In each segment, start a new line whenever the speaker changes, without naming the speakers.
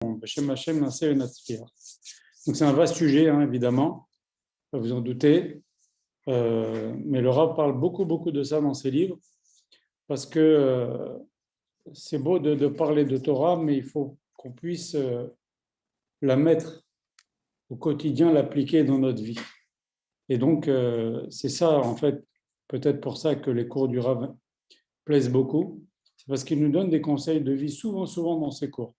Beshem Hashem Naseh Venatzliach. Donc c'est un vaste sujet, évidemment, vous en doutez, mais le Rav parle beaucoup de ça dans ses livres, parce que c'est beau de parler de Torah, mais il faut qu'on puisse la mettre au quotidien, l'appliquer dans notre vie. Et donc c'est ça, en fait, peut-être pour ça que les cours du Rav plaisent beaucoup, c'est parce qu'il nous donne des conseils de vie souvent dans ses cours.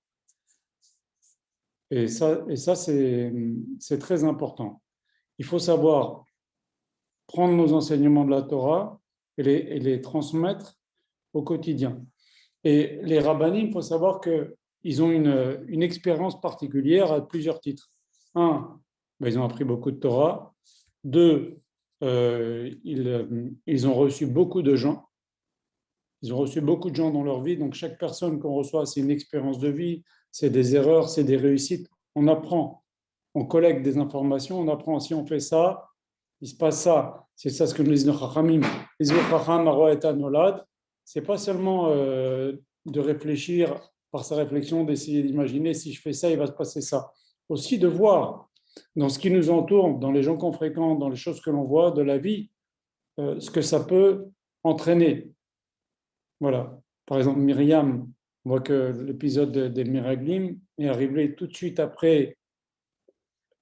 Et ça c'est très important. Il faut savoir prendre nos enseignements de la Torah et les transmettre au quotidien. Et les rabbanim, il faut savoir qu'ils ont une expérience particulière à plusieurs titres. Un, ils ont appris beaucoup de Torah. Deux, ils ont reçu beaucoup de gens. Ils ont reçu beaucoup de gens dans leur vie. Donc chaque personne qu'on reçoit, c'est une expérience de vie, c'est des erreurs, c'est des réussites. On apprend, on collecte des informations, on apprend si on fait ça, il se passe ça. C'est ça ce que nous disent nos chachamim. C'est pas seulement de réfléchir par sa réflexion, d'essayer d'imaginer si je fais ça, il va se passer ça. Aussi de voir dans ce qui nous entoure, dans les gens qu'on fréquente, dans les choses que l'on voit de la vie, ce que ça peut entraîner. Voilà. Par exemple, Myriam, on voit que l'épisode des Miraglim est arrivé tout de suite après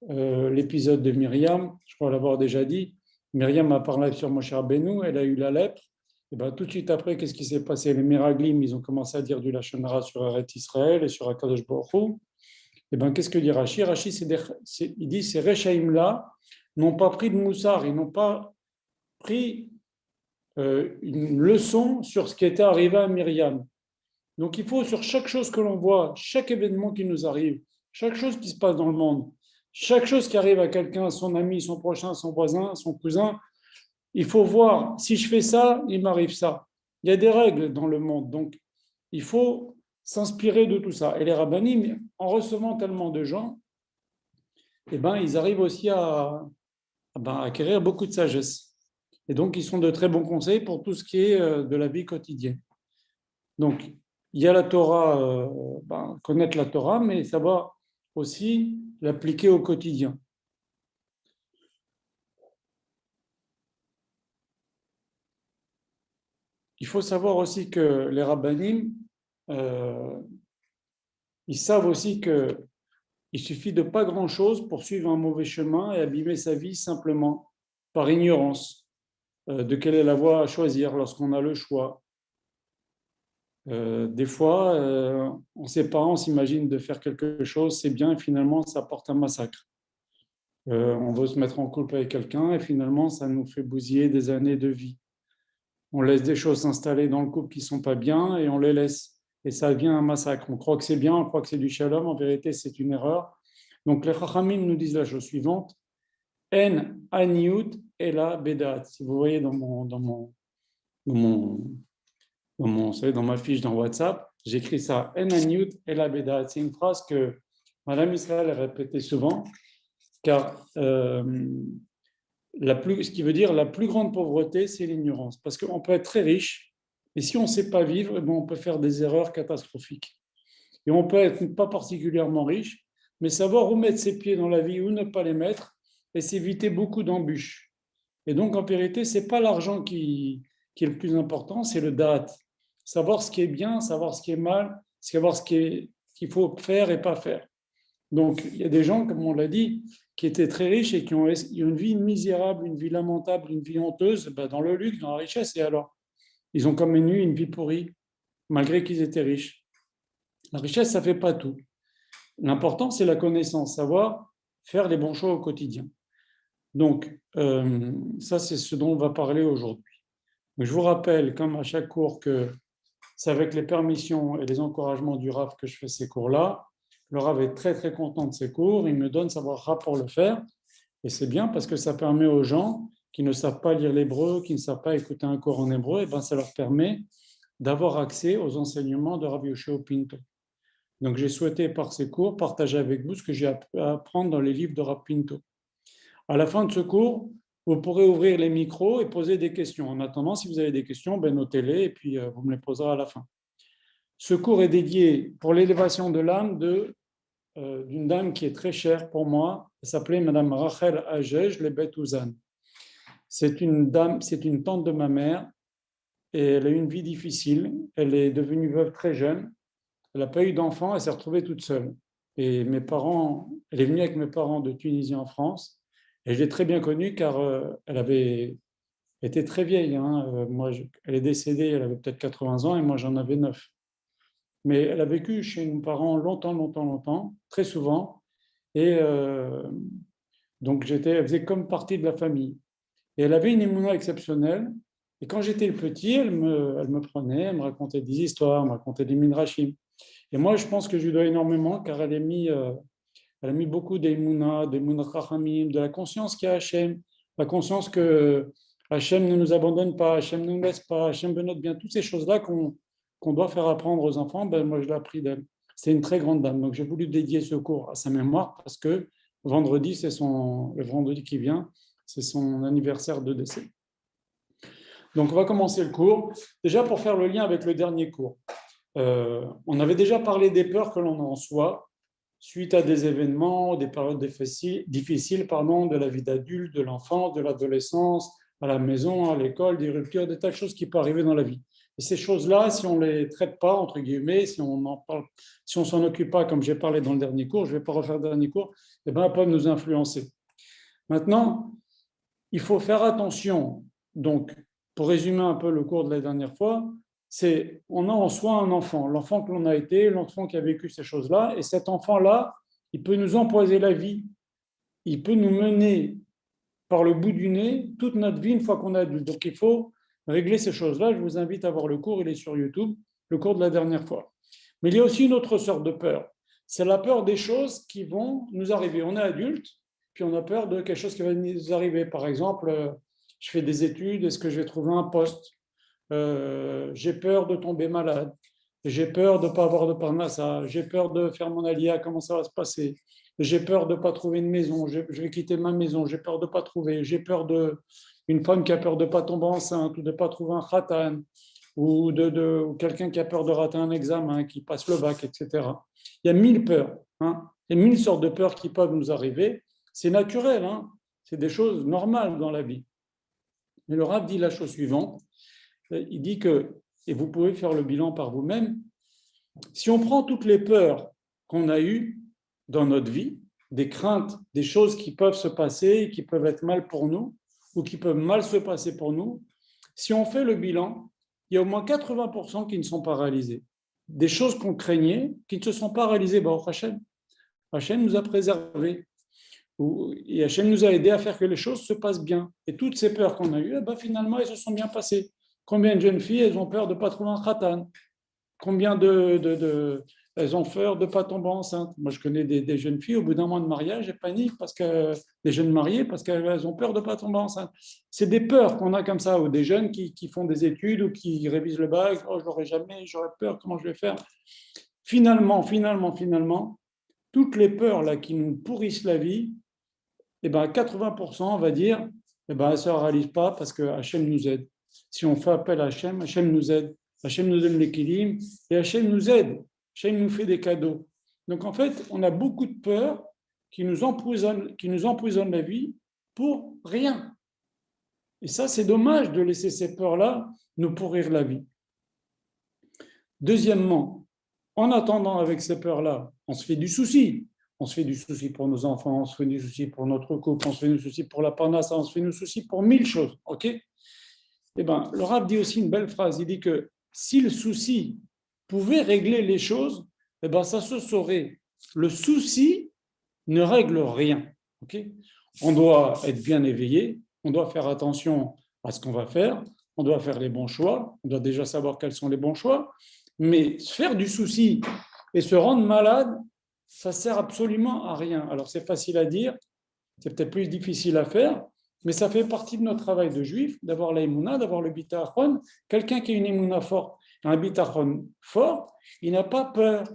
l'épisode de Myriam. Je crois l'avoir déjà dit. Myriam a parlé sur Moshe Rabbeinu, elle a eu la lèpre. Et ben, tout de suite après, qu'est-ce qui s'est passé? Les Miraglim, ils ont commencé à dire du Lachon Hara sur Eretz Israël et sur Akadosh Baruch Hu. Et ben, qu'est-ce que dit Rashi? Rashi, il dit ces Rechaim là n'ont pas pris de moussard, ils n'ont pas pris une leçon sur ce qui était arrivé à Myriam. Donc il faut, sur chaque chose que l'on voit, chaque événement qui nous arrive, chaque chose qui se passe dans le monde, chaque chose qui arrive à quelqu'un, son ami, son prochain, son voisin, son cousin, il faut voir, si je fais ça, il m'arrive ça. Il y a des règles dans le monde, donc il faut s'inspirer de tout ça. Et les rabbanim, en recevant tellement de gens, ils arrivent aussi à acquérir beaucoup de sagesse. Et donc, ils sont de très bons conseils pour tout ce qui est de la vie quotidienne. Donc, il y a la Torah, connaître la Torah, mais savoir aussi l'appliquer au quotidien. Il faut savoir aussi que les rabbanim, ils savent aussi qu'il suffit de pas grand-chose pour suivre un mauvais chemin et abîmer sa vie simplement par ignorance de quelle est la voie à choisir lorsqu'on a le choix. Des fois, ses parents s'imaginent de faire quelque chose, c'est bien, et finalement, ça porte un massacre. On veut se mettre en couple avec quelqu'un, et finalement, ça nous fait bousiller des années de vie. On laisse des choses s'installer dans le couple qui ne sont pas bien, et on les laisse. Et ça devient un massacre. On croit que c'est bien, on croit que c'est du shalom, en vérité, c'est une erreur. Donc, les chachamim nous disent la chose suivante. En aniut ela bedat. Si vous voyez dans ma fiche dans WhatsApp, j'écris ça. En aniut ela bedat. C'est une phrase que Madame Israël a répétée souvent, car ce qui veut dire la plus grande pauvreté, c'est l'ignorance. Parce qu'on peut être très riche, et si on ne sait pas vivre, on peut faire des erreurs catastrophiques. Et on peut être pas particulièrement riche, mais savoir où mettre ses pieds dans la vie, où ne pas les mettre, et s'éviter beaucoup d'embûches. Et donc, en vérité, ce n'est pas l'argent qui est le plus important, c'est le da'at. Savoir ce qui est bien, savoir ce qui est mal, savoir ce qu'il faut faire et pas faire. Donc, il y a des gens, comme on l'a dit, qui étaient très riches et qui ont une vie misérable, une vie lamentable, une vie honteuse, dans le luxe, dans la richesse. Et alors, ils ont comme une vie pourrie, malgré qu'ils étaient riches. La richesse, ça ne fait pas tout. L'important, c'est la connaissance, savoir faire les bons choix au quotidien. Donc, ça, c'est ce dont on va parler aujourd'hui. Je vous rappelle, comme à chaque cours, que c'est avec les permissions et les encouragements du Rav que je fais ces cours-là. Le Rav est très, très content de ces cours. Il me donne savoir pour le faire. Et c'est bien parce que ça permet aux gens qui ne savent pas lire l'hébreu, qui ne savent pas écouter un cours en hébreu, et ça leur permet d'avoir accès aux enseignements de Rabbi Yoshua Pinto. Donc, j'ai souhaité, par ces cours, partager avec vous ce que j'ai appris à apprendre dans les livres de Rabbi Pinto. À la fin de ce cours, vous pourrez ouvrir les micros et poser des questions. En attendant, si vous avez des questions, notez-les et puis vous me les poserez à la fin. Ce cours est dédié pour l'élévation de l'âme de d'une dame qui est très chère pour moi. Elle s'appelait Madame Rachel Ajej Lebet-Ouzan. C'est une dame, c'est une tante de ma mère et elle a eu une vie difficile. Elle est devenue veuve très jeune. Elle n'a pas eu d'enfant, elle s'est retrouvée toute seule. Et mes parents, elle est venue avec mes parents de Tunisie en France. Et je l'ai très bien connue car elle avait été très vieille, hein. Elle est décédée, elle avait peut-être 80 ans et moi j'en avais 9. Mais elle a vécu chez mes parents longtemps, longtemps, longtemps, très souvent. Et donc elle faisait comme partie de la famille. Et elle avait une émouna exceptionnelle. Et quand j'étais petit, elle me prenait, elle me racontait des histoires, elle me racontait des midrashim. Et moi, je pense que je lui dois énormément car elle a mis beaucoup d'émouna chachamim, de la conscience qu'il y a Hachem, la conscience que Hachem ne nous abandonne pas, Hachem ne nous laisse pas, Hachem veut notre bien. Toutes ces choses-là qu'on doit faire apprendre aux enfants, ben, moi, je l'ai appris d'elle. C'est une très grande dame. Donc, j'ai voulu dédier ce cours à sa mémoire parce que vendredi, le vendredi qui vient, c'est son anniversaire de décès. Donc, on va commencer le cours. Déjà, pour faire le lien avec le dernier cours. On avait déjà parlé des peurs que l'on a en soi suite à des événements, des périodes difficiles, de la vie d'adulte, de l'enfance, de l'adolescence, à la maison, à l'école, des ruptures, des tas de choses qui peuvent arriver dans la vie. Et ces choses-là, si on ne les traite pas, entre guillemets, si on ne s'en occupe pas, comme j'ai parlé dans le dernier cours, je ne vais pas refaire le dernier cours, eh ben, elles peuvent nous influencer. Maintenant, il faut faire attention. Donc, pour résumer un peu le cours de la dernière fois, on a en soi un enfant, l'enfant que l'on a été, l'enfant qui a vécu ces choses-là, et cet enfant-là, il peut nous empoiser la vie, il peut nous mener par le bout du nez toute notre vie une fois qu'on est adulte. Donc il faut régler ces choses-là. Je vous invite à voir le cours, il est sur YouTube, le cours de la dernière fois. Mais il y a aussi une autre sorte de peur. C'est la peur des choses qui vont nous arriver. On est adulte, puis on a peur de quelque chose qui va nous arriver. Par exemple, je fais des études, est-ce que je vais trouver un poste? J'ai peur de tomber malade, j'ai peur de ne pas avoir de parnassa, j'ai peur de faire mon alia, comment ça va se passer, j'ai peur de ne pas trouver une maison, je vais quitter ma maison, j'ai peur de ne pas trouver, j'ai peur une femme qui a peur de ne pas tomber enceinte ou de ne pas trouver un khatan, ou ou quelqu'un qui a peur de rater un examen, qui passe le bac, etc. Il y a 1000 peurs, hein. Il y a 1000 sortes de peurs qui peuvent nous arriver. C'est naturel, hein. C'est des choses normales dans la vie. Mais le Rav dit la chose suivante. Il dit que, et vous pouvez faire le bilan par vous-même, si on prend toutes les peurs qu'on a eues dans notre vie, des craintes, des choses qui peuvent se passer, qui peuvent être mal pour nous, ou qui peuvent mal se passer pour nous, si on fait le bilan, il y a au moins 80% qui ne sont pas réalisés. Des choses qu'on craignait, qui ne se sont pas réalisées. Hachem. Hachem nous a préservés. Et Hachem nous a aidés à faire que les choses se passent bien. Et toutes ces peurs qu'on a eues, finalement, elles se sont bien passées. Combien de jeunes filles, elles ont peur de ne pas trouver un khatan? Combien elles ont peur de ne pas tomber enceinte? Moi, je connais des jeunes filles, au bout d'un mois de mariage, elles paniquent des jeunes mariés parce qu'elles ont peur de ne pas tomber enceinte. C'est des peurs qu'on a comme ça, ou des jeunes qui font des études ou qui révisent le bac. Oh, je l'aurai jamais, j'aurai peur, comment je vais faire? Finalement, toutes les peurs là qui nous pourrissent la vie, eh ben, 80%, on va dire, eh ben, elles ne se réalisent pas parce que Hachem nous aide. Si on fait appel à Hachem, Hachem nous aide. Hachem nous donne l'équilibre et Hachem nous aide. Hachem nous fait des cadeaux. Donc en fait, on a beaucoup de peurs qui nous empoisonnent la vie pour rien. Et ça, c'est dommage de laisser ces peurs-là nous pourrir la vie. Deuxièmement, en attendant avec ces peurs-là, on se fait du souci. On se fait du souci pour nos enfants, on se fait du souci pour notre couple, on se fait du souci pour la parnasse, on se fait du souci pour 1000 choses. Ok? Eh bien, le Rav dit aussi une belle phrase. Il dit que si le souci pouvait régler les choses, eh ben, ça se saurait. Le souci ne règle rien. Okay? On doit être bien éveillé, on doit faire attention à ce qu'on va faire, on doit faire les bons choix, on doit déjà savoir quels sont les bons choix, mais faire du souci et se rendre malade, ça sert absolument à rien. Alors c'est facile à dire, c'est peut-être plus difficile à faire, mais ça fait partie de notre travail de juif, d'avoir la émouna, d'avoir le bitachon. Quelqu'un qui a une émouna forte, un bitachon fort, il n'a pas peur,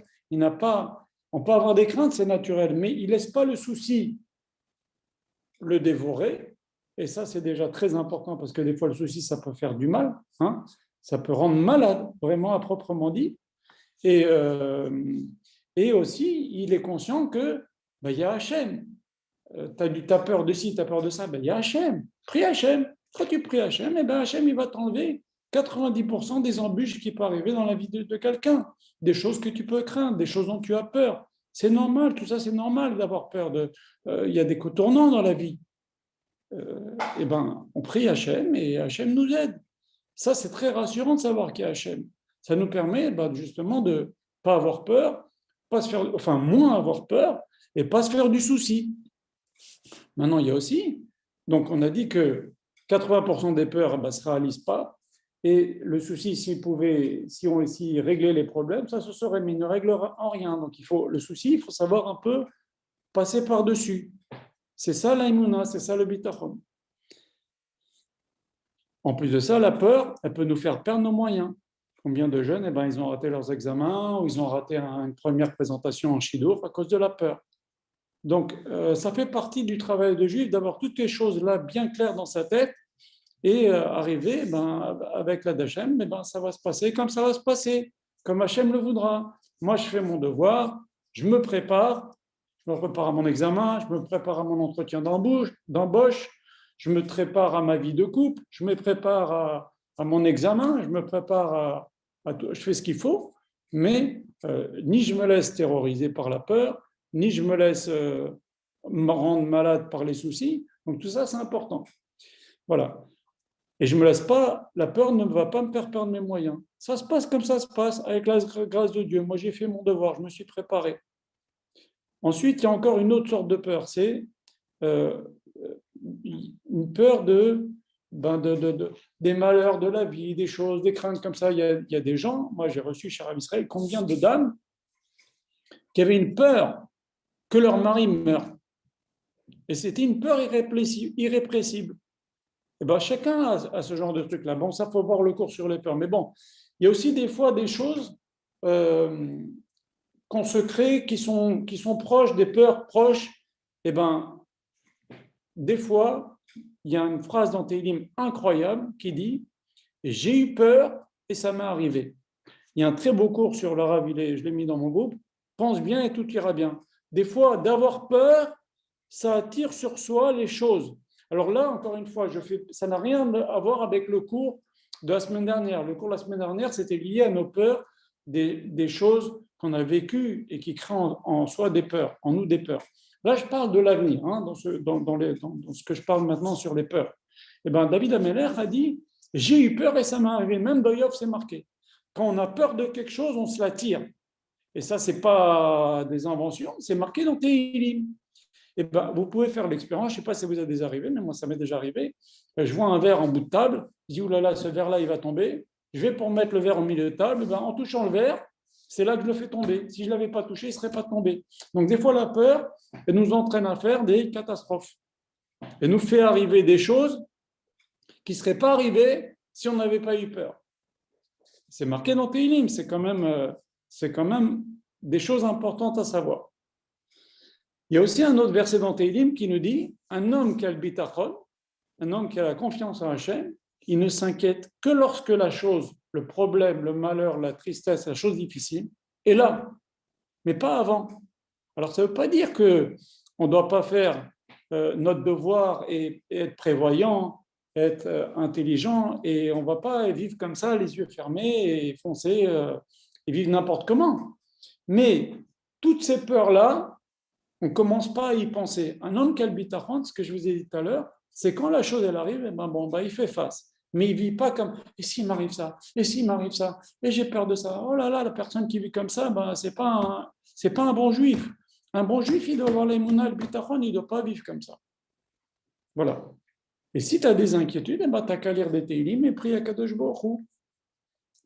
on peut avoir des craintes, c'est naturel, mais il ne laisse pas le souci le dévorer, et ça c'est déjà très important, parce que des fois le souci, ça peut faire du mal, hein, ça peut rendre malade, vraiment à proprement dit, et Et aussi, il est conscient que ben, il y a Hachem. Tu as peur de ci, tu as peur de ça, ben, il y a Hachem. Prie Hachem. Quand tu pries Hachem, eh ben, Hachem il va t'enlever 90% des embûches qui peuvent arriver dans la vie de quelqu'un. Des choses que tu peux craindre, des choses dont tu as peur. C'est normal, tout ça, c'est normal d'avoir peur. Il y a des tournants dans la vie. Eh ben, on prie Hachem et Hachem nous aide. Ça, c'est très rassurant de savoir qu'il y a Hachem. Ça nous permet justement de ne pas avoir peur, pas se faire, enfin moins avoir peur et pas se faire du souci. Maintenant, il y a aussi, donc on a dit que 80% des peurs ne se réalisent pas. Et le souci, si on réglait les problèmes, ça se saurait, mais il ne réglera en rien. Donc le souci, il faut savoir un peu passer par-dessus. C'est ça l'aïmouna, c'est ça le bitachon. En plus de ça, la peur, elle peut nous faire perdre nos moyens. Combien de jeunes, ils ont raté leurs examens ou ils ont raté une première présentation en shidour à cause de la peur. Donc, ça fait partie du travail de juif d'avoir toutes les choses là bien claires dans sa tête et arriver avec la d'Hachem, ça va se passer comme ça va se passer, comme Hachem le voudra. Moi, je fais mon devoir, je me prépare à mon examen, je me prépare à mon entretien d'embauche, je me prépare à ma vie de couple, je me prépare à mon examen, je me prépare à tout, je fais ce qu'il faut, mais ni je me laisse terroriser par la peur, ni je me laisse me rendre malade par les soucis. Donc tout ça, c'est important. Voilà. Et je ne me laisse pas, la peur ne va pas me faire perdre mes moyens. Ça se passe comme ça se passe, avec la grâce de Dieu. Moi, j'ai fait mon devoir, je me suis préparé. Ensuite, il y a encore une autre sorte de peur, c'est une peur des malheurs de la vie, des choses, des craintes comme ça. Il y a des gens, moi j'ai reçu chez Rav Israël, combien de dames qui avaient une peur que leur mari meure. Et c'était une peur irrépressible. Et chacun a ce genre de truc-là. Bon, ça, faut voir le cours sur les peurs. Mais bon, il y a aussi des fois des choses qu'on se crée qui sont proches, des peurs proches. Et des fois, il y a une phrase dans Tehillim incroyable qui dit « J'ai eu peur et ça m'est arrivé ». Il y a un très beau cours sur l'arabe, je l'ai mis dans mon groupe. Pense bien et tout ira bien. Des fois, d'avoir peur, ça attire sur soi les choses. Alors là, encore une fois, ça n'a rien à voir avec le cours de la semaine dernière. Le cours de la semaine dernière, c'était lié à nos peurs, des choses qu'on a vécues et qui créent en soi des peurs, en nous des peurs. Là, je parle de l'avenir, dans ce que je parle maintenant sur les peurs. Et David Ameller a dit « J'ai eu peur et ça m'est arrivé ». Même dans Yov, c'est marqué. Quand on a peur de quelque chose, on se l'attire. Et ça, ce n'est pas des inventions, c'est marqué dans Tehillim. Et vous pouvez faire l'expérience, je ne sais pas si vous êtes déjà arrivé, mais moi, ça m'est déjà arrivé. Je vois un verre en bout de table, je dis, oulala, ce verre-là, il va tomber. Je vais pour mettre le verre au milieu de table, en touchant le verre, c'est là que je le fais tomber. Si je ne l'avais pas touché, il ne serait pas tombé. Donc, des fois, la peur, elle nous entraîne à faire des catastrophes. Elle nous fait arriver des choses qui ne seraient pas arrivées si on n'avait pas eu peur. C'est marqué dans Tehillim, c'est quand même des choses importantes à savoir. Il y a aussi un autre verset dans Tehillim qui nous dit « Un homme qui a le bitachon, un homme qui a la confiance en Hachem, il ne s'inquiète que lorsque la chose, le problème, le malheur, la tristesse, la chose difficile est là, mais pas avant. » Alors ça ne veut pas dire qu'on ne doit pas faire notre devoir et être prévoyant, être intelligent, et on ne va pas vivre comme ça, les yeux fermés et foncer et vivre n'importe comment. Mais toutes ces peurs-là, on ne commence pas à y penser. Un homme qui a le bitachon, ce que je vous ai dit tout à l'heure, c'est quand la chose elle arrive, il fait face. Mais il ne vit pas comme « et s'il m'arrive ça, et s'il m'arrive ça, et j'ai peur de ça ». Oh là là, la personne qui vit comme ça, ce n'est pas un bon juif. Un bon juif, il doit avoir l'émouna, le bitachon, il ne doit pas vivre comme ça. Voilà. Et si tu as des inquiétudes, tu n'as qu'à lire des Tehillim et prier à Kadosh Baruch Hu.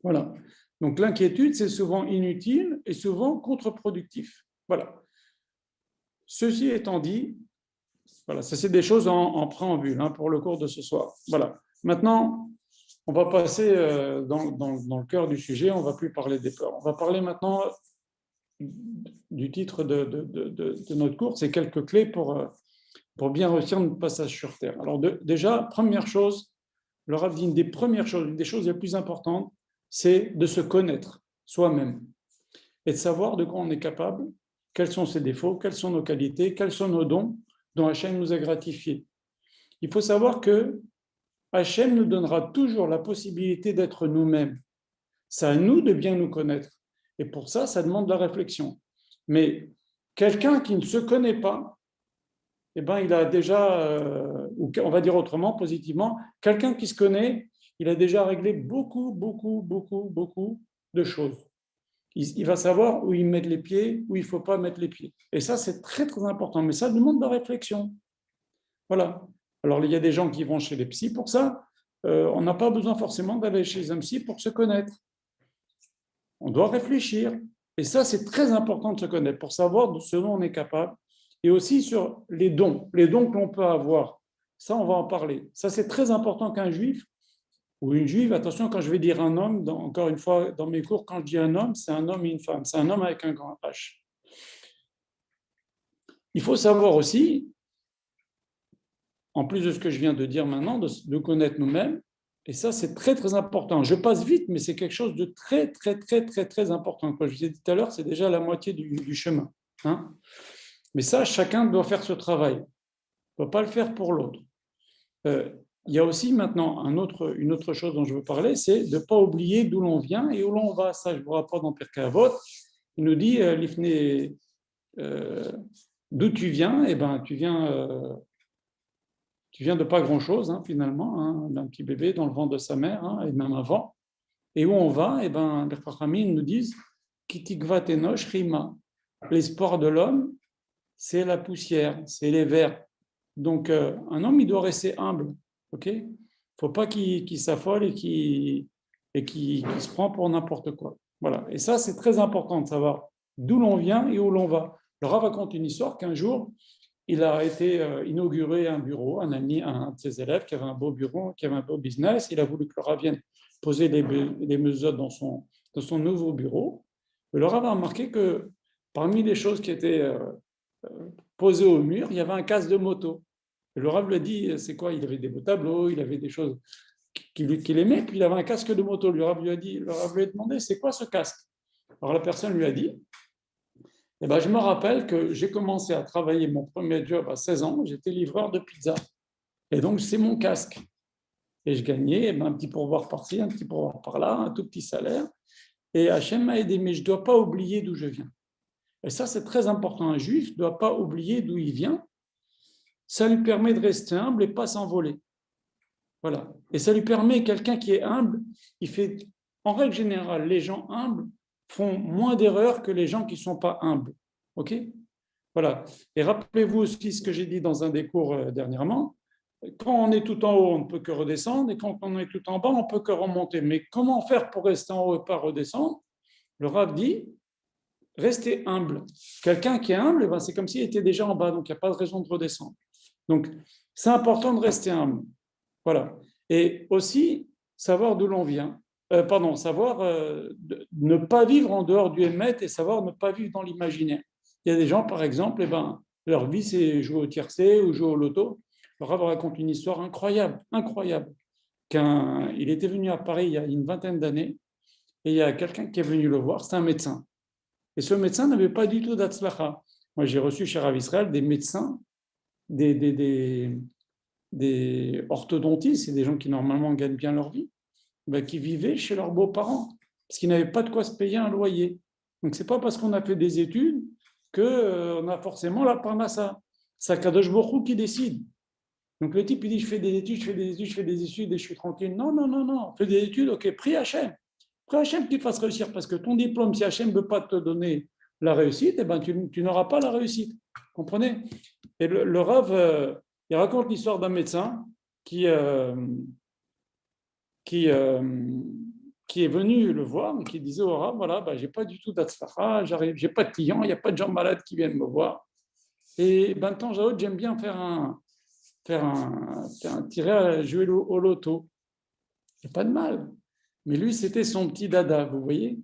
Voilà. Donc l'inquiétude, c'est souvent inutile et souvent contre-productif. Voilà. Ceci étant dit, voilà, ça c'est des choses en préambule pour le cours de ce soir. Voilà. Maintenant, on va passer dans le cœur du sujet, on ne va plus parler des peurs. On va parler maintenant du titre de notre cours, c'est quelques clés pour bien réussir notre passage sur Terre. Alors déjà, première chose, le Rav dit une des premières choses, une des choses les plus importantes, c'est de se connaître soi-même. et de savoir de quoi on est capable, quels sont ses défauts, quelles sont nos qualités, quels sont nos dons dont Hachem nous a gratifiés. Il faut savoir que Hachem nous donnera toujours la possibilité d'être nous-mêmes. C'est à nous de bien nous connaître. Et pour ça, ça demande de la réflexion. Mais quelqu'un qui ne se connaît pas, eh ben, il a déjà, ou on va dire autrement, positivement, quelqu'un qui se connaît, il a déjà réglé beaucoup, beaucoup, beaucoup, beaucoup de choses. Il va savoir où il met les pieds, où il ne faut pas mettre les pieds. Et ça, c'est très, très important. Mais ça demande de la réflexion. Voilà. Alors, il y a des gens qui vont chez les psys pour ça. On n'a pas besoin forcément d'aller chez un psy pour se connaître. On doit réfléchir. Et ça, c'est très important de se connaître pour savoir de ce dont on est capable. Et aussi sur les dons que l'on peut avoir. Ça, on va en parler. Ça, c'est très important qu'un juif ou une juive, attention, quand je vais dire un homme, encore une fois, dans mes cours, quand je dis un homme, c'est un homme et une femme. C'est un homme avec un grand H. Il faut savoir aussi, en plus de ce que je viens de dire maintenant, de connaître nous-mêmes. Et ça, c'est très, très important. Je passe vite, mais c'est quelque chose de très, très, très, très, très important. Comme je vous ai dit tout à l'heure, c'est déjà la moitié du chemin. Hein. Mais ça, chacun doit faire ce travail. On ne peut pas le faire pour l'autre. Il y a aussi maintenant une autre chose dont je veux parler, c'est de ne pas oublier d'où l'on vient et où l'on va. Ça, je vous rapporte dans Pirkei Avot. Il nous dit, Lifnei, d'où tu viens? Eh ben, tu viens de pas grand-chose, hein, finalement, hein, d'un petit bébé dans le ventre de sa mère, hein, et même avant. Et où on va? Eh ben, les Chachamim nous disent, Kitikvat enosh rima. L'espoir de l'homme, c'est la poussière, c'est les vers. Donc, un homme, il doit rester humble. Ok? Il ne faut pas qu'il s'affole et qu'il se prend pour n'importe quoi. Voilà. Et ça, c'est très important de savoir d'où l'on vient et où l'on va. Le Rav raconte une histoire qu'un jour, il a été inauguré un bureau, un de ses élèves qui avait un beau bureau, qui avait un beau business. Il a voulu que le Rav vienne poser les mesures dans son nouveau bureau. Et le Rav a remarqué que parmi les choses qui étaient posées au mur, il y avait un casque de moto. Et le Rav lui a dit, c'est quoi? Il avait des beaux tableaux, il avait des choses qu'il aimait, puis il avait un casque de moto. Le Rav lui a demandé, c'est quoi ce casque? Alors la personne lui a dit, eh ben, je me rappelle que j'ai commencé à travailler mon premier job à 16 ans, j'étais livreur de pizza. Et donc, c'est mon casque. Et je gagnais un petit pourboire par-ci, un petit pourboire par-là, un tout petit salaire. Et Hachem m'a aidé, mais je ne dois pas oublier d'où je viens. Et ça, c'est très important. Un juif ne doit pas oublier d'où il vient. Ça lui permet de rester humble et pas s'envoler. Voilà. Et ça lui permet, quelqu'un qui est humble, en règle générale, les gens humbles font moins d'erreurs que les gens qui ne sont pas humbles. OK? Voilà. Et rappelez-vous aussi ce que j'ai dit dans un des cours dernièrement. Quand on est tout en haut, on ne peut que redescendre, et quand on est tout en bas, on ne peut que remonter. Mais comment faire pour rester en haut et pas redescendre? Le Rav dit, restez humble. Quelqu'un qui est humble, c'est comme s'il était déjà en bas, donc il n'y a pas de raison de redescendre. Donc, c'est important de rester humble. Voilà. Et aussi, savoir d'où l'on vient. Savoir ne pas vivre en dehors du Hémet et savoir ne pas vivre dans l'imaginaire. Il y a des gens, par exemple, leur vie, c'est jouer au tiercé ou jouer au loto. Le Rav raconte une histoire incroyable, incroyable. Il était venu à Paris il y a une vingtaine d'années et il y a quelqu'un qui est venu le voir, c'est un médecin. Et ce médecin n'avait pas du tout d'Atzlacha. Moi, j'ai reçu chez Rav Israël des médecins, des orthodontistes, c'est des gens qui normalement gagnent bien leur vie, qui vivaient chez leurs beaux-parents, parce qu'ils n'avaient pas de quoi se payer un loyer. Donc, ce n'est pas parce qu'on a fait des études qu'on a forcément la parnassa. C'est Akadosh Baruch Hu qui décide. Donc, le type, il dit, je fais des études, et je suis tranquille. Non, non, non, non, fais des études, ok, prie Hachem. Prie Hachem qu'il te fasse réussir, parce que ton diplôme, si Hachem ne veut pas te donner la réussite, eh ben, tu n'auras pas la réussite. Vous comprenez? Et le Rav, il raconte l'histoire d'un médecin qui est venu le voir et qui disait au Rav, voilà, j'ai pas du tout d'Atzlacha, j'ai pas de clients, il n'y a pas de gens malades qui viennent me voir. Et de temps à autre, j'aime bien faire un tirage, jouer au loto. Il n'y a pas de mal. Mais lui, c'était son petit dada, vous voyez.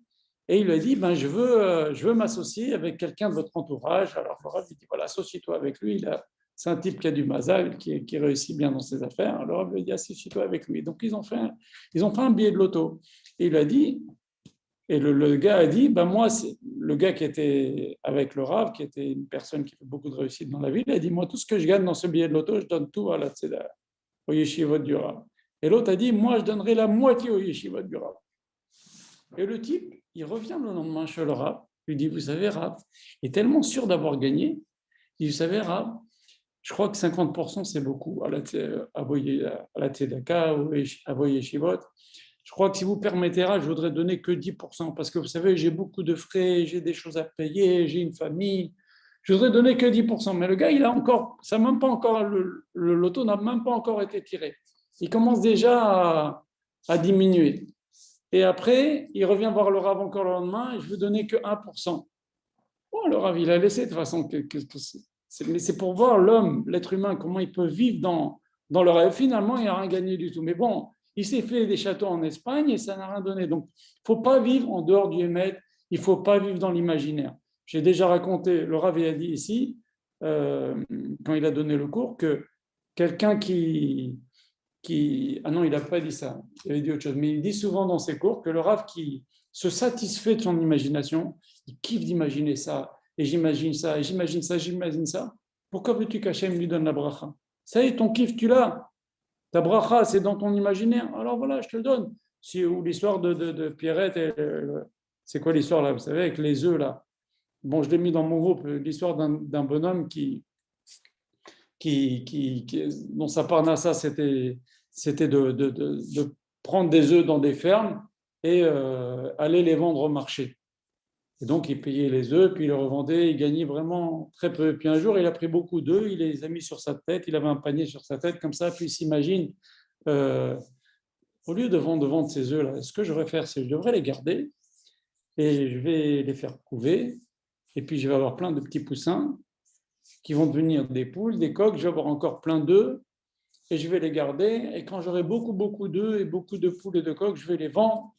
Et il lui a dit, je veux m'associer avec quelqu'un de votre entourage. Alors, le Rav lui dit, voilà, associe-toi avec lui. C'est un type qui a du mazal, qui réussit bien dans ses affaires. Alors, il lui a dit, associe-toi avec lui. Donc, ils ont fait un billet de loto. Et il lui a dit, Et le gars a dit, ben moi, le gars qui était avec le Rav, qui était une personne qui fait beaucoup de réussite dans la ville, il a dit, moi, tout ce que je gagne dans ce billet de loto, je donne tout à la tzedaka, au yeshivot du Rav. Et l'autre a dit, moi, je donnerai la moitié au yeshivot du Rav. Et le type, il revient le lendemain chez le Rav, lui dit, vous savez, Rav, il est tellement sûr d'avoir gagné, il dit, vous savez, Rav, je crois que 50% c'est beaucoup à la tzedaka, à vos yeshivot. Je crois que si vous permettez, je voudrais donner que 10%, parce que vous savez, j'ai beaucoup de frais, j'ai des choses à payer, j'ai une famille. Je voudrais donner que 10%. Mais le gars, il a encore, ça même pas encore, le loto n'a même pas encore été tiré. Il commence déjà à diminuer. Et après, il revient voir le Rav encore le lendemain, et je veux donner que 1%. Bon, le Rav, il a laissé de toute façon. Mais c'est pour voir l'homme, l'être humain, comment il peut vivre dans le rêve. Finalement, il n'a rien gagné du tout. Mais bon, il s'est fait des châteaux en Espagne et ça n'a rien donné. Donc, il ne faut pas vivre en dehors du Hémet, il ne faut pas vivre dans l'imaginaire. J'ai déjà raconté, le Rav a dit ici, quand il a donné le cours, que quelqu'un ah non, il n'a pas dit ça, il avait dit autre chose, mais il dit souvent dans ses cours que le Rav qui se satisfait de son imagination, il kiffe d'imaginer ça, et j'imagine ça, et j'imagine ça, j'imagine ça. Pourquoi veux-tu qu'Hachem lui donne la bracha? Ça y est, ton kiff, tu l'as. Ta bracha, c'est dans ton imaginaire. Alors voilà, je te le donne. Ou l'histoire de Pierrette, c'est quoi l'histoire là? Vous savez, avec les œufs là. Bon, je l'ai mis dans mon groupe, l'histoire d'un bonhomme dont sa parnassa, c'était de prendre des œufs dans des fermes et aller les vendre au marché. Et donc, il payait les œufs, puis il les revendait, il gagnait vraiment très peu. Puis un jour, il a pris beaucoup d'œufs, il les a mis sur sa tête, il avait un panier sur sa tête, comme ça, puis il s'imagine, au lieu de vendre ces œufs-là, ce que je devrais faire, c'est que je devrais les garder et je vais les faire couver, et puis je vais avoir plein de petits poussins qui vont devenir des poules, des coqs, je vais avoir encore plein d'œufs, et je vais les garder, et quand j'aurai beaucoup d'œufs et beaucoup de poules et de coqs, je vais les vendre.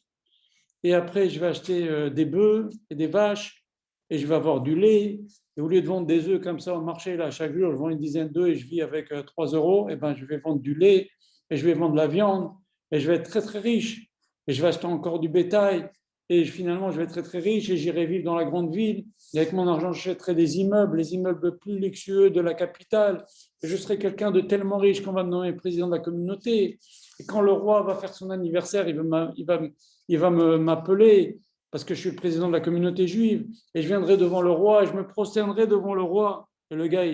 Et après, je vais acheter des bœufs et des vaches, et je vais avoir du lait. Et au lieu de vendre des œufs comme ça au marché, là, chaque jour, je vends une dizaine d'œufs et je vis avec 3 euros, et ben, je vais vendre du lait, et je vais vendre de la viande, et je vais être très, très riche. Et je vais acheter encore du bétail, et finalement, je vais être très, très riche, et j'irai vivre dans la grande ville. Et avec mon argent, j'achèterai des immeubles, les immeubles plus luxueux de la capitale. Et je serai quelqu'un de tellement riche qu'on va me nommer président de la communauté. Et quand le roi va faire son anniversaire, il va m'appeler parce que je suis le président de la communauté juive et je viendrai devant le roi et je me prosternerai devant le roi. Et le gars,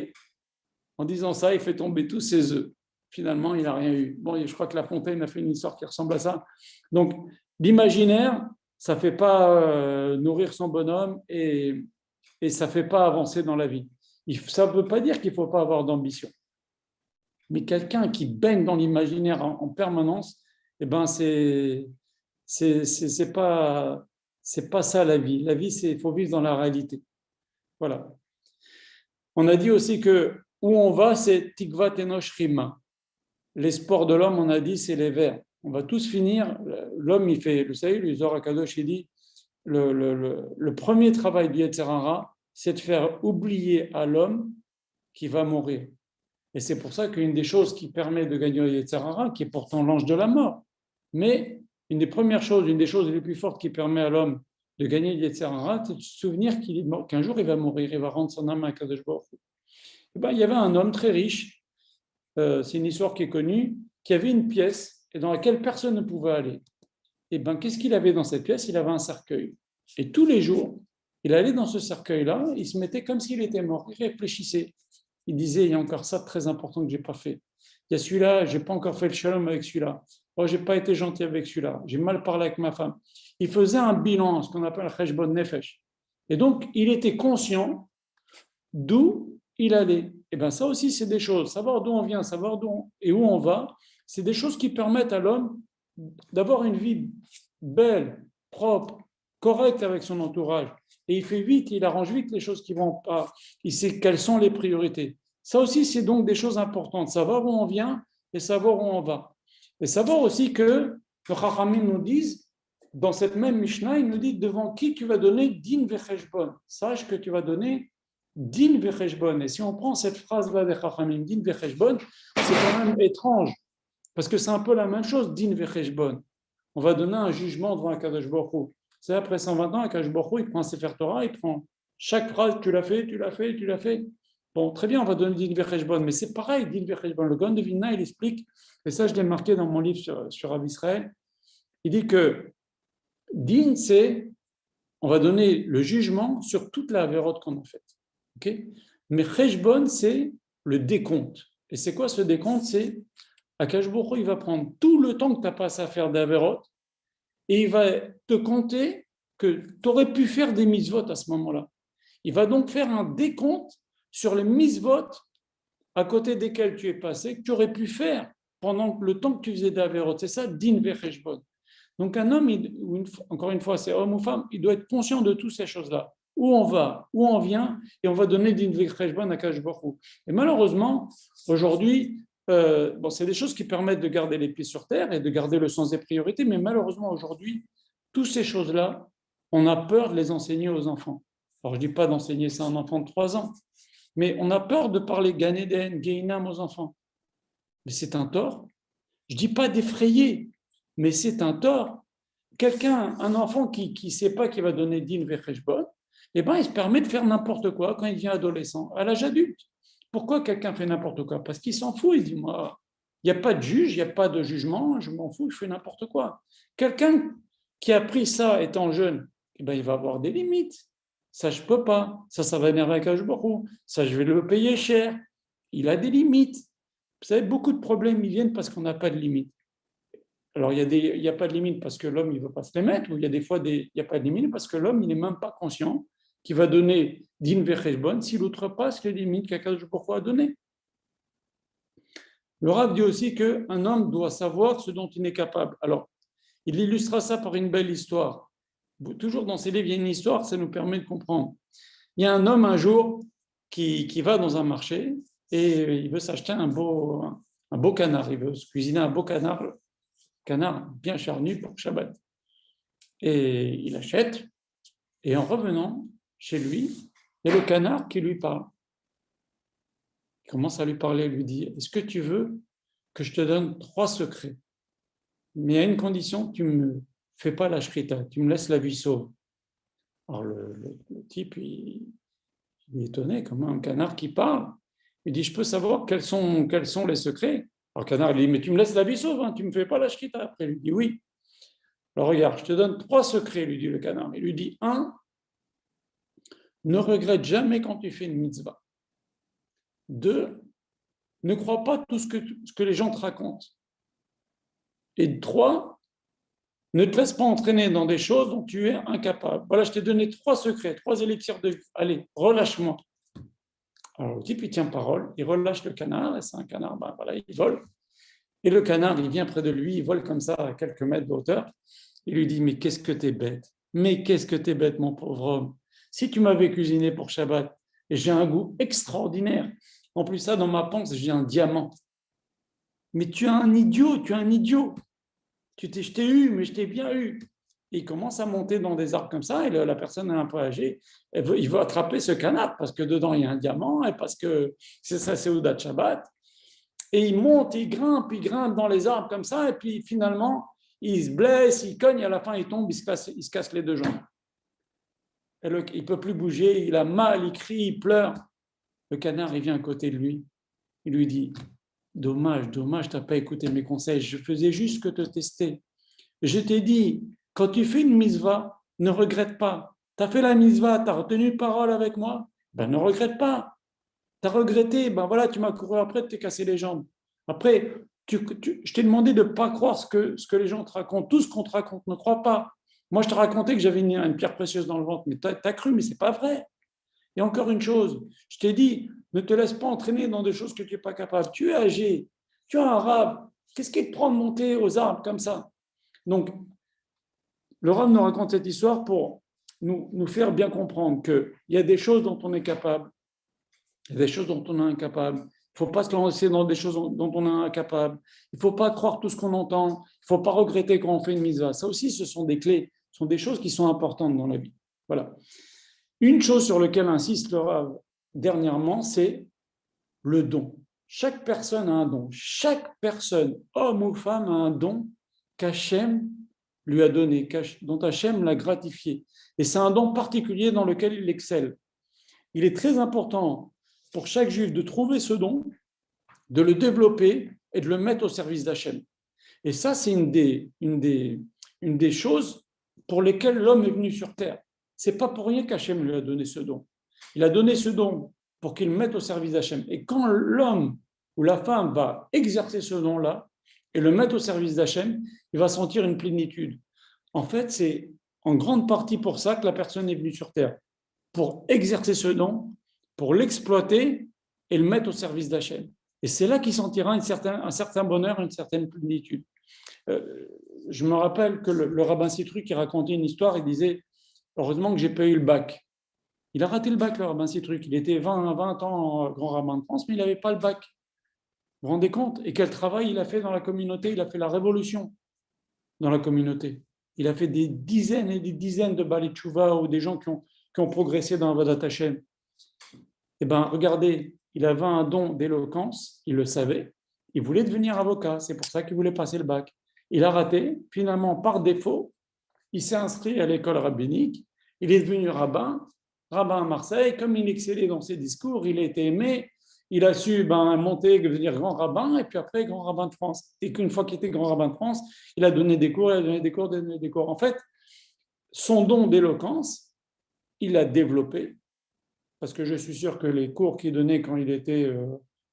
en disant ça, il fait tomber tous ses œufs. Finalement, il n'a rien eu. Bon, je crois que La Fontaine a fait une histoire qui ressemble à ça. Donc, l'imaginaire, ça ne fait pas nourrir son bonhomme et ça ne fait pas avancer dans la vie. Ça ne veut pas dire qu'il ne faut pas avoir d'ambition. Mais quelqu'un qui baigne dans l'imaginaire en permanence, eh ben c'est pas ça la vie. La vie, c'est il faut vivre dans la réalité. Voilà. On a dit aussi que où on va, c'est tikvat enosh rima. Les sports de l'homme, on a dit, c'est les vers. On va tous finir. L'homme, il fait, vous savez, le Zohar HaKadosh, il dit, le premier travail du Yetzer Hara, c'est de faire oublier à l'homme qu'il va mourir. Et c'est pour ça qu'une des choses qui permet de gagner le Yetzer Hara, qui est pourtant l'ange de la mort, mais une des premières choses, une des choses les plus fortes qui permet à l'homme de gagner le Yetzer Hara, c'est de se souvenir qu'un jour il va mourir, il va rendre son âme à Kadosh Baruch Hu. Et ben, il y avait un homme très riche, c'est une histoire qui est connue, qui avait une pièce et dans laquelle personne ne pouvait aller. Et ben, qu'est-ce qu'il avait dans cette pièce? Il avait un cercueil. Et tous les jours, il allait dans ce cercueil-là, il se mettait comme s'il était mort, il réfléchissait. Il disait, il y a encore ça de très important que je n'ai pas fait. Il y a celui-là, je n'ai pas encore fait le shalom avec celui-là. Oh, je n'ai pas été gentil avec celui-là. J'ai mal parlé avec ma femme. Il faisait un bilan, ce qu'on appelle cheshbon nefesh. Et donc, il était conscient d'où il allait. Et bien ça aussi, c'est des choses. Savoir d'où on vient, savoir et où on va, c'est des choses qui permettent à l'homme d'avoir une vie belle, propre, correcte avec son entourage. Et il arrange vite les choses qui ne vont pas. Il sait quelles sont les priorités. Ça aussi, c'est donc des choses importantes. Savoir où on vient et savoir où on va. Et savoir aussi que le Chachamim nous disent, dans cette même Mishnah, il nous dit devant qui tu vas donner din vecheshbon. Sache que tu vas donner din vecheshbon. Et si on prend cette phrase-là des Chachamim, din vecheshbon, c'est quand même étrange. Parce que c'est un peu la même chose, din vecheshbon. On va donner un jugement devant un Kadosh Baruch Hu. C'est après 120 ans, Akash Baruch Hu, il prend un Sefer Torah, il prend chaque phrase, tu l'as fait, tu l'as fait, tu l'as fait. Bon, très bien, on va donner Din Vecheshbon, mais c'est pareil, Din Vecheshbon. Le Gaon de Vilna, il explique, et ça je l'ai marqué dans mon livre sur Rav Israël, il dit que Din, c'est, on va donner le jugement sur toute la vérote qu'on a faite. Okay, mais Cheshbon, c'est le décompte. Et c'est quoi ce décompte? C'est Akash Baruch Hu, il va prendre tout le temps que tu as passé à faire des vérotes et il va te compter que tu aurais pu faire des mitzvot à ce moment-là. Il va donc faire un décompte sur les mitzvot à côté desquels tu es passé, que tu aurais pu faire pendant le temps que tu faisais d'Averot. C'est ça, din vecheshbon. Donc un homme, encore une fois, c'est homme ou femme, il doit être conscient de toutes ces choses-là. Où on va, où on vient, et on va donner din vecheshbon à Akash Baruch Hu. Et malheureusement, aujourd'hui, c'est des choses qui permettent de garder les pieds sur terre et de garder le sens des priorités, mais malheureusement, aujourd'hui, toutes ces choses-là, on a peur de les enseigner aux enfants. Alors, je ne dis pas d'enseigner ça à un enfant de 3 ans, mais on a peur de parler Gan Eden, Gehinam aux enfants. Mais c'est un tort. Je ne dis pas d'effrayer, mais c'est un tort. Quelqu'un, un enfant qui ne sait pas qu'il va donner Din Vecheshbon, eh ben, il se permet de faire n'importe quoi quand il devient adolescent, à l'âge adulte. Pourquoi quelqu'un fait n'importe quoi? Parce qu'il s'en fout, il dit, moi, il n'y a pas de juge, il n'y a pas de jugement, je m'en fous, je fais n'importe quoi. Quelqu'un qui a pris ça étant jeune, eh ben, il va avoir des limites. Ça, je ne peux pas. Ça va énerver Akash Baruch Hu. Ça, je vais le payer cher. Il a des limites. Vous savez, beaucoup de problèmes, ils viennent parce qu'on n'a pas de limites. Alors, il n'y a pas de limite parce que l'homme ne veut pas se les mettre, ou il y a des fois, il n'y a pas de limite parce que l'homme, il n'est même pas conscient qu'il va donner din vecheshbon s'il outrepasse les limites qu'Akadosh Baruch Hu a données. Le Rav dit aussi qu'un homme doit savoir ce dont il est capable. Alors, il illustra ça par une belle histoire. Toujours dans ses livres, il y a une histoire, ça nous permet de comprendre. Il y a un homme un jour qui va dans un marché et il veut s'acheter un beau canard. Il veut se cuisiner un beau canard bien charnu pour Shabbat. Et il achète, et en revenant chez lui, il y a le canard qui lui parle. Il commence à lui parler, il lui dit, est-ce que tu veux que je te donne 3 secrets? Mais à une condition, tu ne me fais pas la shrita, tu me laisses la vie sauve. Alors le type, il est étonné, comme un canard qui parle. Il dit, je peux savoir quels sont les secrets? Alors le canard lui dit, mais tu me laisses la vie sauve, hein, tu ne me fais pas la shrita. Après, il lui dit, oui. Alors regarde, je te donne 3 secrets, lui dit le canard. Il lui dit, 1, ne regrette jamais quand tu fais une mitzvah. 2, ne crois pas tout ce que les gens te racontent. Et 3, ne te laisse pas entraîner dans des choses dont tu es incapable. Voilà, je t'ai donné 3 secrets, 3 élixirs de vie. Allez, relâche-moi. Alors le type, il tient parole, il relâche le canard, et c'est un canard, voilà, il vole. Et le canard, il vient près de lui, il vole comme ça à quelques mètres de hauteur. Il lui dit, mais qu'est-ce que t'es bête? Mais qu'est-ce que t'es bête, mon pauvre homme? Si tu m'avais cuisiné pour Shabbat, et j'ai un goût extraordinaire. En plus, ça, dans ma panse, j'ai un diamant. Mais tu es un idiot, tu es un idiot. Je t'ai eu, mais je t'ai bien eu. Et il commence à monter dans des arbres comme ça, et la personne est un peu âgée. Il veut attraper ce canard parce que dedans, il y a un diamant, et parce que c'est ça, c'est Oudat Shabbat. Et il monte, il grimpe dans les arbres comme ça, et puis finalement, il se blesse, il cogne, et à la fin, il tombe, il se casse les 2 jambes. Il ne peut plus bouger, il a mal, il crie, il pleure. Le canard, il vient à côté de lui. Il lui dit, dommage, tu n'as pas écouté mes conseils. Je faisais juste que te tester. Je t'ai dit, quand tu fais une mitzvah, ne regrette pas. Tu as fait la mitzvah, tu as retenu parole avec moi, ben ne regrette pas. Tu as regretté, ben voilà, tu m'as couru après, tu t'es cassé les jambes. Après, je t'ai demandé de ne pas croire ce que les gens te racontent. Tout ce qu'on te raconte, ne crois pas. Moi, je te racontais que j'avais une pierre précieuse dans le ventre, mais tu as cru, mais ce n'est pas vrai. Et encore une chose, je t'ai dit, ne te laisse pas entraîner dans des choses que tu n'es pas capable. Tu es âgé, tu as un rave. Qu'est-ce qui te prend de monter aux arbres comme ça? Donc, le rave nous raconte cette histoire pour nous faire bien comprendre qu'il y a des choses dont on est capable, il y a des choses dont on est incapable. Il ne faut pas se lancer dans des choses dont on est incapable. Il ne faut pas croire tout ce qu'on entend. Il ne faut pas regretter quand on fait une mitzvah. Ça aussi, ce sont des clés, ce sont des choses qui sont importantes dans la vie. Voilà. Une chose sur laquelle insiste le Rav dernièrement, c'est le don. Chaque personne a un don. Chaque personne, homme ou femme, a un don qu'Hachem lui a donné, dont Hachem l'a gratifié. Et c'est un don particulier dans lequel il excelle. Il est très important pour chaque juif de trouver ce don, de le développer et de le mettre au service d'Hachem. Et ça, c'est une des choses pour lesquelles l'homme est venu sur terre. Ce n'est pas pour rien qu'Hachem lui a donné ce don. Il a donné ce don pour qu'il le mette au service d'Hachem. Et quand l'homme ou la femme va exercer ce don-là et le mettre au service d'Hachem, il va sentir une plénitude. En fait, c'est en grande partie pour ça que la personne est venue sur terre, pour exercer ce don, pour l'exploiter et le mettre au service d'Hachem. Et c'est là qu'il sentira un certain bonheur, une certaine plénitude. Je me rappelle que le rabbin Citruc qui racontait une histoire, il disait « Heureusement que j'ai pas eu le bac ». Il a raté le bac, le rabbin Citruc. Il était 20 ans grand rabbin de France, mais il n'avait pas le bac. Vous vous rendez compte? Et quel travail il a fait dans la communauté? Il a fait la révolution dans la communauté. Il a fait des dizaines et des dizaines de balai tchouva ou des gens qui ont progressé dans Avodat Hashem. Eh bien, regardez, il avait un don d'éloquence, il le savait, il voulait devenir avocat, c'est pour ça qu'il voulait passer le bac. Il a raté, finalement, par défaut, il s'est inscrit à l'école rabbinique, il est devenu rabbin à Marseille, comme il excellait dans ses discours, il a été aimé, il a su monter, devenir grand rabbin, et puis après, grand rabbin de France. Et qu'une fois qu'il était grand rabbin de France, il a donné des cours, il a donné des cours, des cours. En fait, son don d'éloquence, il l'a développé, parce que je suis sûr que les cours qu'il donnait quand il était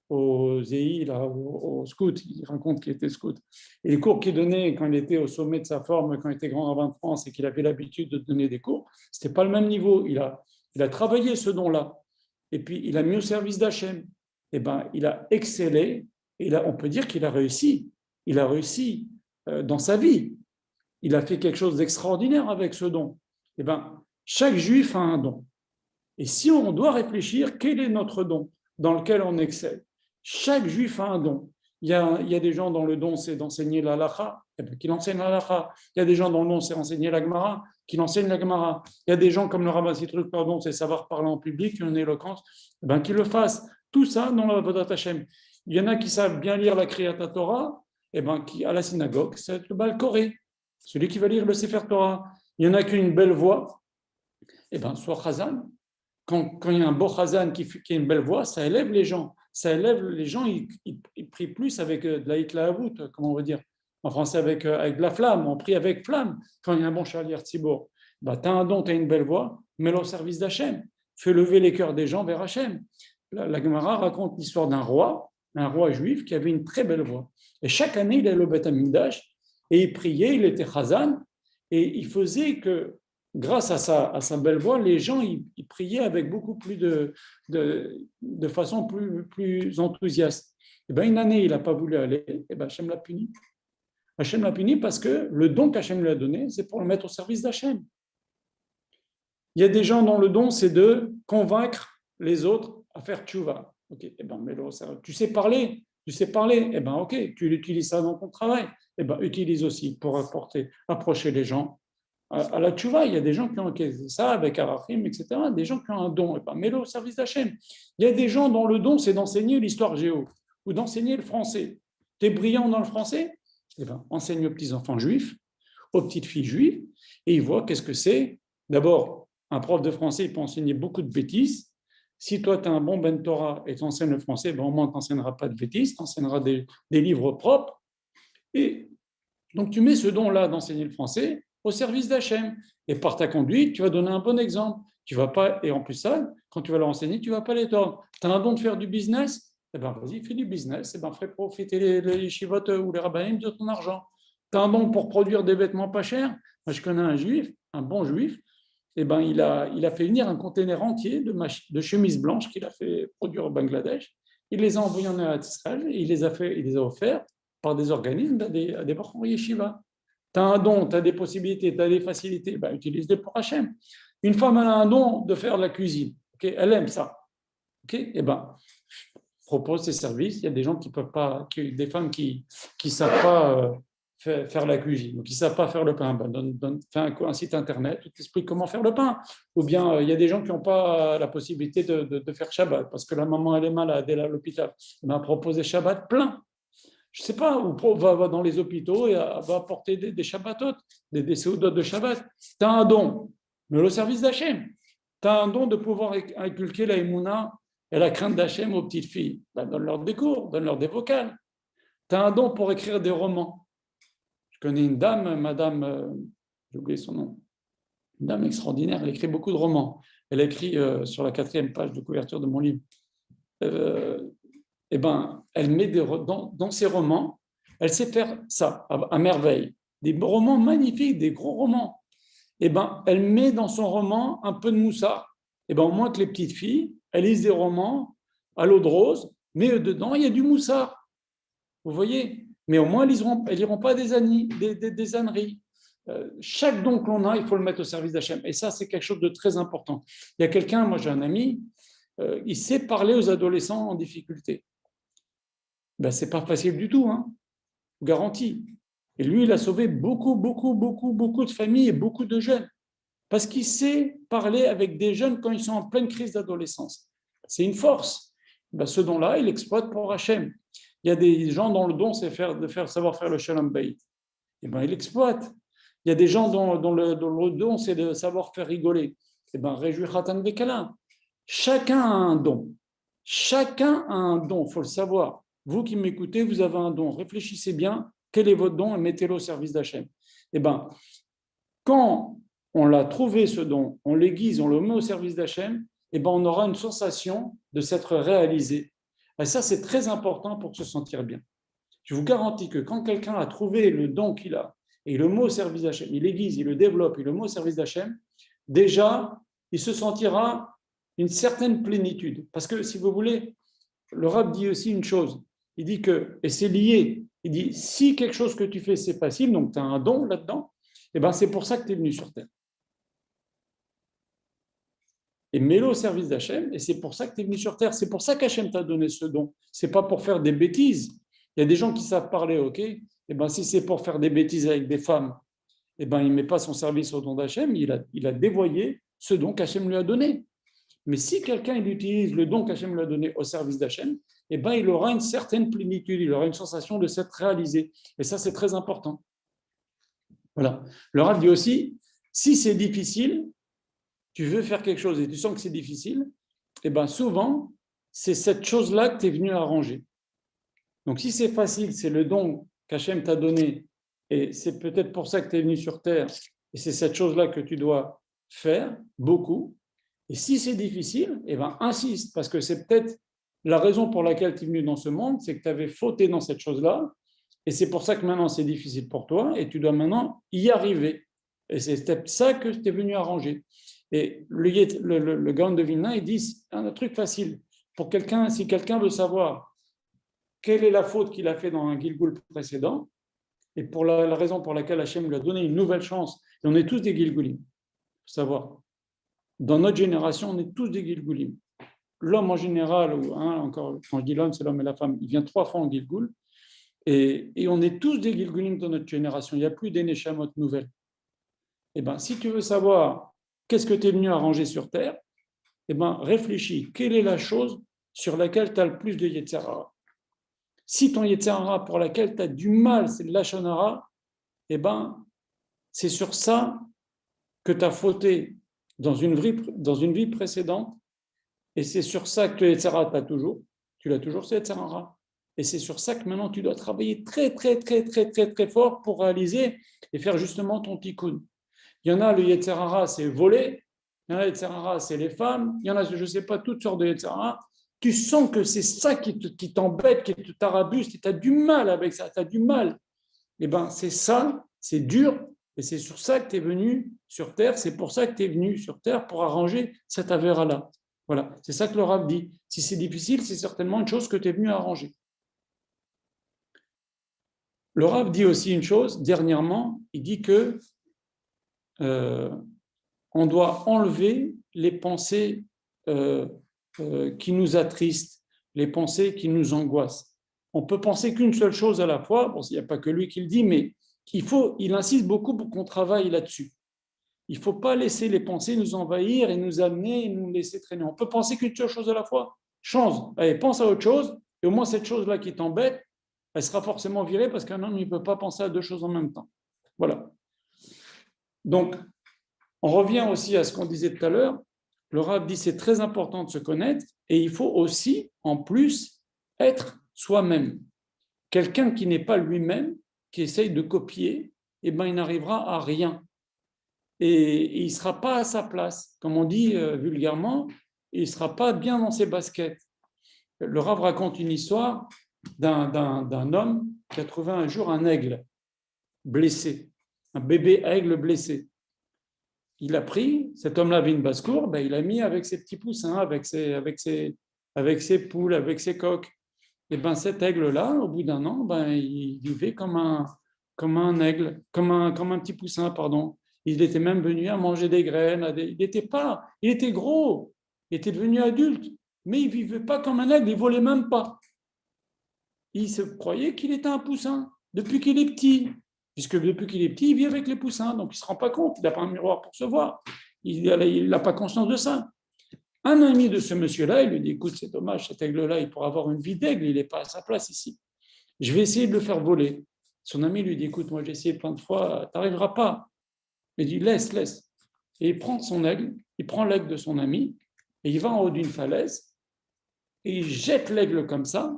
au ZI, au scout, il raconte qu'il était scout, et les cours qu'il donnait quand il était au sommet de sa forme, quand il était grand rabbin de France et qu'il avait l'habitude de donner des cours, ce n'était pas le même niveau. Il a travaillé ce don-là, et puis il a mis au service d'Hachem. Eh ben, il a excellé, et on peut dire qu'il a réussi. Il a réussi dans sa vie. Il a fait quelque chose d'extraordinaire avec ce don. Eh ben, chaque juif a un don. Et si on doit réfléchir, quel est notre don dans lequel on excelle? Chaque juif a un don. Il y a des gens dont le don, c'est d'enseigner la halakha, qu'il enseigne la halakha. Il y a des gens dont le don, c'est enseigner la Gemara, qu'il enseigne la Gemara. Il y a des gens comme le rabbin Citruc, c'est savoir parler en public, une éloquence, qu'il le fasse. Tout ça dans la Avodat Hashem. Il y en a qui savent bien lire la Kriyat Torah, qui à la synagogue, c'est le Baal Koré, celui qui va lire le Sefer Torah. Il y en a qui ont une belle voix, soit Chazan. Quand il y a un beau Chazan qui a une belle voix, ça élève les gens. Ça élève les gens, ils prient plus avec de la hitlahavut, comment on veut dire en français, avec de la flamme. On prie avec flamme quand il y a un bon Shaliach Tzibor. Tu as un don, tu as une belle voix, mets-le au service d'Hachem. Fais lever les cœurs des gens vers Hachem. La Gemara raconte l'histoire d'un roi juif qui avait une très belle voix. Et chaque année, il allait au Beth Amikdash et il priait, il était Chazan, et il faisait que, grâce à sa belle voix, les gens ils priaient avec beaucoup plus de façon plus enthousiaste. Une année, il n'a pas voulu aller, Hachem l'a puni. Hachem l'a puni parce que le don qu'Hachem lui a donné, c'est pour le mettre au service d'Hachem. Il y a des gens dont le don, c'est de convaincre les autres à faire tchouva. Ok, mais tu sais parler, ok, tu utilises ça dans ton travail. Utilise aussi pour approcher les gens à la tchouva. Il y a des gens qui ont ça avec Arachim, etc. Des gens qui ont un don, mets-le au service d'Hachem. Il y a des gens dont le don, c'est d'enseigner l'histoire géo ou d'enseigner le français. Tu es brillant dans le français, enseigne aux petits-enfants juifs, aux petites filles juives, et ils voient qu'est-ce que c'est. D'abord, un prof de français, il peut enseigner beaucoup de bêtises. Si toi, tu as un bon Ben Torah et tu enseignes le français, au moins, tu n'enseigneras pas de bêtises, tu enseigneras des livres propres. Et donc, tu mets ce don-là d'enseigner le français au service d'Hachem. Et par ta conduite, tu vas donner un bon exemple. Tu vas pas, et en plus ça, quand tu vas leur enseigner, tu ne vas pas les tordre. Tu as un don de faire du business, vas-y, fais du business, fais profiter les yeshivot ou les rabbinim de ton argent. Tu as un don pour produire des vêtements pas chers. Moi, je connais un juif, un bon juif, il a fait venir un conteneur entier de chemises blanches qu'il a fait produire au Bangladesh. Il les a envoyés en Israël et il les a offerts par des organismes à des Bachor Yeshiva. Tu as un don, tu as des possibilités, tu as des facilités, utilise-les pour Hachem. Une femme, elle a un don de faire de la cuisine. Okay, elle aime ça. Okay, propose ses services. Il y a des gens qui peuvent pas, des femmes qui savent pas faire la cuisine, donc ils ne savent pas faire le pain. Fais un site internet, tu t'expliques comment faire le pain. Ou bien il y a des gens qui n'ont pas la possibilité de faire Shabbat parce que la maman elle est malade, elle est à l'hôpital. Proposer Shabbat plein. je ne sais pas, ou va dans les hôpitaux et va apporter des Shabbatot, des séoudotes de Shabbat. Tu as un don, mais le service d'Hachem. Tu as un don de pouvoir inculquer la Emouna et la crainte d'Hachem aux petites filles. Ben, donne-leur des cours, donne-leur des vocales. Tu as un don pour écrire des romans. Je connais une dame, madame, j'ai oublié son nom, une dame extraordinaire, elle écrit beaucoup de romans. Elle écrit sur la 4e page de couverture de mon livre. Eh ben, elle met dans ses romans, elle sait faire ça à merveille. Des romans magnifiques, des gros romans. Eh ben, elle met dans son roman un peu de moussa. Eh ben, au moins que les petites filles, elles lisent des romans à l'eau de rose, mais dedans, il y a du moussa. Vous voyez? Mais au moins, elles liront pas des âneries. Chaque don que l'on a, il faut le mettre au service d'Hachem. Et ça, c'est quelque chose de très important. Il y a quelqu'un, moi j'ai un ami, il sait parler aux adolescents en difficulté. Ben, ce n'est pas facile du tout, hein, garanti. Et lui, il a sauvé beaucoup de familles et beaucoup de jeunes. Parce qu'il sait parler avec des jeunes quand ils sont en pleine crise d'adolescence. C'est une force. Ben, ce don-là, il exploite pour Hachem. Il y a des gens dont le don, c'est savoir faire le shalom bayit. Et ben, il exploite. Il y a des gens dont le don, c'est de savoir faire rigoler. Et ben, réjouir Khatan Bekala. Chacun a un don. Chacun a un don, il faut le savoir. Vous qui m'écoutez, vous avez un don. Réfléchissez bien, quel est votre don et mettez-le au service d'Hachem. Eh bien, quand on l'a trouvé, ce don, on l'aiguise, on le met au service d'Hachem, eh bien, on aura une sensation de s'être réalisé. Et ça, c'est très important pour se sentir bien. Je vous garantis que quand quelqu'un a trouvé le don qu'il a, et le met au service d'Hachem, il l'aiguise, il le développe, il le met au service d'Hachem, déjà, il se sentira une certaine plénitude. Parce que, si vous voulez, le Rav dit aussi une chose. Il dit que, et c'est lié, il dit, si quelque chose que tu fais, c'est facile, donc tu as un don là-dedans, eh ben, c'est pour ça que tu es venu sur Terre. Et mets-le au service d'Hachem, et c'est pour ça que tu es venu sur Terre. C'est pour ça qu'Hachem t'a donné ce don. Ce n'est pas pour faire des bêtises. Il y a des gens qui savent parler, ok? Eh ben, si c'est pour faire des bêtises avec des femmes, eh ben, il ne met pas son service au don d'Hachem, il a dévoyé ce don qu'Hachem lui a donné. Mais si quelqu'un il utilise le don qu'Hachem lui a donné au service d'Hachem, eh ben, il aura une certaine plénitude, il aura une sensation de s'être réalisé. Et ça, c'est très important. Voilà. Le Rav dit aussi, si c'est difficile, tu veux faire quelque chose et tu sens que c'est difficile, eh ben, souvent, c'est cette chose-là que tu es venu arranger. Donc, si c'est facile, c'est le don qu'Hachem t'a donné, et c'est peut-être pour ça que tu es venu sur Terre, et c'est cette chose-là que tu dois faire, beaucoup. Et si c'est difficile, eh ben, insiste, parce que c'est peut-être la raison pour laquelle tu es venu dans ce monde, c'est que tu avais fauté dans cette chose-là, et c'est pour ça que maintenant c'est difficile pour toi, et tu dois maintenant y arriver. Et c'est peut-être ça que tu es venu arranger. Et le Gaon de Vilna, il dit un truc facile. Pour quelqu'un, si quelqu'un veut savoir quelle est la faute qu'il a fait dans un Gilgul précédent, et pour la raison pour laquelle Hachem lui a donné une nouvelle chance, et on est tous des Gilgulim, il faut savoir. Dans notre génération, on est tous des Gilgulim. L'homme en général, ou encore, quand je dis l'homme, c'est l'homme et la femme, il vient 3 fois en Gilgul, et on est tous des Gilgulim dans notre génération. Il n'y a plus des Neshamot nouvelles. Eh bien, si tu veux savoir qu'est-ce que tu es venu arranger sur Terre, eh ben, réfléchis. Quelle est la chose sur laquelle tu as le plus de Yetzer Hara? Si ton Yetzer Hara pour laquelle tu as du mal, c'est le Lachon Hara, eh ben, c'est sur ça que tu as fauté dans une vie précédente, et c'est sur ça que le Yetzer Hara tu l'as toujours, ce Yetzer Hara. Et c'est sur ça que maintenant tu dois travailler très fort pour réaliser et faire justement ton tikkun. Il y en a, le Yetzer Hara, c'est voler. Il y en a, le Yetzer Hara, c'est les femmes. Il y en a, je ne sais pas, toutes sortes de Yetzer Hara. Tu sens que c'est ça qui t'embête, qui te t'arabuste, et tu as du mal avec ça, tu as du mal. Eh bien, c'est ça, c'est dur, et c'est sur ça que tu es venu sur Terre. C'est pour ça que tu es venu sur Terre, pour arranger cette affaire-là. Voilà, c'est ça que le Rav dit. Si c'est difficile, c'est certainement une chose que tu es venu arranger. Le Rav dit aussi une chose, dernièrement, il dit que on doit enlever les pensées qui nous attristent, les pensées qui nous angoissent. On peut penser qu'une seule chose à la fois. Bon, il n'y a pas que lui qui le dit, mais il insiste beaucoup pour qu'on travaille là-dessus. Il ne faut pas laisser les pensées nous envahir et nous amener et nous laisser traîner. On peut penser qu'une seule chose à la fois. Change. Allez, pense à autre chose, et au moins cette chose-là qui t'embête, elle sera forcément virée parce qu'un homme ne peut pas penser à deux choses en même temps. Voilà. Donc, on revient aussi à ce qu'on disait tout à l'heure. Le Rav dit c'est très important de se connaître et il faut aussi, en plus, être soi-même. Quelqu'un qui n'est pas lui-même, qui essaye de copier, eh ben, il n'arrivera à rien. Et il ne sera pas à sa place. Comme on dit vulgairement, il ne sera pas bien dans ses baskets. Le Rav raconte une histoire d'un homme qui a trouvé un jour un aigle blessé, un bébé aigle blessé. Il a pris, cet homme-là avait une basse-cour, ben il a mis avec ses petits poussins, avec ses poules, avec ses coqs. Et ben cet aigle-là, au bout d'un an, ben, il vivait comme un aigle, comme un petit poussin, pardon. Il était même venu à manger des graines. Il était gros, il était devenu adulte, mais il ne vivait pas comme un aigle, il ne volait même pas. Il se croyait qu'il était un poussin depuis qu'il est petit. Puisque depuis qu'il est petit, il vit avec les poussins, donc il ne se rend pas compte, il n'a pas un miroir pour se voir, il n'a pas conscience de ça. Un ami de ce monsieur-là, il lui dit, écoute, c'est dommage, cet aigle-là, il pourrait avoir une vie d'aigle, il n'est pas à sa place ici. Je vais essayer de le faire voler. Son ami lui dit, écoute, moi j'ai essayé plein de fois, tu n'arriveras pas. Il dit, laisse. Et il prend son aigle, il prend l'aigle de son ami, et il va en haut d'une falaise, et il jette l'aigle comme ça,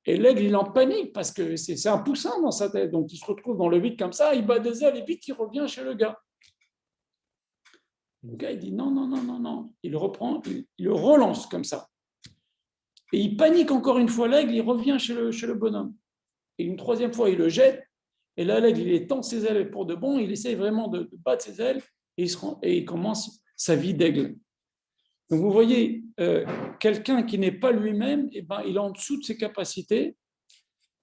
et l'aigle, il est en panique parce que c'est un poussin dans sa tête. Donc, il se retrouve dans le vide comme ça, il bat des ailes et vite, il revient chez le gars. Le gars, il dit non. Il le reprend, il le relance comme ça. Et il panique encore une fois l'aigle, il revient chez le bonhomme. Et une troisième fois, il le jette. Et là, l'aigle, il étend ses ailes pour de bon, il essaye vraiment de battre ses ailes et il commence sa vie d'aigle. Donc, vous voyez, quelqu'un qui n'est pas lui-même, eh ben, il est en dessous de ses capacités.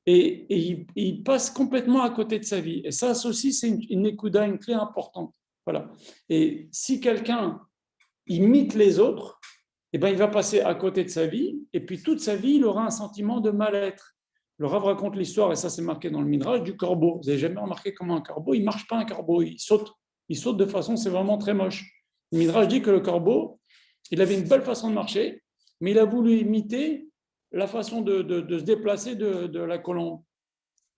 Et il passe complètement à côté de sa vie. Et ça aussi, c'est une écouda, une clé importante. Voilà. Et si quelqu'un imite les autres, eh ben, il va passer à côté de sa vie, et puis toute sa vie, il aura un sentiment de mal-être. Le Rav raconte l'histoire, et ça c'est marqué dans le Midrash, du corbeau. Vous n'avez jamais remarqué comment un corbeau, il ne marche pas un corbeau, il saute. Il saute de façon, c'est vraiment très moche. Le Midrash dit que le corbeau, il avait une belle façon de marcher, mais il a voulu imiter la façon de se déplacer de la colombe.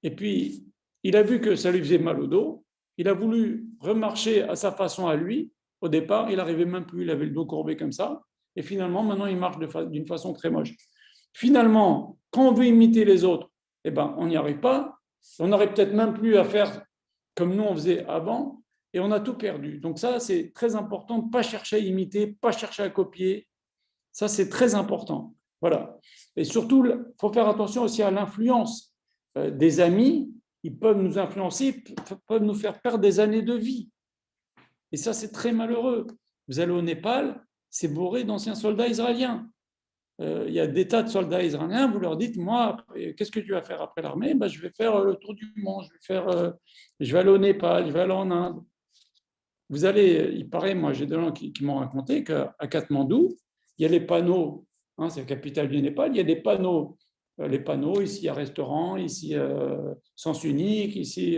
Et puis, il a vu que ça lui faisait mal au dos. Il a voulu remarcher à sa façon à lui. Au départ, il n'arrivait même plus, il avait le dos courbé comme ça. Et finalement, maintenant, il marche d'une façon très moche. Finalement, quand on veut imiter les autres, eh ben, on n'y arrive pas. On n'aurait peut-être même plus à faire comme nous on faisait avant. Et on a tout perdu. Donc ça, c'est très important de ne pas chercher à imiter, pas chercher à copier. Ça, c'est très important. Voilà. Et surtout, il faut faire attention aussi à l'influence des amis. Ils peuvent nous influencer, peuvent nous faire perdre des années de vie. Et ça, c'est très malheureux. Vous allez au Népal, c'est bourré d'anciens soldats israéliens. Il y a des tas de soldats israéliens, vous leur dites, moi, qu'est-ce que tu vas faire après l'armée? Ben, je vais faire le tour du monde, je vais aller au Népal, je vais aller en Inde. Vous allez, il paraît, moi j'ai des gens qui m'ont raconté qu'à Katmandou, il y a les panneaux, hein, c'est la capitale du Népal, il y a des panneaux, les panneaux, ici il y a restaurant, ici sens unique, ici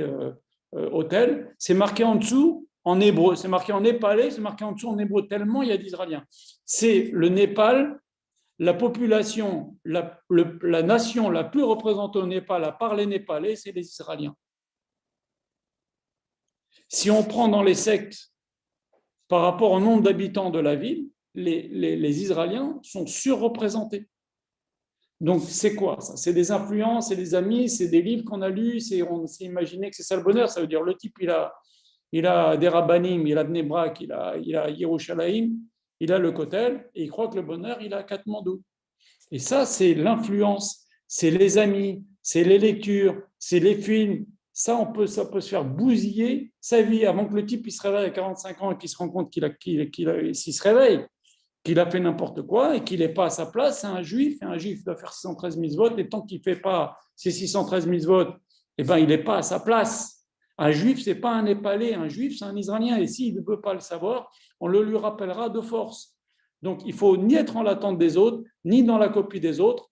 hôtel, c'est marqué en dessous en hébreu, c'est marqué en népalais, c'est marqué en dessous en hébreu, tellement il y a d'Israéliens. C'est le Népal, la population, la nation la plus représentée au Népal à part les Népalais, c'est les Israéliens. Si on prend dans les sectes par rapport au nombre d'habitants de la ville, les Israéliens sont surreprésentés. Donc, c'est quoi ça? C'est des influences, c'est des amis, c'est des livres qu'on a lus, on s'est imaginé que c'est ça le bonheur. Ça veut dire le type, il a des rabbanim, il a Bnei Brak, il a Yerushalayim, il a le Kotel, et il croit que le bonheur, il a Katmandou. Et ça, c'est l'influence, c'est les amis, c'est les lectures, c'est les films. Ça peut se faire bousiller sa vie avant que le type il se réveille à 45 ans et qu'il se rend compte s'il se réveille, qu'il a fait n'importe quoi et qu'il n'est pas à sa place. C'est un juif, et un juif doit faire 613 mitzvot, et tant qu'il ne fait pas ces 613 mitzvot, eh ben, il n'est pas à sa place. Un juif, ce n'est pas un Népalais, un juif, c'est un Israélien, et s'il ne veut pas le savoir, on le lui rappellera de force. Donc, il faut ni être en l'attente des autres, ni dans la copie des autres.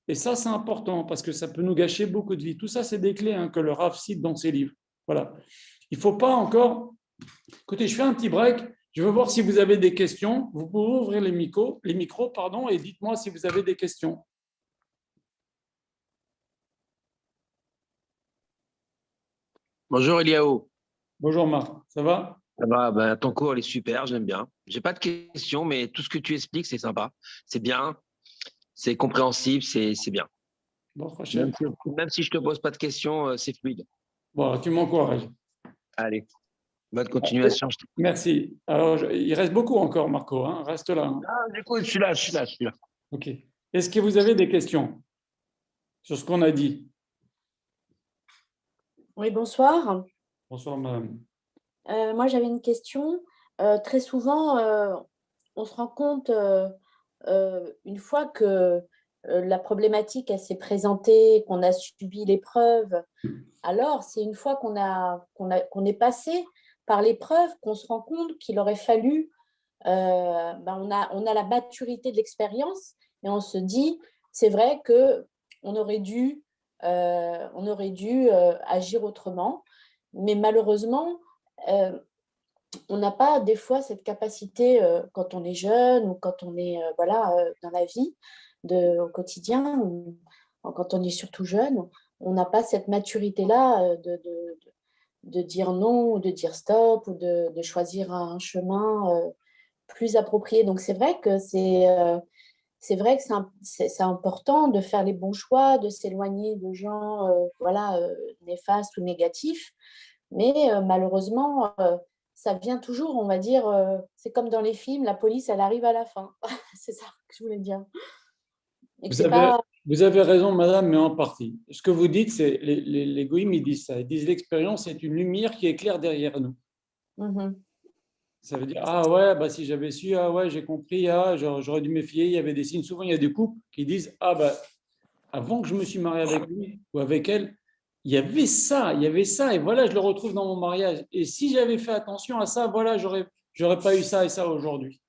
Et ça, c'est important parce que ça peut nous gâcher beaucoup de vie. Tout ça, c'est des clés que le Rav cite dans ses livres. Voilà. Il ne faut pas encore... Écoutez, je fais un petit break. Je veux voir si vous avez des questions. Vous pouvez ouvrir les micros, et dites-moi si vous avez des questions.
Bonjour Eliao.
Bonjour Marc, ça va?
Ça va, ben, ton cours il est super, j'aime bien. J'ai pas de questions, mais tout ce que tu expliques, c'est sympa. C'est bien, c'est compréhensible, c'est bien.
Bon, prochain.
Même si je te pose pas de questions, c'est fluide.
Bon, tu m'encourages.
Allez, bonne continuation.
Merci. Alors, il reste beaucoup encore, Marco, hein. Reste là, hein.
Ah, du coup, je suis là.
OK. Est-ce que vous avez des questions sur ce qu'on a dit?
Oui, bonsoir.
Bonsoir, madame.
Moi, j'avais une question. Très souvent, on se rend compte, une fois que la problématique elle s'est présentée, qu'on a subi l'épreuve, alors c'est une fois qu'on est passé par l'épreuve qu'on se rend compte qu'il aurait fallu, on a la maturité de l'expérience et on se dit, c'est vrai qu'on aurait dû, agir autrement, mais malheureusement, euh, on n'a pas des fois cette capacité quand on est jeune ou quand on est dans la vie au quotidien ou quand on est surtout jeune, on n'a pas cette maturité-là de dire non ou de dire stop ou de choisir un chemin plus approprié. Donc c'est vrai que c'est important de faire les bons choix, de s'éloigner de gens néfastes ou négatifs. Mais malheureusement, ça vient toujours, on va dire, c'est comme dans les films, la police, elle arrive à la fin. C'est ça que je voulais dire. Et que
Vous
c'est
avez,
pas.
vous avez raison, madame, mais en partie. Ce que vous dites, c'est les goïms, ils disent ça. Ils disent l'expérience est une lumière qui éclaire derrière nous.
Mhm.
Ça veut dire, ah ouais, bah, si j'avais su, ah ouais, j'ai compris, ah, j'aurais dû me méfier. Il y avait des signes. Souvent, il y a des couples qui disent, ah bah, avant que je me suis marié avec lui ou avec elle, il y avait ça, et voilà, je le retrouve dans mon mariage. Et si j'avais fait attention à ça, voilà, j'aurais pas eu ça et ça aujourd'hui.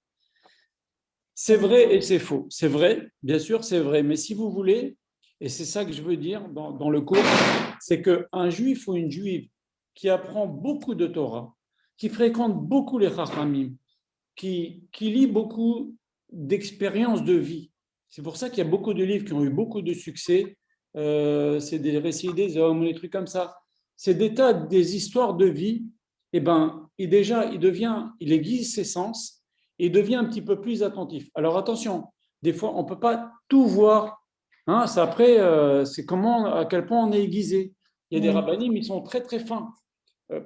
C'est vrai et c'est faux. C'est vrai, bien sûr, c'est vrai. Mais si vous voulez, et c'est ça que je veux dire dans le cours, c'est qu'un juif ou une juive qui apprend beaucoup de Torah, qui fréquente beaucoup les Chachamim, qui lit beaucoup d'expériences de vie. C'est pour ça qu'il y a beaucoup de livres qui ont eu beaucoup de succès. C'est des récits des hommes, des trucs comme ça. C'est des tas, des histoires de vie. Et ben, il aiguise ses sens et devient un petit peu plus attentif. Alors attention, des fois, on ne peut pas tout voir. Hein, après, c'est à quel point on est aiguisé. Il y a des
Mhm.
rabbinim, ils sont très très fins.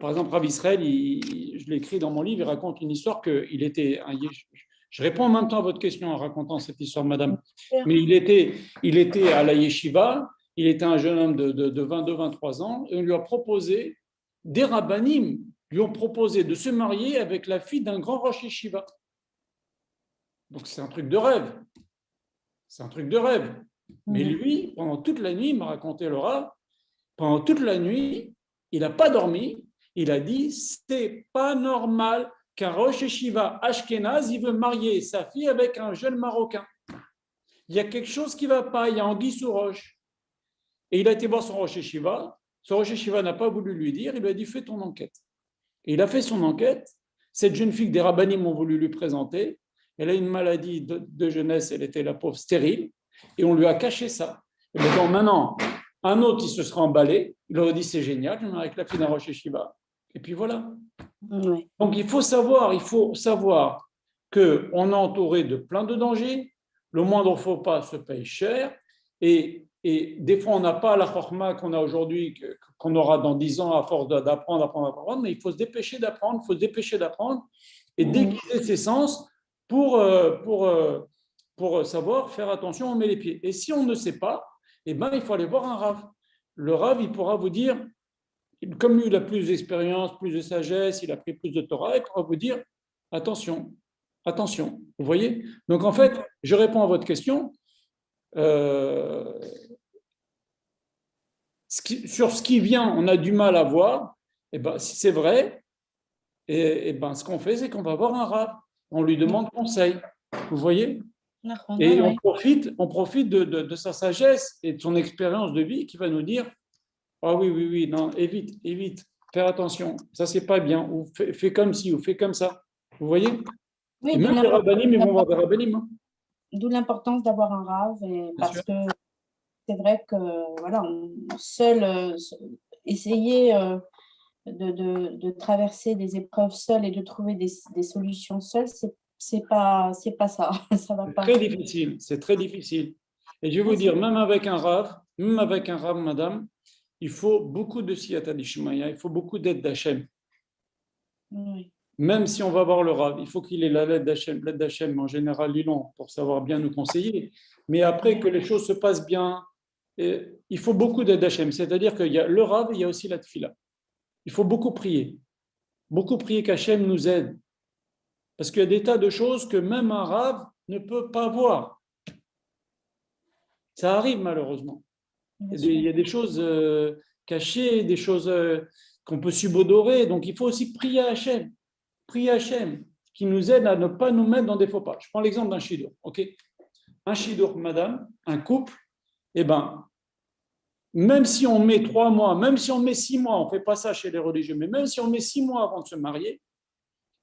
Par exemple, Rav Israël, je l'ai écrit dans mon livre, il raconte une histoire qu'il était. Je réponds en même temps à votre question en racontant cette histoire, madame. Mais il était à la yeshiva, il était un jeune homme de 22-23 ans, et on lui a proposé, des rabbinim lui ont proposé de se marier avec la fille d'un grand rosh yeshiva. Donc c'est un truc de rêve. C'est un truc de rêve. Mais
Mhm.
lui, pendant toute la nuit, il m'a raconté le Rav, pendant toute la nuit, il n'a pas dormi. Il a dit, c'est pas normal qu'un Rosh Yeshiva Ashkenaz, il veut marier sa fille avec un jeune Marocain. Il y a quelque chose qui ne va pas, il y a anguille sous roche. Et il a été voir son Rosh Yeshiva. Son Rosh Yeshiva n'a pas voulu lui dire, il lui a dit, fais ton enquête. Et il a fait son enquête. Cette jeune fille que des rabbinim ont voulu lui présenter, elle a une maladie de jeunesse, elle était la pauvre stérile, et on lui a caché ça. Et maintenant, un autre, il se sera emballé, il aurait dit c'est génial, je me marie avec la fille d'un Rosh Yeshiva. Et puis voilà.
Ouais.
Donc il faut savoir qu'on est entouré de plein de dangers, le moindre faux pas se paye cher, et des fois on n'a pas la chorma qu'on a aujourd'hui, qu'on aura dans 10 ans à force d'apprendre, mais il faut se dépêcher d'apprendre, il faut se dépêcher d'apprendre et
Mhm.
déguiser ses sens pour, pour savoir faire attention où on met les pieds. Et si on ne sait pas, eh ben, il faut aller voir un rave. Le rave, il pourra vous dire, comme lui, il a plus d'expérience, plus de sagesse, il a pris plus de Torah, il pourra vous dire attention, attention. Vous voyez? Donc en fait, je réponds à votre question. Euh, sur ce qui vient, on a du mal à voir. Et ben, si c'est vrai, et ben, ce qu'on fait, c'est qu'on va voir un rave. On lui demande conseil. Vous voyez? Et
Ouais.
on profite de sa sagesse et de son expérience de vie qui va nous dire ah oui, oui, oui, non, évite, évite, faire attention, ça c'est pas bien, ou fais comme ci, ou fais comme ça. Vous voyez? Et
Oui,
même les rabbinim, ils vont voir des rabbinim, hein,
d'où l'importance d'avoir un rave,
bien sûr.
parce que c'est vrai que voilà, seul essayer. de traverser des épreuves seul et de trouver des solutions seul, c'est pas ça. Ça va pas.
Très difficile, c'est très difficile. Et je vais vous dire, même avec un rave, madame, il faut beaucoup de siyata d'Ishmaïa, il faut beaucoup d'aide d'Hachem.
Oui.
Même si on va voir le rave, il faut qu'il ait la l'aide d'Hachem. L'aide d'Hachem, en général, ils l'ont pour savoir bien nous conseiller. Mais après que les choses se passent bien, il faut beaucoup d'aide d'Hachem. C'est-à-dire qu'il y a le rave, il y a aussi la tfila. Il faut beaucoup prier qu'Hachem nous aide. Parce qu'il y a des tas de choses que même un rave ne peut pas voir. Ça arrive malheureusement. Il y a des choses cachées, des choses qu'on peut subodorer. Donc il faut aussi prier à Hachem, qui nous aide à ne pas nous mettre dans des faux pas. Je prends l'exemple d'un shidour. Okay, un shidour, madame, un couple, eh ben, même si on met 3 mois, même si on met 6 mois, on ne fait pas ça chez les religieux, mais même si on met 6 mois avant de se marier,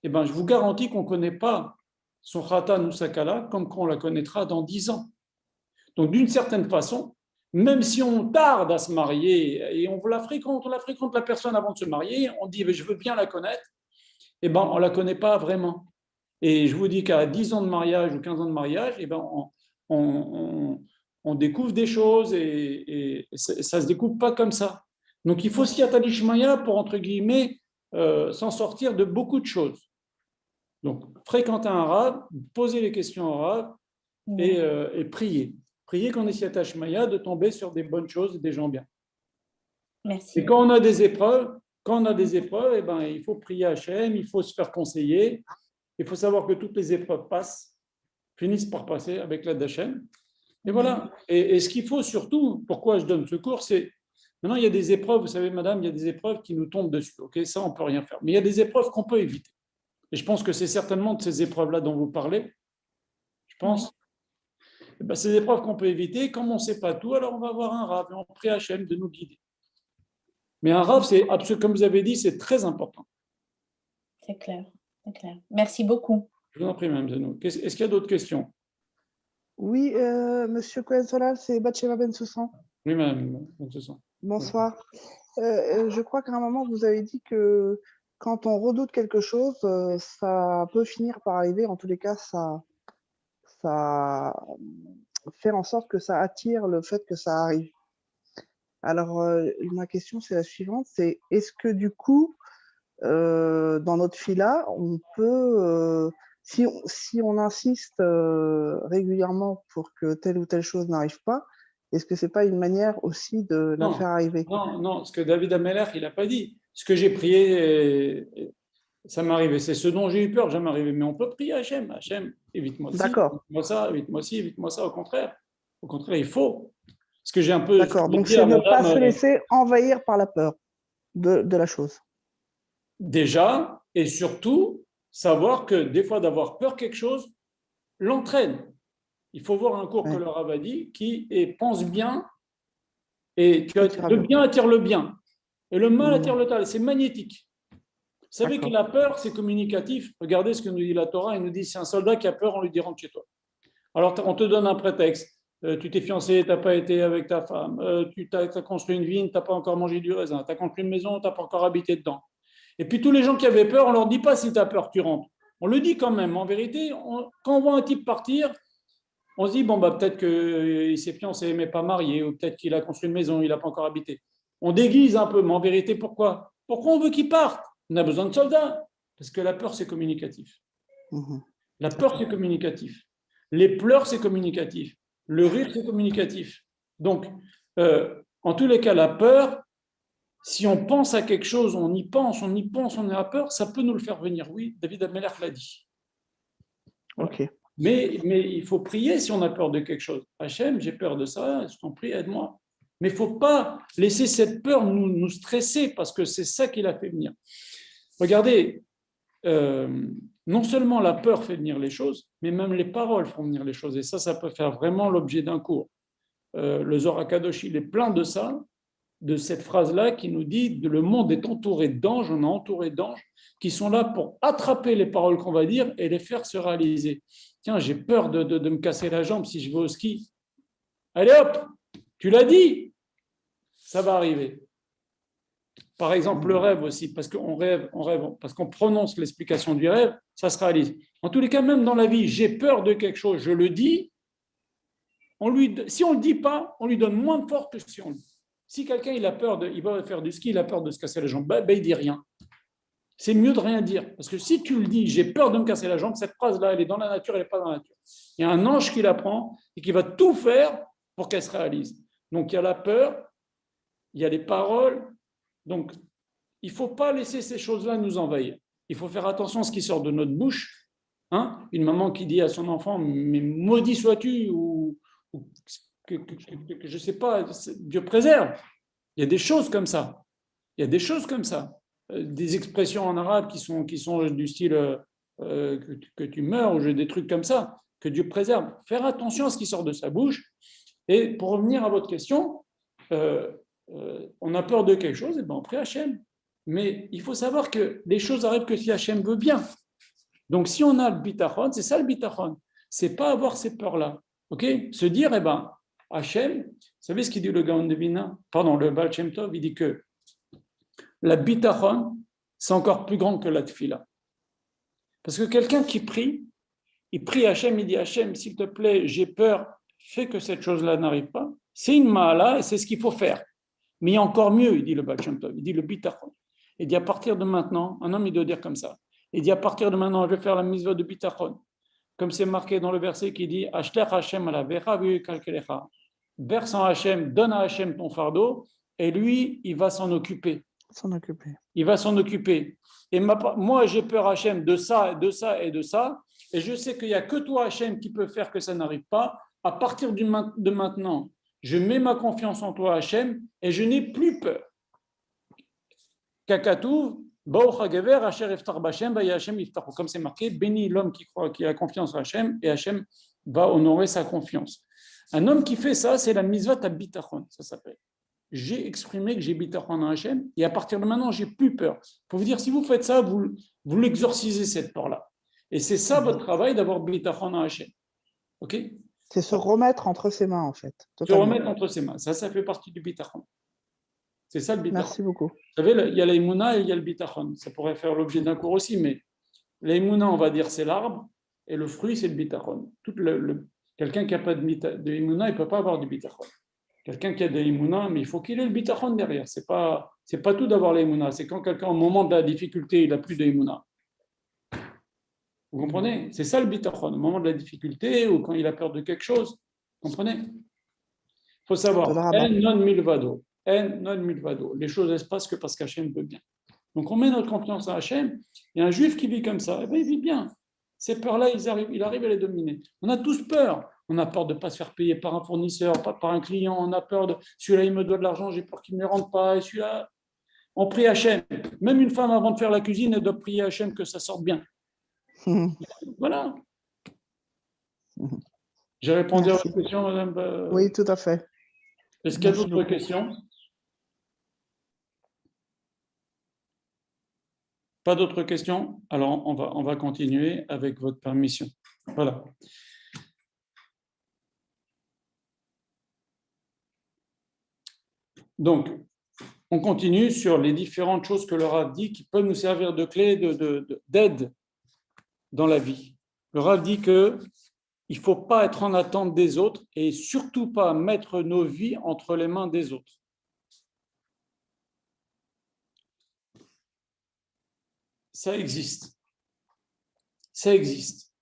eh ben, je vous garantis qu'on ne connaît pas son khatan ou sa kala comme qu'on la connaîtra dans 10 ans. Donc, d'une certaine façon, même si on tarde à se marier et on la fréquente la personne avant de se marier, on dit je veux bien la connaître, eh ben, on ne la connaît pas vraiment. Et je vous dis qu'à 10 ans de mariage ou 15 ans de mariage, eh ben, on découvre des choses et ça ne se découvre pas comme ça. Donc, il faut s'y attacher pour, entre guillemets, s'en sortir de beaucoup de choses. Donc, fréquenter un rave, poser les questions au rave et prier. Prier qu'on ait s'y attache Maya de tomber sur des bonnes choses et des gens bien.
Merci.
Et quand on a des épreuves, eh ben, il faut prier à Hachem, il faut se faire conseiller. Il faut savoir que toutes les épreuves finissent par passer avec l'aide d'Hachem. Et voilà. Et ce qu'il faut surtout, pourquoi je donne ce cours, c'est maintenant il y a des épreuves, vous savez, madame, il y a des épreuves qui nous tombent dessus. Ok, ça, on ne peut rien faire. Mais il y a des épreuves qu'on peut éviter. Et je pense que c'est certainement de ces épreuves-là dont vous parlez. Je pense. Et ben, ces épreuves qu'on peut éviter, comme on ne sait pas tout, alors on va avoir un rave et on prie Hachem de nous guider. Mais un rave, c'est comme vous avez dit, c'est très important.
C'est clair. Merci beaucoup.
Je vous en prie, Mme Zenou. Est-ce qu'il y a d'autres questions?
Oui, Monsieur Cohen Solal, c'est Batsheva Ben Soussan.
Oui, Mme Ben Soussan.
Bonsoir. Je crois qu'à un moment, vous avez dit que quand on redoute quelque chose, ça peut finir par arriver. En tous les cas, ça fait en sorte que ça attire le fait que ça arrive. Alors, ma question, c'est la suivante, c'est est-ce que du coup, dans notre fila, on peut, si on insiste régulièrement pour que telle ou telle chose n'arrive pas, est-ce que c'est pas une manière aussi de la faire arriver?
Non, ce que David Ameller, il n'a pas dit. Ce que j'ai prié, ça m'est arrivé. C'est ce dont j'ai eu peur, jamais arrivé. Mais on peut prier à Hachem. Hachem, évite-moi ci, évite-moi ça, évite-moi ci, évite-moi ça. Au contraire, il faut. Parce que j'ai un peu.
D'accord, donc c'est ne pas se laisser envahir par la peur de la chose.
Déjà, et surtout, savoir que des fois, d'avoir peur quelque chose l'entraîne. Il faut voir un cours que le Rav a dit qui pense bien et le bien attire le bien et le mal attire le mal. C'est magnétique. Vous savez que la peur, c'est communicatif. Regardez ce que nous dit la Torah. Il nous dit c'est un soldat qui a peur, on lui dit rentre chez toi. Alors, on te donne un prétexte. Tu t'es fiancé, tu n'as pas été avec ta femme. Tu as construit une vigne, tu n'as pas encore mangé du raisin. Tu as construit une maison, tu n'as pas encore habité dedans. Et puis, tous les gens qui avaient peur, on ne leur dit pas si tu as peur, tu rentres. On le dit quand même. En vérité, quand on voit un type partir, on se dit, bon, bah, peut-être qu'il s'est fiancé, mais pas marié, ou peut-être qu'il a construit une maison, il n'a pas encore habité. On déguise un peu, mais en vérité, pourquoi? Pourquoi on veut qu'il parte? On a besoin de soldats. Parce que la peur, c'est communicatif. La peur, c'est communicatif. Les pleurs, c'est communicatif. Le rire, c'est communicatif. Donc, en tous les cas, la peur, si on pense à quelque chose, on y pense, on a peur, ça peut nous le faire venir. Oui, David Ameller l'a dit.
Ok.
Mais il faut prier si on a peur de quelque chose. Hachem, j'ai peur de ça, je t'en prie, aide-moi. Mais il ne faut pas laisser cette peur nous stresser parce que c'est ça qui l'a fait venir. Regardez, non seulement la peur fait venir les choses, mais même les paroles font venir les choses. Et ça peut faire vraiment l'objet d'un cours. Le Zohar HaKadosh, il est plein de ça, de cette phrase-là qui nous dit que le monde est entouré d'anges, on est entouré d'anges qui sont là pour attraper les paroles qu'on va dire et les faire se réaliser. Tiens, j'ai peur de me casser la jambe si je vais au ski. Allez hop, tu l'as dit, ça va arriver. Par exemple, le rêve aussi, parce qu'on rêve, parce qu'on prononce l'explication du rêve, ça se réalise. En tous les cas, même dans la vie, j'ai peur de quelque chose, je le dis, si on ne le dit pas, on lui donne moins de force que si on le dit. Si quelqu'un il va faire du ski, il a peur de se casser la jambe, ben, il dit rien. C'est mieux de rien dire. Parce que si tu le dis, j'ai peur de me casser la jambe, cette phrase-là, elle est dans la nature, elle n'est pas dans la nature. Il y a un ange qui la prend et qui va tout faire pour qu'elle se réalise. Donc il y a la peur, il y a les paroles. Donc il ne faut pas laisser ces choses-là nous envahir. Il faut faire attention à ce qui sort de notre bouche. Une maman qui dit à son enfant, mais maudit sois-tu, ou que je ne sais pas, Dieu préserve. Il y a des choses comme ça. Il y a des choses comme ça. Des expressions en arabe qui sont du style que tu meurs, ou des trucs comme ça, que Dieu préserve. Faire attention à ce qui sort de sa bouche. Et pour revenir à votre question, on a peur de quelque chose, et ben on prie Hachem. Mais il faut savoir que les choses arrivent que si Hachem veut bien. Donc si on a le bitachon, c'est ça le bitachon. C'est pas avoir ces peurs-là. Ok, se dire, eh ben, Hachem, vous savez ce qu'il dit le Gaon de Vilna, le Baal Shem Tov, il dit que la bitachon, c'est encore plus grand que la tfila. Parce que quelqu'un qui prie, il prie Hachem, il dit Hachem, s'il te plaît, j'ai peur, fais que cette chose-là n'arrive pas. C'est une ma'ala et c'est ce qu'il faut faire. Mais il y a encore mieux, il dit le Baal Shem Tov, il dit le bitachon. Il dit à partir de maintenant, un homme il doit dire comme ça. Il dit à partir de maintenant, je vais faire la mitzvah de bitachon. Comme c'est marqué dans le verset qui dit Ashtech Hachem ala vecha v'yikalkelecha. Verse en Hachem, donne à Hachem ton fardeau, et lui, il va s'en occuper. Il va s'en occuper. Et moi, j'ai peur, Hachem, de ça, de ça et de ça, et je sais qu'il n'y a que toi, Hachem, qui peut faire que ça n'arrive pas. À partir de maintenant, je mets ma confiance en toi, Hachem, et je n'ai plus peur. Kakatouv, comme c'est marqué, béni l'homme qui a confiance en Hachem, et Hachem va honorer sa confiance. Un homme qui fait ça, c'est la mitzvah bitachon, ça s'appelle. J'ai exprimé que j'ai bitachon en Hachem, et à partir de maintenant, j'ai plus peur. Pour vous dire, si vous faites ça, vous l'exorcisez cette peur-là. Et c'est ça votre travail d'avoir bitachon en Hachem. Ok ?
C'est se remettre entre ses mains, en fait.
Totalement. Se remettre entre ses mains. Ça fait partie du bitachon. C'est ça le bitachon.
Merci beaucoup.
Vous savez, il y a l'aïmouna et il y a le bitachon. Ça pourrait faire l'objet d'un cours aussi, mais l'aïmouna, on va dire, c'est l'arbre, et le fruit, c'est le bitachon. Quelqu'un qui n'a pas de l'aïmouna, il ne peut pas avoir du bitachon. Quelqu'un qui a de l'aïmouna, mais il faut qu'il ait le bitachon derrière. C'est pas tout d'avoir l'aïmouna. C'est quand quelqu'un, au moment de la difficulté, il n'a plus d'aïmouna. Vous comprenez ? C'est ça le bitachon. Au moment de la difficulté ou quand il a peur de quelque chose. Vous comprenez ? Il faut savoir. En non milvado. Les choses elles se passent que parce qu'Hachem veut bien. Donc on met notre confiance en Hachem. Il y a un juif qui vit comme ça, il vit bien. Ces peurs-là, il arrive à les dominer. On a tous peur. On a peur de ne pas se faire payer par un fournisseur, pas par un client. On a peur de celui-là, il me doit de l'argent, j'ai peur qu'il ne me le rende pas. Et celui-là, on prie Hachem. Même une femme, avant de faire la cuisine, elle doit prier Hachem que ça sorte bien. Voilà. J'ai répondu à votre question, madame.
Oui, tout à fait.
Est-ce qu'il y a d'autres questions ? Pas d'autres questions? Alors, on va continuer avec votre permission. Voilà. Donc, on continue sur les différentes choses que le Rav dit qui peuvent nous servir de clé d'aide dans la vie. Le Rav dit qu'il ne faut pas être en attente des autres et surtout pas mettre nos vies entre les mains des autres. Ça existe. Ça existe.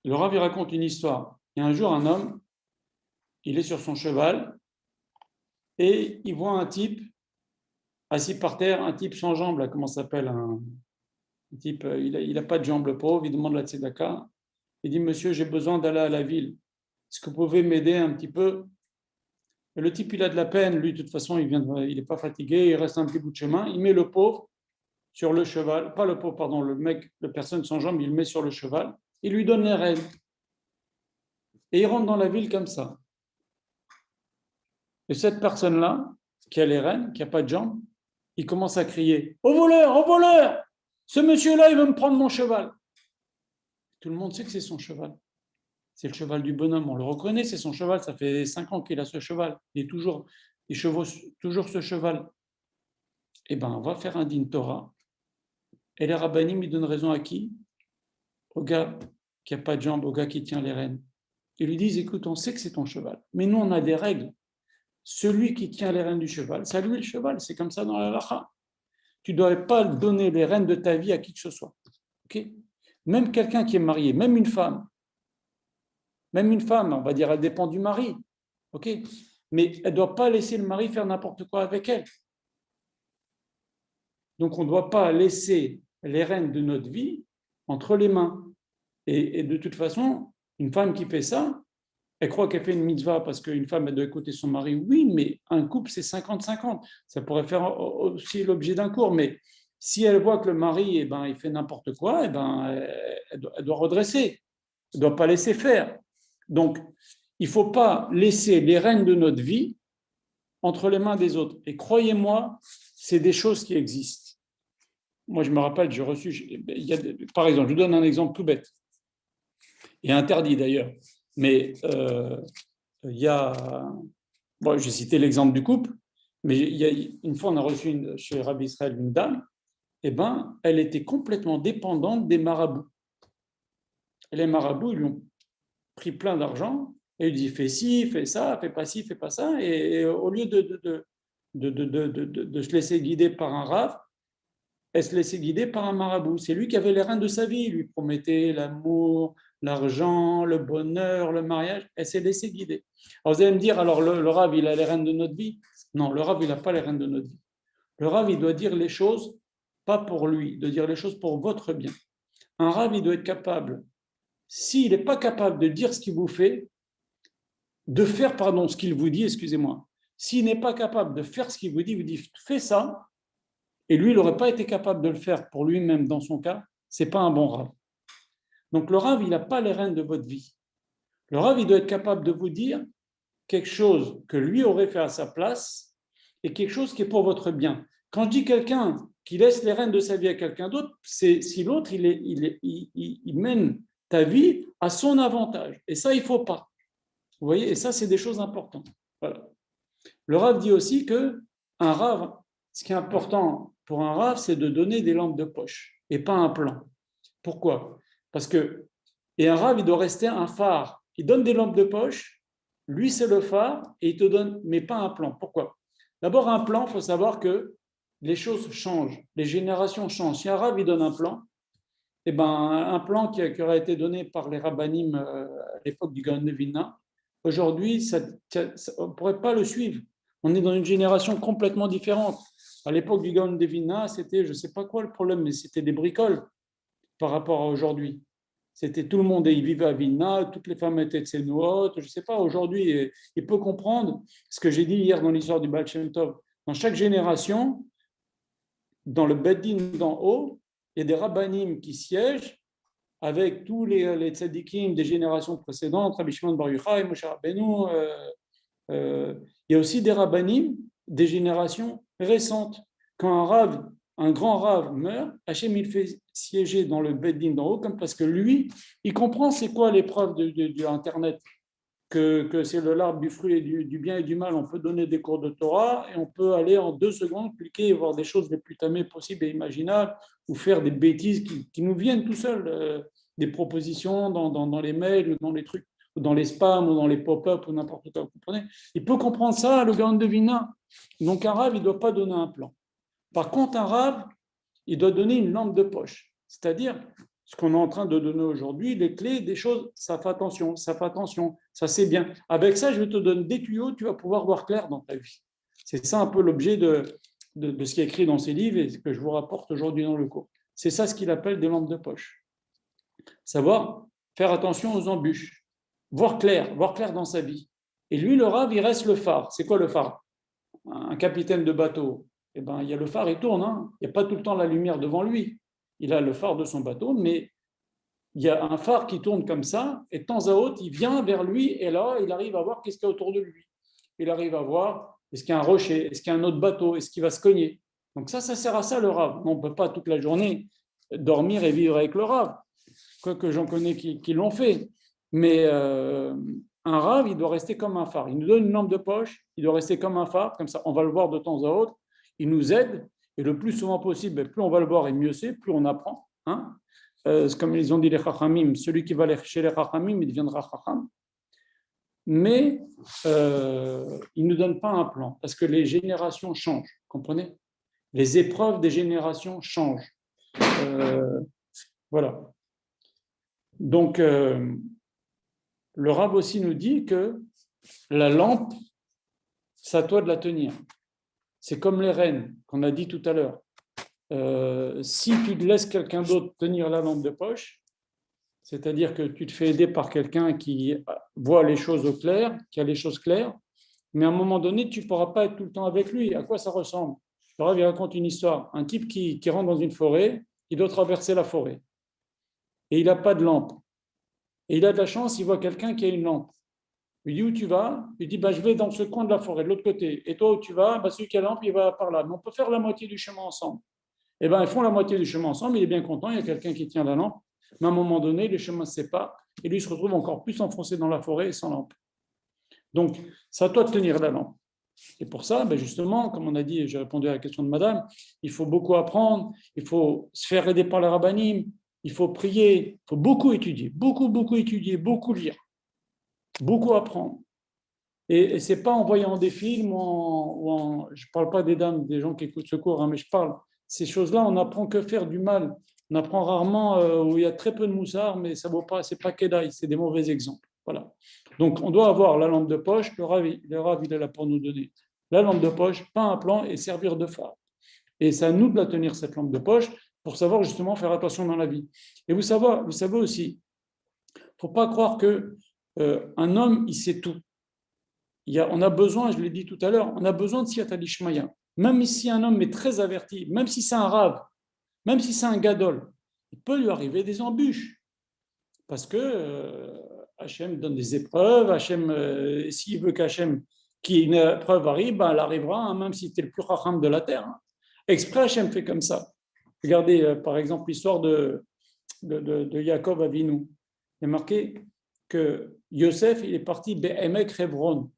Le Rav, il raconte une histoire. Il y a un jour, un homme, il est sur son cheval et il voit un type assis par terre, un type sans jambes, là, comment ça s'appelle, un type, il n'a pas de jambes, le pauvre, il demande la tzedaka. Il dit, monsieur, j'ai besoin d'aller à la ville. Est-ce que vous pouvez m'aider un petit peu? Et le type, il a de la peine. Lui, de toute façon, il n'est pas fatigué, il reste un petit bout de chemin. Il met le pauvre sur le cheval, pas le pauvre, pardon, le mec, la personne sans jambes, il le met sur le cheval. Il lui donne les rênes. Et il rentre dans la ville comme ça. Et cette personne-là, qui a les rênes, qui n'a pas de jambes, il commence à crier « Au voleur, au voleur! Ce monsieur-là, il veut me prendre mon cheval !» Tout le monde sait que c'est son cheval. C'est le cheval du bonhomme, on le reconnaît, c'est son cheval. Ça fait 5 ans qu'il a ce cheval. Il chevauche toujours ce cheval. eh ben, on va faire un din Torah. Et les rabbinim, ils donnent raison à qui? Au gars qui n'a pas de jambes, au gars qui tient les rênes. Ils lui disent, écoute, on sait que c'est ton cheval, mais nous, on a des règles. Celui qui tient les rênes du cheval, c'est à lui le cheval, c'est comme ça dans la halakha. Tu ne dois pas donner les rênes de ta vie à qui que ce soit. Okay? Même quelqu'un qui est marié, même une femme, on va dire, elle dépend du mari. Okay? Mais elle ne doit pas laisser le mari faire n'importe quoi avec elle. Donc, on ne doit pas laisser les rênes de notre vie entre les mains. Et de toute façon, une femme qui fait ça, elle croit qu'elle fait une mitzvah parce qu'une femme, elle doit écouter son mari. Oui, mais un couple, c'est 50-50. Ça pourrait faire aussi l'objet d'un cours. Mais si elle voit que le mari, eh ben, il fait n'importe quoi, eh ben, elle doit redresser. Elle ne doit pas laisser faire. Donc, il ne faut pas laisser les rênes de notre vie entre les mains des autres. Et croyez-moi, c'est des choses qui existent. Moi, je me rappelle, j'ai reçu, par exemple, je vous donne un exemple tout bête, et interdit d'ailleurs, mais il y a, bon, j'ai cité l'exemple du couple, mais il y a, une fois, on a reçu chez Rabbi Israël une dame, et ben, elle était complètement dépendante des marabouts. Et les marabouts, ils lui ont pris plein d'argent, et ils lui disent, fais ci, fais ça, fais pas ci, fais pas ça, et au lieu de se laisser guider par un rav, elle se laissait guider par un marabout. C'est lui qui avait les rênes de sa vie. Il lui promettait l'amour, l'argent, le bonheur, le mariage. Elle s'est laissée guider. Alors vous allez me dire, alors le Rav, il a les rênes de notre vie? Non, le Rav, il n'a pas les rênes de notre vie. Le Rav, il doit dire les choses, pas pour lui, de dire les choses pour votre bien. Un Rav, il doit être capable, s'il n'est pas capable de dire ce qu'il vous fait, de faire, pardon, ce qu'il vous dit, excusez-moi. S'il n'est pas capable de faire ce qu'il vous dit, fais ça, et lui, il n'aurait pas été capable de le faire pour lui-même dans son cas, ce n'est pas un bon Rav. Donc le Rav, il n'a pas les rênes de votre vie. Le Rav, il doit être capable de vous dire quelque chose que lui aurait fait à sa place et quelque chose qui est pour votre bien. Quand je dis quelqu'un qui laisse les rênes de sa vie à quelqu'un d'autre, c'est si l'autre, il mène ta vie à son avantage. Et ça, il ne faut pas. Vous voyez, et ça, c'est des choses importantes. Voilà. Le Rav dit aussi qu'un Rav, ce qui est important pour un Rav, c'est de donner des lampes de poche et pas un plan. Pourquoi? Parce que, et un Rav, il doit rester un phare. Il donne des lampes de poche, lui, c'est le phare, et il te donne, mais pas un plan. Pourquoi? D'abord, un plan, il faut savoir que les choses changent, les générations changent. Si un Rav, il donne un plan, eh ben, un plan qui aurait été donné par les rabbinim à l'époque du Gaon de Vilna, aujourd'hui, on ne pourrait pas le suivre. On est dans une génération complètement différente. À l'époque du Gaon de Vilna, c'était, je ne sais pas quoi le problème, mais c'était des bricoles par rapport à aujourd'hui. C'était tout le monde, il vivait à Vilna, toutes les femmes étaient tsénouot, je ne sais pas, aujourd'hui, il peut comprendre ce que j'ai dit hier dans l'histoire du Baal Shem Tov. Dans chaque génération, dans le Beddin d'en haut, il y a des rabbanim qui siègent avec tous les tzadikim des générations précédentes, Rabbi Shimon Bar Yochai, Moshe Rabbeinu. Il y a aussi des rabbanim des générations récentes. Quand un grand rave meurt, Hachem il fait siéger dans le Beddin d'en haut, comme parce que lui, il comprend c'est quoi l'épreuve de Internet, que c'est le l'arbre du fruit et du bien et du mal. On peut donner des cours de Torah et on peut aller en 2 secondes cliquer et voir des choses les plus tamées possibles et imaginables ou faire des bêtises qui nous viennent tout seuls, des propositions dans les mails ou dans les trucs, ou dans les spams ou dans les pop-up ou n'importe quoi, vous comprenez? Il peut comprendre ça, le Gaon de Vilna. Donc un rave, il ne doit pas donner un plan. Par contre, un rave, il doit donner une lampe de poche, c'est-à-dire ce qu'on est en train de donner aujourd'hui, les clés des choses, ça fait attention, ça c'est bien. Avec ça, je te donne des tuyaux, tu vas pouvoir voir clair dans ta vie. C'est ça un peu l'objet de ce qui est écrit dans ces livres et ce que je vous rapporte aujourd'hui dans le cours. C'est ça ce qu'il appelle des lampes de poche. Savoir faire attention aux embûches, voir clair dans sa vie. Et lui, le rave, il reste le phare. C'est quoi le phare? Un capitaine de bateau, eh ben, il y a le phare, il tourne, hein. Il n'y a pas tout le temps la lumière devant lui. Il a le phare de son bateau, mais il y a un phare qui tourne comme ça, et de temps à autre, il vient vers lui, et là, il arrive à voir qu'est-ce qu'il y a autour de lui. Il arrive à voir, est-ce qu'il y a un rocher, est-ce qu'il y a un autre bateau, est-ce qu'il va se cogner. Donc ça sert à ça le rave. On ne peut pas toute la journée dormir et vivre avec le rave, quoique j'en connais qui l'ont fait. Mais un rave, il doit rester comme un phare. Il nous donne une lampe de poche, il doit rester comme un phare, comme ça, on va le voir de temps à autre. Il nous aide, Et le plus souvent possible, plus on va le boire et mieux c'est, plus on apprend. Hein. C'est comme ils ont dit les Chachamim, celui qui va chez les Chachamim, il deviendra Chacham. Mais ils ne nous donnent pas un plan, parce que les générations changent, comprenez? Les épreuves des générations changent. Voilà. Donc, le Rav aussi nous dit que la lampe, c'est à toi de la tenir. C'est comme les rênes qu'on a dit tout à l'heure. Si tu laisses quelqu'un d'autre tenir la lampe de poche, c'est-à-dire que tu te fais aider par quelqu'un qui voit les choses au clair, qui a les choses claires, mais à un moment donné, tu ne pourras pas être tout le temps avec lui. À quoi ça ressemble? Le Rav, il raconte une histoire. Un type qui rentre dans une forêt, il doit traverser la forêt. Et il n'a pas de lampe. Et il a de la chance, il voit quelqu'un qui a une lampe. Il dit, où tu vas? Il dit, je vais dans ce coin de la forêt, de l'autre côté. Et toi, où tu vas? Celui qui a la lampe, il va par là. Mais on peut faire la moitié du chemin ensemble. Eh bien, ils font la moitié du chemin ensemble, il est bien content, il y a quelqu'un qui tient la lampe. Mais à un moment donné, les chemins se séparent et lui se retrouve encore plus enfoncé dans la forêt et sans lampe. Donc, c'est à toi de tenir la lampe. Et pour ça, justement, comme on a dit, j'ai répondu à la question de madame, il faut beaucoup apprendre, il faut se faire aider par les rabbinim, il faut prier, il faut beaucoup étudier, beaucoup étudier, beaucoup lire, beaucoup apprendre. Et ce n'est pas en voyant des films je ne parle pas des dames, des gens qui écoutent ce cours, mais je parle, ces choses-là, on n'apprend que faire du mal. On apprend rarement où il y a très peu de moussard, mais ça vaut pas, c'est pas Kedaï, c'est des mauvais exemples. Voilà. Donc, on doit avoir la lampe de poche, le Rav, il est là pour nous donner la lampe de poche, pas un plan et servir de phare. Et c'est à nous de la tenir, cette lampe de poche, pour savoir justement faire attention dans la vie. Et vous savez aussi, il ne faut pas croire qu'un homme, il sait tout. On a besoin, je l'ai dit tout à l'heure, on a besoin de Siyata Lishmaya. Même si un homme est très averti, même si c'est un Rav, même si c'est un Gadol, il peut lui arriver des embûches. Parce que Hachem donne des épreuves, Hachem, s'il veut qu'Hachem, qu'une épreuve arrive, elle arrivera, même si tu es le plus racham de la terre. Exprès, Hachem fait comme ça. Regardez, par exemple, l'histoire de Yaakov Avinu. Il est marqué que Yosef, il est parti Be'emek Hebron.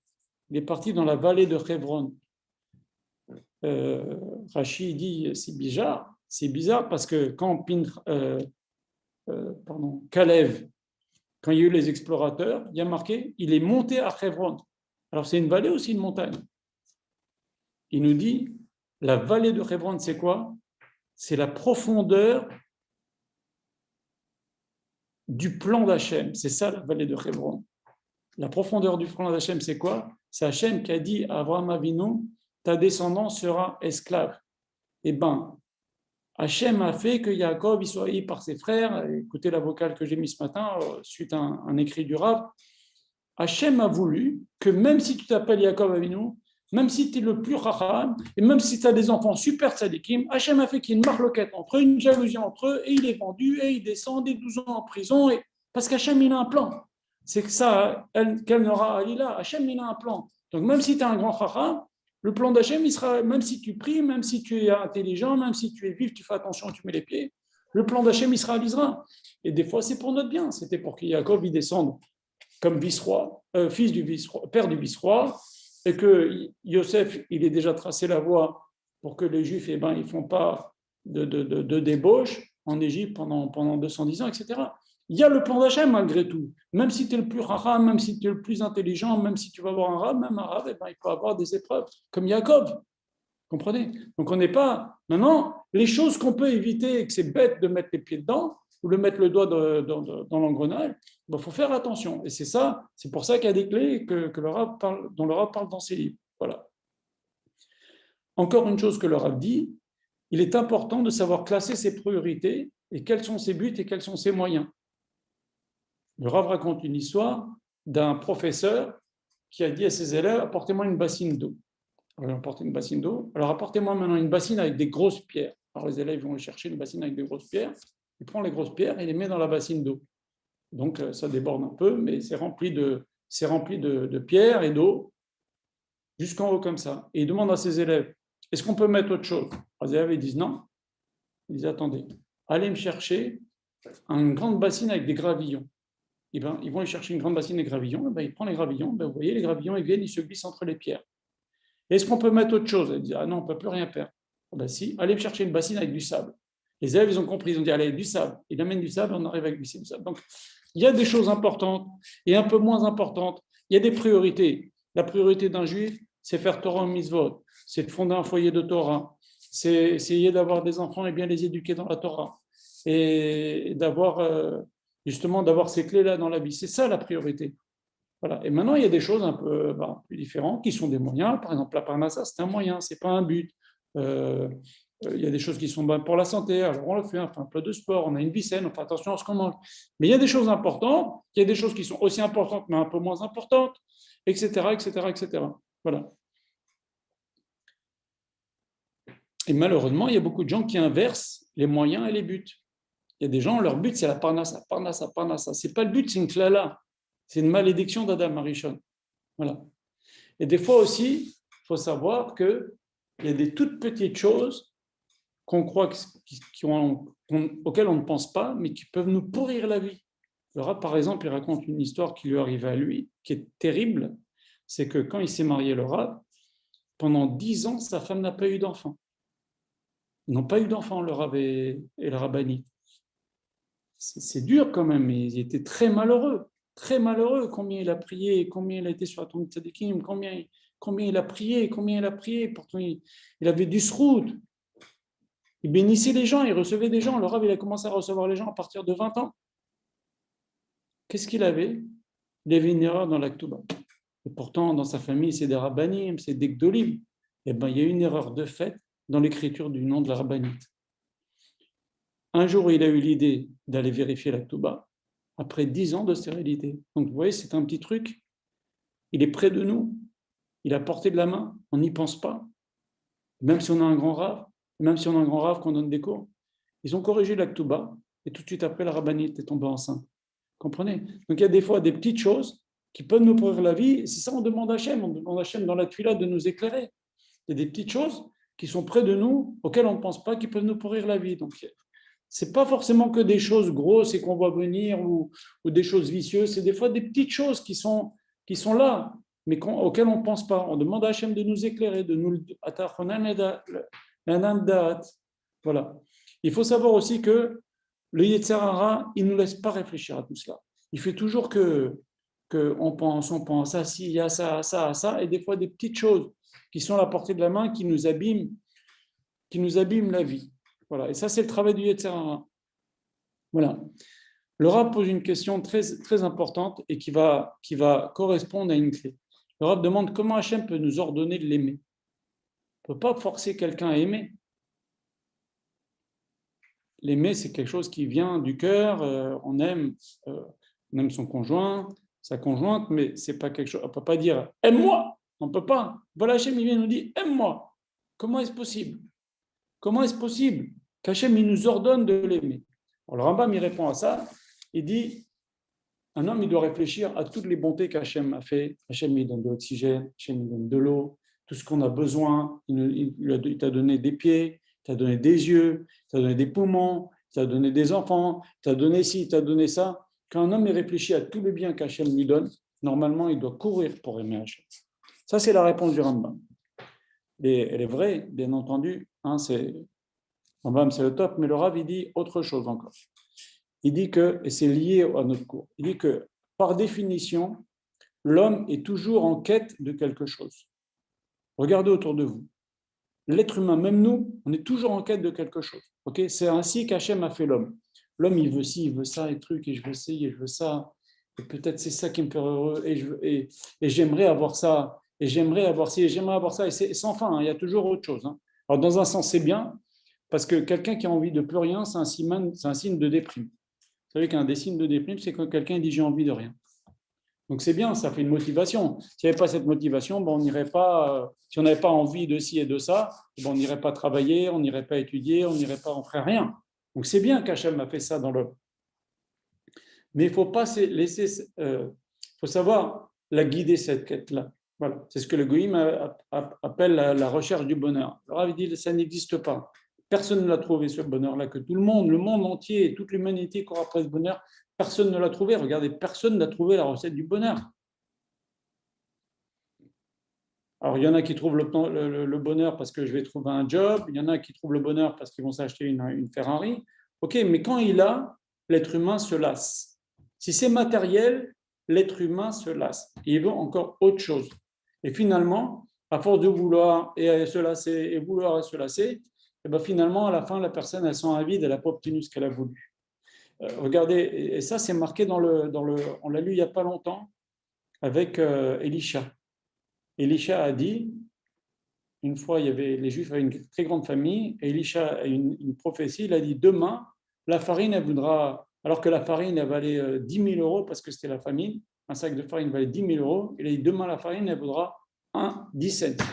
Il est parti dans la vallée de Hebron. Rashi dit, c'est bizarre parce que quand Kalev, quand il y a eu les explorateurs, il y a marqué, il est monté à Hebron. Alors c'est une vallée aussi, une montagne. Il nous dit, la vallée de Hebron, c'est quoi? C'est la profondeur du plan d'Hachem. C'est ça la vallée de Hebron. La profondeur du plan d'Hachem, c'est quoi? C'est Hachem qui a dit à Abraham Avinu, ta descendance sera esclave. Eh bien, Hachem a fait que Yaakov soit haï par ses frères. Écoutez la vocale que j'ai mise ce matin, suite à un écrit du Rav. Hachem a voulu que même si tu t'appelles Yaakov Avinu, même si tu es le plus racham, et même si tu as des enfants super tzadikim, Hachem a fait qu'il y ait une marloquette entre eux, une jalousie entre eux, et il est vendu, et il descend des 12 ans en prison, parce qu'Hachem, il a un plan. C'est que ça, qu'elle n'aura Alila, Hachem, il a un plan. Donc même si tu es un grand racham, le plan d'Hachem, il sera, même si tu pries, même si tu es intelligent, même si tu es vif, tu fais attention, tu mets les pieds, le plan d'Hachem, il se réalisera. Et des fois, c'est pour notre bien. C'était pour que Yaakov, il descende comme vice-roi, fils du vice-roi, père du vice-roi, et que Yosef, il ait déjà tracé la voie pour que les Juifs, ils ne font pas de débauche en Égypte pendant 210 ans, etc. Il y a le plan d'Hachem malgré tout. Même si tu es le plus rara, même si tu es le plus intelligent, même si tu vas avoir un rab, même un rab, il peut avoir des épreuves, comme Yaakov. Comprenez? Donc on n'est pas... Maintenant, les choses qu'on peut éviter et que c'est bête de mettre les pieds dedans, ou de mettre le doigt dans l'engrenage, il faut faire attention. Et c'est ça, c'est pour ça qu'il y a des clés que le Rav dont le Rav parle dans ses livres. Voilà. Encore une chose que le Rav dit, il est important de savoir classer ses priorités et quels sont ses buts et quels sont ses moyens. Le Rav raconte une histoire d'un professeur qui a dit à ses élèves, apportez-moi une bassine d'eau. Alors, ils ont apporté une bassine d'eau. Alors, apportez-moi maintenant une bassine avec des grosses pierres. Alors, les élèves vont chercher une bassine avec des grosses pierres. Il prend les grosses pierres et les met dans la bassine d'eau. Donc, ça déborde un peu, mais c'est rempli de pierres et d'eau jusqu'en haut comme ça. Et il demande à ses élèves, est-ce qu'on peut mettre autre chose? Les élèves ils disent non. Ils disent, attendez, allez me chercher une grande bassine avec des gravillons. Ils vont aller chercher une grande bassine des gravillons. Il prend les gravillons. Vous voyez, les gravillons, ils viennent, ils se glissent entre les pierres. Est-ce qu'on peut mettre autre chose? Ils disent, ah non, on ne peut plus rien faire. Ah ben si, allez me chercher une bassine avec du sable. Les élèves, ils ont compris, ils ont dit, allez, du sable. Il amène du sable, on arrive avec du sable. Donc, il y a des choses importantes et un peu moins importantes. Il y a des priorités. La priorité d'un juif, c'est faire Torah mitzvot, c'est de fonder un foyer de Torah, c'est essayer d'avoir des enfants et bien les éduquer dans la Torah et d'avoir justement d'avoir ces clés-là dans la vie. C'est ça la priorité. Voilà. Et maintenant, il y a des choses un peu plus différentes qui sont des moyens. Par exemple, la parnassa, c'est un moyen, c'est pas un but. Euh, il y a des choses qui sont bonnes pour la santé. Alors, on le fait, on fait un peu de sport, on a une vie saine, on fait attention à ce qu'on mange. Mais il y a des choses importantes, il y a des choses qui sont aussi importantes, mais un peu moins importantes, etc., etc., etc. Voilà. Et malheureusement, il y a beaucoup de gens qui inversent les moyens et les buts. Il y a des gens, leur but, c'est la parnassa, parnassa, parnassa. Ce n'est pas le but, c'est une klala. C'est une malédiction d'Adam Arishon. Voilà. Et des fois aussi, il faut savoir qu'il y a des toutes petites choses qu'on croit auxquelles on ne pense pas, mais qui peuvent nous pourrir la vie. Le Rav, par exemple, il raconte une histoire qui lui arrivait à lui, qui est terrible. C'est que quand il s'est marié, le Rav, pendant 10 ans, sa femme n'a pas eu d'enfant. Ils n'ont pas eu d'enfant, le Rav et le Rabbani. C'est dur quand même, il était très malheureux. Très malheureux, combien il a prié, combien il a été sur la tombe de Tzadikim, combien il a prié, pourtant il avait du sroud, il bénissait les gens, il recevait des gens, le Rav il a commencé à recevoir les gens à partir de 20 ans. Qu'est-ce qu'il avait? Il avait une erreur dans l'Aktuba. Et pourtant, dans sa famille, c'est des rabbanim, c'est des gdolim. Eh bien, il y a une erreur de fait dans l'écriture du nom de la rabbinite. Un jour, il a eu l'idée d'aller vérifier l'Aktuba, après 10 ans de stérilité. Donc, vous voyez, c'est un petit truc. Il est près de nous. Il est à portée de la main. On n'y pense pas. Même si on a un grand rave, qu'on donne des cours. Ils ont corrigé l'Aktuba et tout de suite après, la rabbinite est tombée enceinte. Comprenez? Donc, il y a des fois des petites choses qui peuvent nous pourrir la vie. Et c'est ça, on demande à Hachem. On demande à Hachem dans la tuila de nous éclairer. Il y a des petites choses qui sont près de nous, auxquelles on ne pense pas, qui peuvent nous pourrir la vie. Donc, ce n'est pas forcément que des choses grosses et qu'on voit venir ou des choses vicieuses. C'est des fois des petites choses qui sont là, mais auxquelles on ne pense pas. On demande à Hachem de nous éclairer, de nous. Voilà. Il faut savoir aussi que le Yetzer Hara, il ne nous laisse pas réfléchir à tout cela. Il fait toujours qu'on pense, ah si, il y a ça, ça, ça, et des fois des petites choses qui sont à la portée de la main, qui nous abîment la vie. Voilà. Et ça, c'est le travail du Yetzer Hara. Voilà. Le Rav pose une question très, très importante et qui va correspondre à une clé. Le Rav demande comment Hachem peut nous ordonner de l'aimer. On ne peut pas forcer quelqu'un à aimer. L'aimer, c'est quelque chose qui vient du cœur. On aime son conjoint, sa conjointe, mais c'est pas quelque chose. On ne peut pas dire aime-moi. On ne peut pas. Voilà, Hachem, il vient nous dire aime-moi. Comment est-ce possible? Comment est-ce possible qu'Hachem il nous ordonne de l'aimer? Alors, le Rambam il répond à ça. Il dit un homme il doit réfléchir à toutes les bontés qu'Hachem a fait. Hachem il donne de l'oxygène, Hachem il donne de l'eau, tout ce qu'on a besoin. Il t'a donné des pieds, il t'a donné des yeux, il t'a donné des poumons, il t'a donné des enfants, il t'a donné ci, il t'a donné ça. Quand un homme il réfléchit à tous les biens qu'Hachem lui donne, normalement il doit courir pour aimer Hachem. Ça c'est la réponse du Rambam. Et elle est vraie, bien entendu. Rambam c'est le top, mais le Rav il dit autre chose encore. Il dit que, et c'est lié à notre cours, il dit que par définition, l'homme est toujours en quête de quelque chose. Regardez autour de vous. L'être humain, même nous, on est toujours en quête de quelque chose. Okay, c'est ainsi qu'Hachem a fait l'homme. L'homme, il veut ci, il veut ça, et truc, et je veux ci, et je veux ça. Et peut-être c'est ça qui me fait heureux, et j'aimerais avoir ça, et j'aimerais avoir ci, et j'aimerais avoir ça, et c'est sans fin, hein, il y a toujours autre chose. Hein. Alors, dans un sens, c'est bien, parce que quelqu'un qui a envie de plus rien, c'est un signe de déprime. Vous savez qu'un des signes de déprime, c'est quand quelqu'un dit j'ai envie de rien. Donc c'est bien, ça fait une motivation. S'il n'y avait pas cette motivation, on n'irait pas. Si on n'avait pas envie de ci et de ça, on n'irait pas travailler, on n'irait pas étudier, on ferait rien. Donc c'est bien qu'Hachem a fait ça dans l'homme. Mais il ne faut pas laisser. Faut savoir la guider cette quête-là. Voilà, c'est ce que le Goïm appelle la recherche du bonheur. Le Rav dit ça n'existe pas. Personne ne l'a trouvé ce bonheur-là, que tout le monde entier, toute l'humanité court après ce bonheur, personne ne l'a trouvé. Regardez, personne n'a trouvé la recette du bonheur. Alors, il y en a qui trouvent le bonheur parce que je vais trouver un job, il y en a qui trouvent le bonheur parce qu'ils vont s'acheter une Ferrari. OK, mais quand il a, l'être humain se lasse. Si c'est matériel, l'être humain se lasse. Il veut encore autre chose. Et finalement, à force de vouloir et se lasser, et vouloir et se lasser, et ben finalement, à la fin, la personne, elle sent un vide, elle n'a pas obtenu ce qu'elle a voulu. Regardez, et ça, c'est marqué on l'a lu il n'y a pas longtemps avec Elisha. Elisha a dit, une fois, les Juifs avaient une très grande famille, et Elisha a une prophétie, il a dit, demain, la farine, elle voudra, alors que la farine, elle valait 10 000 euros parce que c'était la famine, un sac de farine valait 10 000 euros, il a dit, demain, la farine, elle vaudra 10 cents.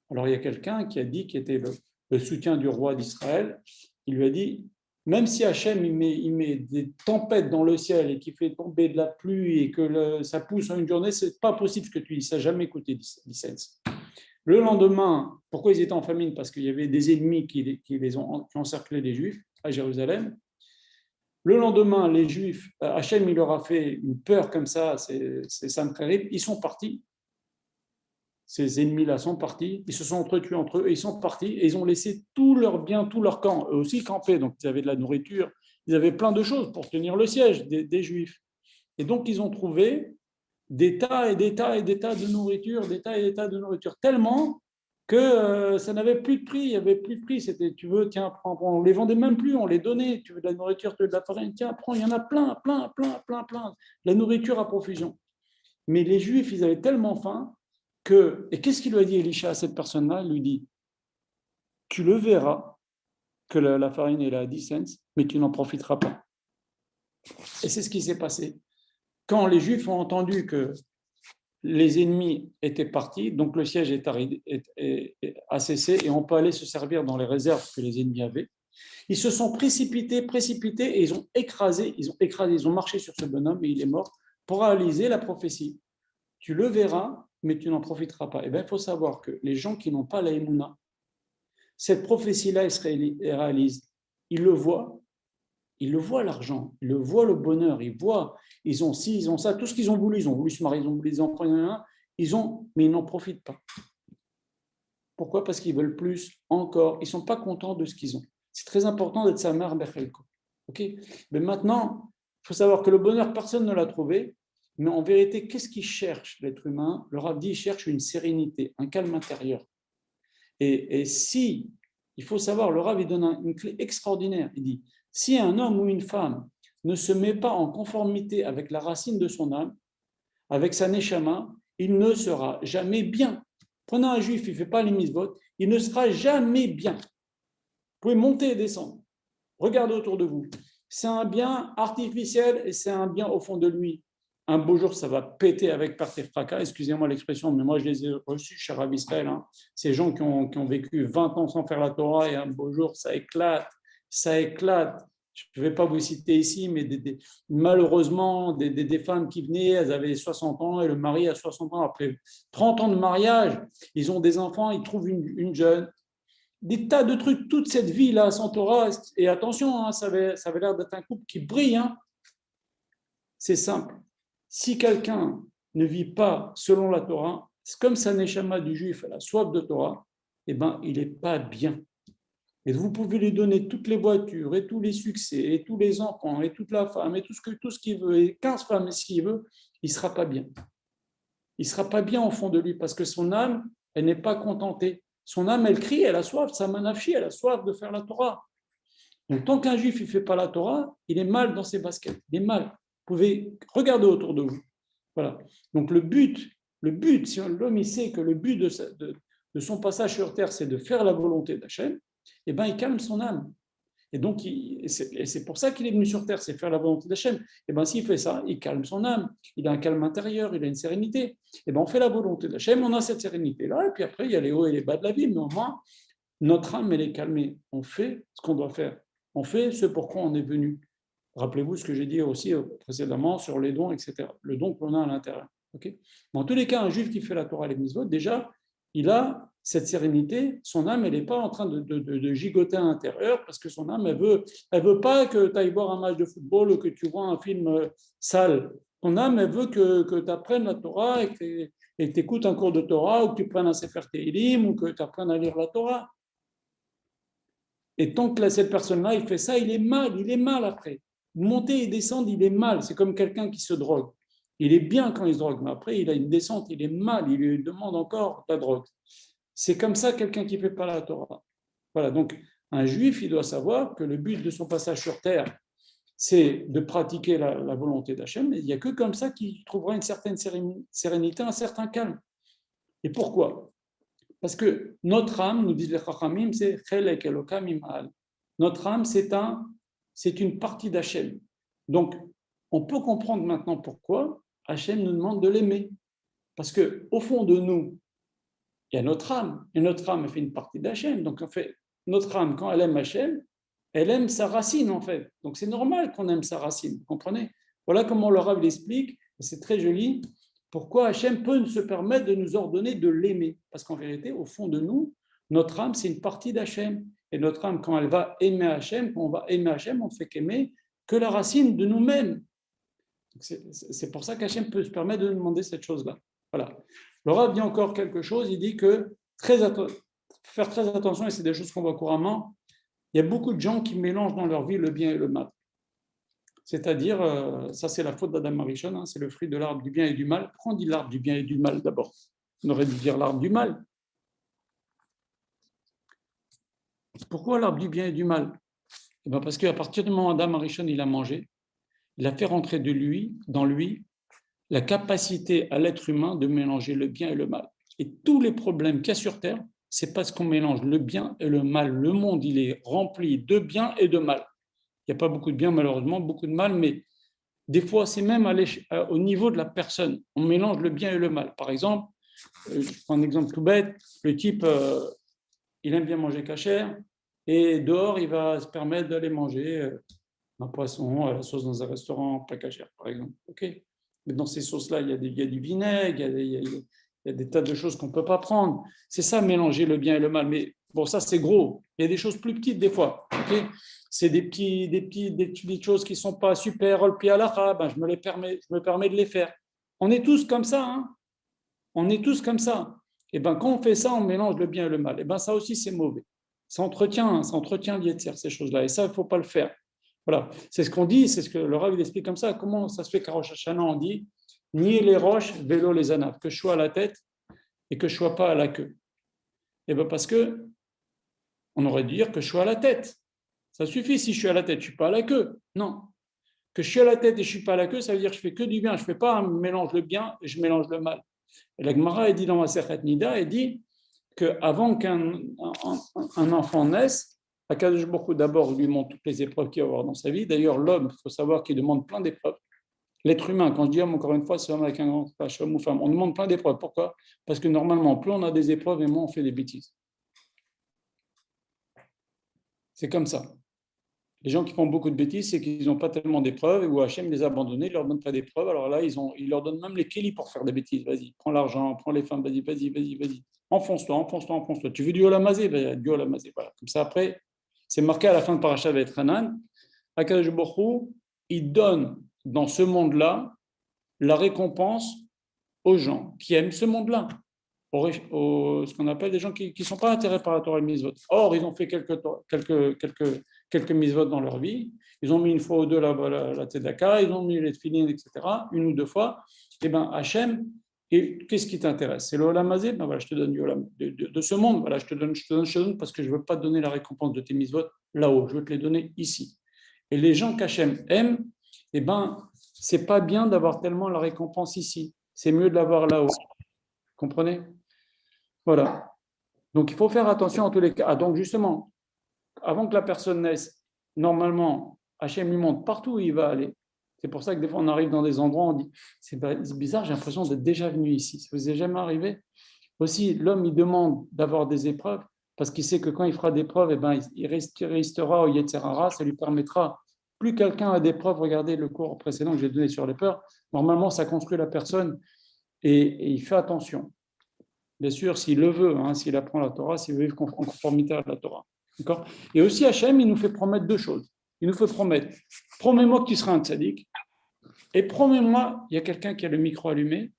Alors, il y a quelqu'un qui a dit, qui était le soutien du roi d'Israël, il lui a dit, même si Hachem il met des tempêtes dans le ciel et qu'il fait tomber de la pluie et que ça pousse en une journée, c'est pas possible ce que tu dis, ça n'a jamais coûté 10 cents. Le lendemain, pourquoi ils étaient en famine? Parce qu'il y avait des ennemis qui ont encerclé les Juifs à Jérusalem. Le lendemain, les Juifs, Hachem il leur a fait une peur comme ça, c'est terrible, ils sont partis. Ces ennemis-là sont partis, ils se sont entretués entre eux, et ils sont partis, et ils ont laissé tout leur bien, tout leur camp, eux aussi campés, donc ils avaient de la nourriture, ils avaient plein de choses pour tenir le siège des Juifs. Et donc ils ont trouvé des tas et des tas et des tas de nourriture, des tas et des tas de nourriture, tellement que ça n'avait plus de prix, il n'y avait plus de prix, c'était, tu veux, tiens, prends, on les vendait même plus, on les donnait, tu veux de la nourriture, tu veux de la farine, tiens, prends, il y en a plein, la nourriture à profusion. Mais les Juifs, ils avaient tellement faim, et qu'est-ce qu'il lui a dit Elisha à cette personne-là? Il lui dit, tu le verras que la farine est là à 10 cents, mais tu n'en profiteras pas. Et c'est ce qui s'est passé. Quand les Juifs ont entendu que les ennemis étaient partis, donc le siège a cessé et on peut aller se servir dans les réserves que les ennemis avaient, ils se sont précipités et ils ont marché sur ce bonhomme et il est mort pour réaliser la prophétie. Tu le verras, mais tu n'en profiteras pas. Eh bien, il faut savoir que les gens qui n'ont pas la émouna, cette prophétie-là, elle se réalise. Ils le voient l'argent, ils le voient le bonheur, ils ont ci, ils ont ça, tout ce qu'ils ont voulu se marier, ils ont voulu des enfants, mais ils n'en profitent pas. Pourquoi? Parce qu'ils veulent plus encore, ils ne sont pas contents de ce qu'ils ont. C'est très important d'être sa mère Bechelko. Okay? Mais maintenant, il faut savoir que le bonheur, personne ne l'a trouvé. Mais en vérité, qu'est-ce qu'il cherche, l'être humain? Le Rav dit, il cherche une sérénité, un calme intérieur. Et si, il faut savoir, le Rav, il donne une clé extraordinaire. Il dit, si un homme ou une femme ne se met pas en conformité avec la racine de son âme, avec sa neshama, il ne sera jamais bien. Prenez un juif, il ne fait pas les mitzvot, il ne sera jamais bien. Vous pouvez monter et descendre. Regardez autour de vous. C'est un bien artificiel et c'est un bien au fond de lui. Un beau jour, ça va péter avec perte et fracas. Excusez-moi l'expression, mais moi, je les ai reçus chez Rav Israël. Ces gens qui ont vécu 20 ans sans faire la Torah et un beau jour, ça éclate. Je ne vais pas vous citer ici, mais malheureusement, des femmes qui venaient, elles avaient 60 ans et le mari a 60 ans. Après 30 ans de mariage, ils ont des enfants, ils trouvent une jeune. Des tas de trucs, toute cette vie-là sans Torah. Et attention, ça avait l'air d'être un couple qui brille. C'est simple. Si quelqu'un ne vit pas selon la Torah, c'est comme sa neshama du juif, elle a soif de Torah, eh ben, il n'est pas bien. Et vous pouvez lui donner toutes les voitures, et tous les succès, et tous les enfants, et toute la femme, et tout ce qu'il veut, et 15 femmes s'il veut, il ne sera pas bien. Il ne sera pas bien au fond de lui, parce que son âme, elle n'est pas contentée. Son âme, elle crie, elle a soif, sa manafchi, elle a soif de faire la Torah. Donc, tant qu'un juif ne fait pas la Torah, il est mal dans ses baskets, il est mal. Vous pouvez regarder autour de vous. Voilà. Donc, le but, si l'homme il sait que le but de son passage sur terre, c'est de faire la volonté d'Hachem, eh bien, il calme son âme. Et donc, c'est pour ça qu'il est venu sur terre, c'est faire la volonté d'Hachem. Eh bien, s'il fait ça, il calme son âme, il a un calme intérieur, il a une sérénité. Eh bien, on fait la volonté d'Hachem, on a cette sérénité-là, et puis après, il y a les hauts et les bas de la vie, mais au moins, notre âme, elle est calmée. On fait ce qu'on doit faire. On fait ce pourquoi on est venu. Rappelez-vous ce que j'ai dit aussi précédemment sur les dons, etc. Le don qu'on a à l'intérieur. Okay? En tous les cas, un juif qui fait la Torah et les mitzvot, déjà, il a cette sérénité. Son âme, elle n'est pas en train de gigoter à l'intérieur parce que son âme, elle veut pas que tu ailles voir un match de football ou que tu vois un film sale. Ton âme, elle veut que tu apprennes la Torah et et que tu écoutes un cours de Torah ou que tu prennes un Sefer Tehillim ou que tu apprennes à lire la Torah. Et tant que cette personne-là, il fait ça, il est mal après. Monter et descendre, il est mal. C'est comme quelqu'un qui se drogue. Il est bien quand il se drogue, mais après, il a une descente, il est mal, il lui demande encore la drogue. C'est comme ça quelqu'un qui ne fait pas la Torah. Voilà, donc un juif, il doit savoir que le but de son passage sur terre, c'est de pratiquer la volonté d'Hachem. Il n'y a que comme ça qu'il trouvera une certaine sérénité, un certain calme. Et pourquoi ? Parce que notre âme, nous disent les Chachamim, c'est Chelek Elokam Imal. Notre âme, c'est une partie d'Hachem. Donc, on peut comprendre maintenant pourquoi Hachem nous demande de l'aimer. Parce qu'au fond de nous, il y a notre âme. Et notre âme fait une partie d'Hachem. Donc, en fait, notre âme, quand elle aime Hachem, elle aime sa racine, en fait. Donc, c'est normal qu'on aime sa racine. Vous comprenez ? Voilà comment le Rav l'explique. C'est très joli. Pourquoi Hachem peut se permettre de nous ordonner de l'aimer ? Parce qu'en vérité, au fond de nous, notre âme, c'est une partie d'Hachem. Et notre âme, quand elle va aimer Hachem, quand on va aimer Hachem, on ne fait qu'aimer que la racine de nous-mêmes. C'est pour ça qu'Hachem peut se permettre de nous demander cette chose-là. Voilà. Le Rav dit encore quelque chose, il dit que faire très attention, et c'est des choses qu'on voit couramment, il y a beaucoup de gens qui mélangent dans leur vie le bien et le mal. C'est-à-dire, ça c'est la faute d'Adam Arishon, hein, c'est le fruit de l'arbre du bien et du mal. Pourquoi on dit l'arbre du bien et du mal d'abord ? On aurait dû dire l'arbre du mal. Pourquoi l'arbre du bien et du mal ? Eh bien parce qu'à partir du moment où Adam Arishon il a mangé, il a fait rentrer dans lui la capacité à l'être humain de mélanger le bien et le mal. Et tous les problèmes qu'il y a sur Terre, c'est parce qu'on mélange le bien et le mal. Le monde, il est rempli de bien et de mal. Il n'y a pas beaucoup de bien, malheureusement, beaucoup de mal, mais des fois, c'est même au niveau de la personne. On mélange le bien et le mal. Par exemple, je prends un exemple tout bête, le type, il aime bien manger cachère, et dehors, il va se permettre d'aller manger un poisson à la sauce dans un restaurant pas cachère, par exemple. Okay. Mais dans ces sauces-là, il y a du vinaigre, il y a des tas de choses qu'on ne peut pas prendre. C'est ça, mélanger le bien et le mal. Mais bon, ça, c'est gros. Il y a des choses plus petites, des fois. Okay, c'est des petites choses qui ne sont pas super, le pied à la ben, je me permets de les faire. On est tous comme ça. Hein, on est tous comme ça. Et ben, quand on fait ça, on mélange le bien et le mal. Et ben, ça aussi, c'est mauvais. Ça entretient l'yetzer, ces choses-là. Et ça, il ne faut pas le faire. Voilà, c'est ce qu'on dit, c'est ce que le Rav explique comme ça. Comment ça se fait qu'à Rosh Hashanah, on dit nier les roches, vélo les anaves, que je sois à la tête et que je ne sois pas à la queue. Et bien parce que on aurait dû dire que je sois à la tête. Ça suffit si je suis à la tête, je ne suis pas à la queue. Non. Que je suis à la tête et je ne suis pas à la queue, ça veut dire que je fais que du bien. Je ne fais pas un mélange le bien et je mélange le mal. Et la Gemara, elle dit dans la Sechet Nida, elle dit qu'avant qu'un enfant naisse, Akadosh Baruch Hu d'abord lui montre toutes les épreuves qu'il va avoir dans sa vie. D'ailleurs, l'homme, il faut savoir qu'il demande plein d'épreuves. L'être humain, quand je dis homme, encore une fois, c'est homme avec un grand H, homme ou femme. On demande plein d'épreuves. Pourquoi ? Parce que normalement, plus on a des épreuves et moins on fait des bêtises. C'est comme ça. Les gens qui font beaucoup de bêtises, c'est qu'ils n'ont pas tellement d'épreuves, et où Hachem les a abandonnés, ils ne leur donnent pas d'épreuves. Alors là, ils leur donnent même les kélis pour faire des bêtises. Vas-y, prends l'argent, prends les femmes, vas-y. Enfonce-toi. Tu veux du olamazé, du olamazé. Voilà. Comme ça, après, c'est marqué à la fin de Parashat Vaïtranan. Akadosh Baruch Hu, il donne dans ce monde-là la récompense aux gens qui aiment ce monde-là. Ce qu'on appelle des gens qui ne sont pas intéressés par la Torah et le mitzvot. Or, ils ont fait quelques mitzvot dans leur vie. Ils ont mis une fois ou deux la tzedaka, ils ont mis les tefillin, etc., une ou deux fois. Et bien, Hachem, et qu'est-ce qui t'intéresse ? C'est le olam hazé. Ben voilà, je te donne de ce monde. Voilà, je te donne parce que je ne veux pas te donner la récompense de tes mitzvot là-haut. Je veux te les donner ici. Et les gens qu'Hachem aime, eh ben, c'est pas bien d'avoir tellement la récompense ici. C'est mieux de l'avoir là-haut. Comprenez ? Voilà. Donc, il faut faire attention en tous les cas. Ah, donc, justement, avant que la personne naisse, normalement, Hachem lui montre partout où il va aller. C'est pour ça que des fois, on arrive dans des endroits, on dit, c'est bizarre, j'ai l'impression d'être déjà venu ici. Ça vous est jamais arrivé ? Aussi, l'homme, il demande d'avoir des épreuves parce qu'il sait que quand il fera des preuves, eh ben, il restera au Yetzer Hara, ça lui permettra. Plus quelqu'un a des preuves, regardez le cours précédent que j'ai donné sur les peurs, normalement, ça construit la personne et il fait attention. Bien sûr, s'il le veut, hein, s'il apprend la Torah, s'il veut vivre en conformité à la Torah. D'accord ? Et aussi, Hachem, il nous fait promettre deux choses. Il nous fait promettre, promets-moi que tu seras un tzaddik, et promets-moi, il y a quelqu'un qui a le micro allumé,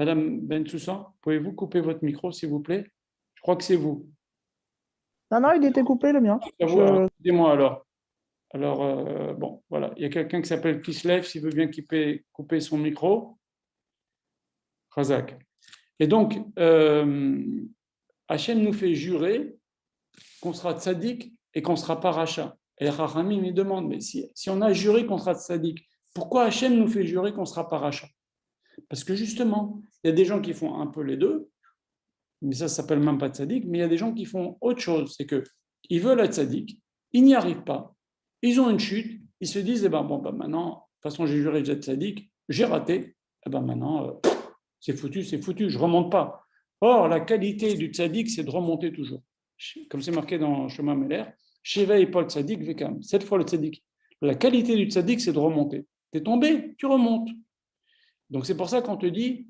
Madame Bensoussan, pouvez-vous couper votre micro, s'il vous plaît? Je crois que c'est vous.
Non, non, il était coupé, le mien.
C'est à vous. Alors, excusez-moi alors. Alors, bon, voilà. Il y a quelqu'un qui s'appelle Kislev, s'il veut bien couper son micro. Razak. Et donc, Hachem nous fait jurer qu'on sera tzaddik et qu'on ne sera pas rachat. Et Rachamim me demande, mais si on a juré qu'on sera tzaddik, pourquoi Hachem nous fait jurer qu'on ne sera pas rachat? Parce que justement, il y a des gens qui font un peu les deux, mais ça ne s'appelle même pas tzaddik, mais il y a des gens qui font autre chose, c'est qu'ils veulent être tzaddik, ils n'y arrivent pas, ils ont une chute, ils se disent, eh ben, bon, ben maintenant, de toute façon, j'ai juré d'être tzaddik, j'ai raté, eh ben maintenant, c'est foutu, je ne remonte pas. Or, la qualité du tzaddik, c'est de remonter toujours. Comme c'est marqué dans Shema Meler, Sheva et Paul tzaddik vekam. 7 fois le tzaddik. La qualité du tzaddik, c'est de remonter. Tu es tombé, tu remontes. Donc c'est pour ça qu'on te dit,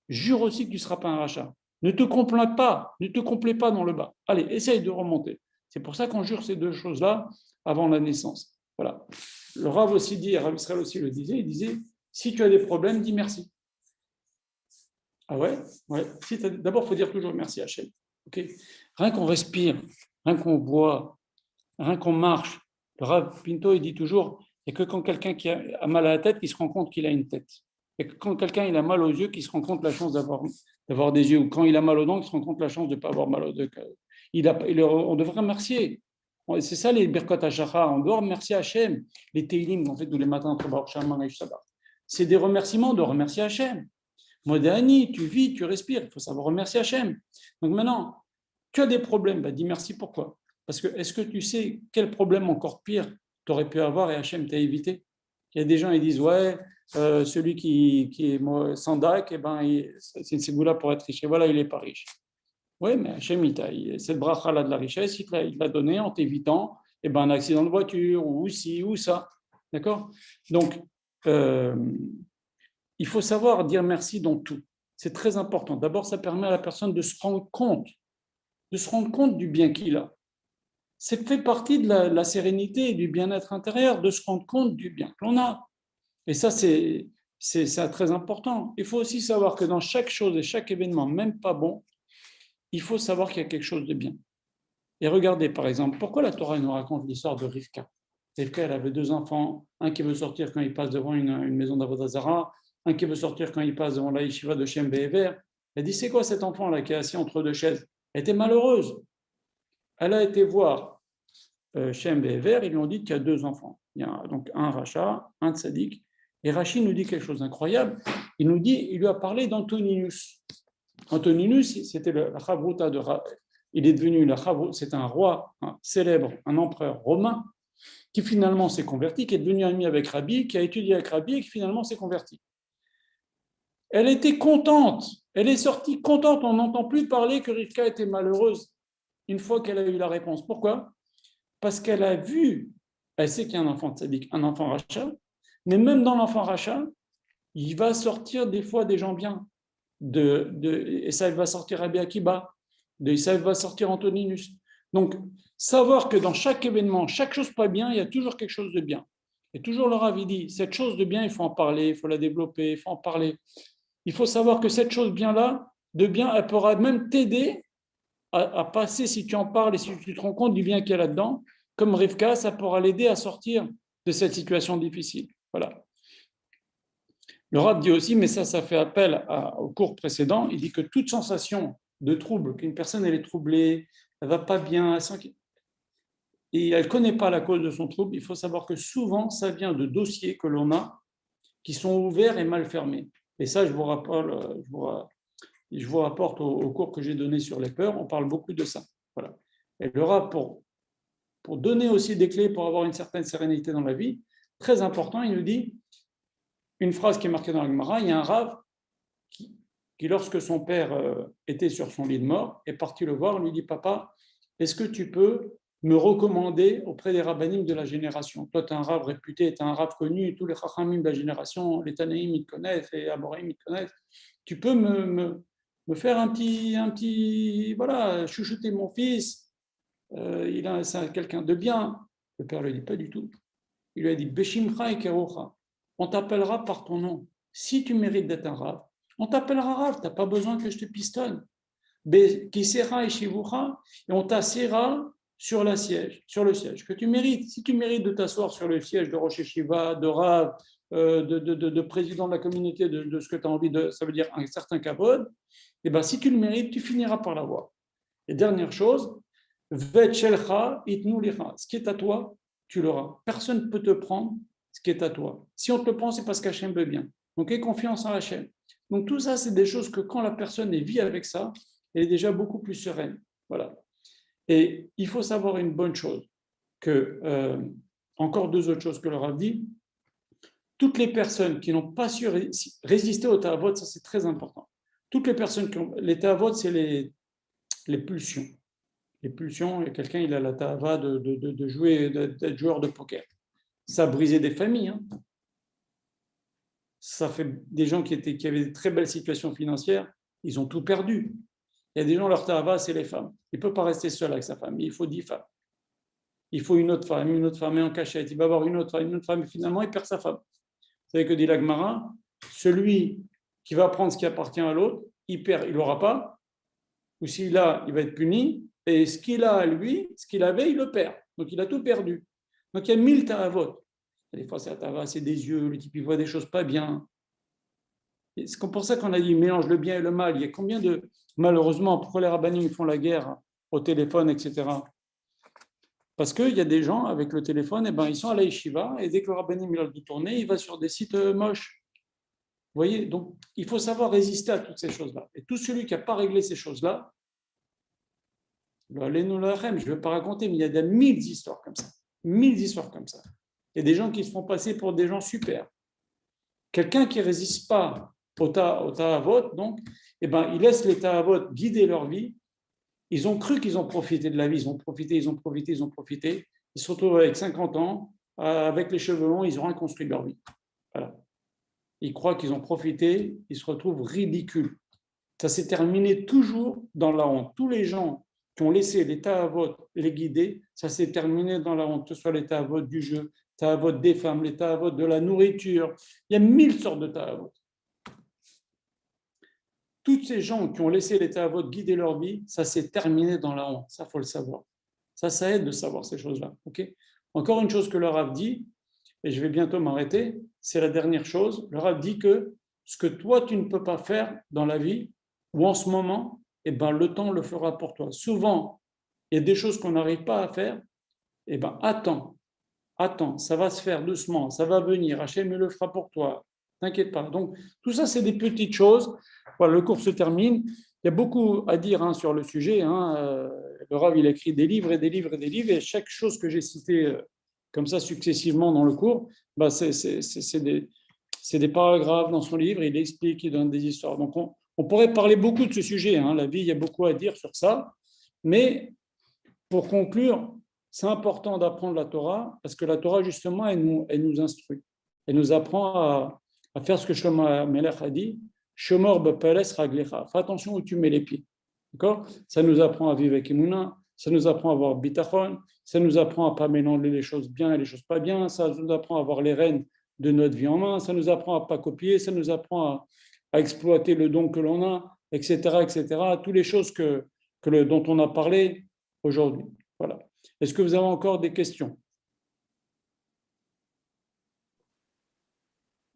jure aussi que tu ne seras pas un rachat. Ne te complais pas dans le bas. Allez, essaye de remonter. C'est pour ça qu'on jure ces deux choses-là avant la naissance. Voilà. Le Rav aussi dit, Rav Israël aussi le disait, il disait, si tu as des problèmes, dis merci. Ah ouais, ouais. D'abord, il faut dire toujours merci à Hachem. Okay, rien qu'on respire, rien qu'on boit, rien qu'on marche. Le Rav Pinto, il dit toujours, il n'y a que quand quelqu'un qui a mal à la tête qu'il se rend compte qu'il a une tête. Et que quand quelqu'un il a mal aux yeux, qu'il se rend compte la chance d'avoir des yeux. Ou quand il a mal aux dents, qu'il se rend compte la chance de ne pas avoir mal aux dents. On devrait remercier. C'est ça les Birkot HaShachar. On doit remercier Hachem. Les Teilim qu'on fait tous les matins entre Baruch She'amar et Shabbat. C'est des remerciements de remercier Hachem. Modani, tu vis, tu respires, il faut savoir remercier Hachem. Donc maintenant, tu as des problèmes, dis merci, pourquoi? Parce que est-ce que tu sais quel problème encore pire tu aurais pu avoir et Hachem t'a évité? Il y a des gens qui disent, ouais, celui qui est sans DAC, c'est une ségoula pour être riche, et voilà, il n'est pas riche. Oui, mais Hachem, c'est le bracha là de la richesse, il l'a donné en t'évitant un accident de voiture, ou ci, ou ça. D'accord? Donc, il faut savoir dire merci dans tout. C'est très important. D'abord, ça permet à la personne de se rendre compte du bien qu'il a. C'est fait partie de la sérénité et du bien-être intérieur, de se rendre compte du bien que l'on a. Et ça, c'est très important. Il faut aussi savoir que dans chaque chose et chaque événement, même pas bon, il faut savoir qu'il y a quelque chose de bien. Et regardez, par exemple, pourquoi la Torah nous raconte l'histoire de Rivka? Rivka, elle avait 2 enfants, un qui veut sortir quand il passe devant une maison d'Avodah Zarah, un qui veut sortir quand il passe devant la yeshiva de Shem Be'ever. Elle dit, c'est quoi cet enfant-là qui est assis entre 2 chaises? Elle était malheureuse. Elle a été voir Shem Be'ever, ils lui ont dit qu'il y a 2 enfants. Il y a donc un rachat, un tzaddik. Et Rashi nous dit quelque chose d'incroyable. Il lui a parlé d'Antoninus. Antoninus, c'était la chavruta de il est devenu c'est un roi célèbre, un empereur romain, qui finalement s'est converti, qui est devenu ami avec Rabbi, qui a étudié avec Rabbi et qui finalement s'est converti. Elle était contente, elle est sortie contente, on n'entend plus parler que Rivka était malheureuse une fois qu'elle a eu la réponse. Pourquoi? Parce qu'elle a vu, elle sait qu'il y a un enfant tzaddik, un enfant rachat, mais même dans l'enfant rachat, il va sortir des fois des gens bien. Et ça, il va sortir Rabbi Akiba, ça, il va sortir Antoninus. Donc, savoir que dans chaque événement, chaque chose pas bien, il y a toujours quelque chose de bien. Et toujours le Rav dit, cette chose de bien, il faut en parler, il faut la développer, il faut en parler. Il faut savoir que cette chose bien-là, de bien, elle pourra même t'aider à passer, si tu en parles et si tu te rends compte du bien qu'il y a là-dedans, comme Rivka, ça pourra l'aider à sortir de cette situation difficile. Voilà. Le Rav dit aussi, mais ça fait appel au cours précédent, il dit que toute sensation de trouble, qu'une personne elle est troublée, elle ne va pas bien, et elle ne connaît pas la cause de son trouble, il faut savoir que souvent, ça vient de dossiers que l'on a qui sont ouverts et mal fermés. Et ça, je vous rapporte au cours que j'ai donné sur les peurs, on parle beaucoup de ça. Voilà. Et le Rav, pour donner aussi des clés pour avoir une certaine sérénité dans la vie, très important, il nous dit une phrase qui est marquée dans la Gemara, il y a un Rav qui lorsque son père était sur son lit de mort, est parti le voir, lui dit, papa, est-ce que tu peux me recommander auprès des rabbinim de la génération? Toi, tu es un Rav réputé, tu es un Rav connu, tous les chachamim de la génération, les Tanaïm, ils te connaissent, les Amoraïm, ils te connaissent. Tu peux me faire un petit, voilà, chouchouter mon fils, c'est quelqu'un de bien. Le père ne lui dit pas du tout. Il lui a dit, Beshimcha et Kerocha, on t'appellera par ton nom. Si tu mérites d'être un Rav, On t'appellera Rav, tu n'as pas besoin que je te pistonne. Qui sera et on t'assiera sur le siège que tu mérites. Si tu mérites de t'asseoir sur le siège de Rosh Yeshiva, de Rav, de président de la communauté, de ce que tu as envie de, ça veut dire un certain kavod, et ben si tu le mérites, tu finiras par l'avoir. Et dernière chose, Vet shelcha itnu licha. Ce qui est à toi, tu l'auras. Personne ne peut te prendre ce qui est à toi. Si on te le prend, c'est parce qu'Hachem veut bien. Donc, aie confiance en Hachem. Donc, tout ça, c'est des choses que quand la personne vit avec ça, elle est déjà beaucoup plus sereine. Voilà. Et il faut savoir une bonne chose, que, encore deux autres choses que le Rav dit, toutes les personnes qui n'ont pas su résister au ta'avot, ça c'est très important. Toutes les personnes qui ont... Les ta'avot, c'est les pulsions. Les pulsions, et quelqu'un, il a la ta'ava de jouer, d'être joueur de poker. Ça a brisé des familles. Hein. Ça fait des gens qui avaient de très belles situations financières, ils ont tout perdu. Il y a des gens, leur ta'ava, c'est les femmes. Il ne peut pas rester seul avec sa femme, il faut 10 femmes. Il faut une autre femme, et en cachette. Il va avoir une autre femme, et finalement, il perd sa femme. Vous savez que dit la Gemara, celui qui va prendre ce qui appartient à l'autre, il perd, il n'aura pas, ou s'il a, il va être puni, et ce qu'il a à lui, ce qu'il avait, il le perd. Donc il a tout perdu. Donc il y a 1000 ta'avot. Des fois, c'est des yeux, le type il voit des choses pas bien. C'est pour ça qu'on a dit mélange le bien et le mal. Il y a combien de... Malheureusement, pourquoi les rabbinim font la guerre au téléphone, etc. Parce qu'il y a des gens avec le téléphone, et ben, ils sont à la yeshiva, et dès que le rabbinim il a de tourner, il va sur des sites moches. Vous voyez, donc il faut savoir résister à toutes ces choses-là. Et tout celui qui n'a pas réglé ces choses-là, je ne vais pas raconter, mais il y a 1000 histoires comme ça. 1000 histoires comme ça. Il y a des gens qui se font passer pour des gens super. Quelqu'un qui ne résiste pas au ta'avot, donc, eh ben, il laisse les ta'avot guider leur vie. Ils ont cru qu'ils ont profité de la vie, ils ont profité. Ils se retrouvent avec 50 ans, avec les cheveux longs, ils ont rien construit de leur vie. Voilà. Ils croient qu'ils ont profité, ils se retrouvent ridicules. Ça s'est terminé toujours dans la honte. Tous les gens qui ont laissé les ta'avot les guider, ça s'est terminé dans la honte, que ce soit les ta'avot du jeu, ta'avot des femmes, les ta'avot de la nourriture. Il y a 1000 sortes de ta'avot. Tous ces gens qui ont laissé les ta'avot guider leur vie, ça s'est terminé dans la honte. Ça, il faut le savoir. Ça aide de savoir ces choses-là. Okay. Encore une chose que le Rav dit, et je vais bientôt m'arrêter, c'est la dernière chose. Le Rav dit que ce que toi, tu ne peux pas faire dans la vie, ou en ce moment, eh ben, le temps le fera pour toi. Souvent, il y a des choses qu'on n'arrive pas à faire, eh ben, attends, ça va se faire doucement, ça va venir, Hachem le fera pour toi, t'inquiète pas. Donc, tout ça, c'est des petites choses. Voilà, le cours se termine. Il y a beaucoup à dire sur le sujet. Le Rav, il a écrit des livres, et chaque chose que j'ai citée comme ça successivement dans le cours, bah, c'est des paragraphes dans son livre, il explique, il donne des histoires. Donc, on pourrait parler beaucoup de ce sujet. La vie, il y a beaucoup à dire sur ça. Mais pour conclure, c'est important d'apprendre la Torah, parce que la Torah, justement, elle nous instruit. Elle nous apprend à faire ce que Shlomo Melech a dit, Shomor bepeles raglecha. Fais attention où tu mets les pieds. D'accord ? Ça nous apprend à vivre avec Emouna, ça nous apprend à avoir bitachon, ça nous apprend à ne pas mélanger les choses bien et les choses pas bien, ça nous apprend à avoir les rênes de notre vie en main, ça nous apprend à ne pas copier, ça nous apprend à exploiter le don que l'on a, etc., etc. Toutes les choses dont on a parlé aujourd'hui. Voilà. Est-ce que vous avez encore des questions ?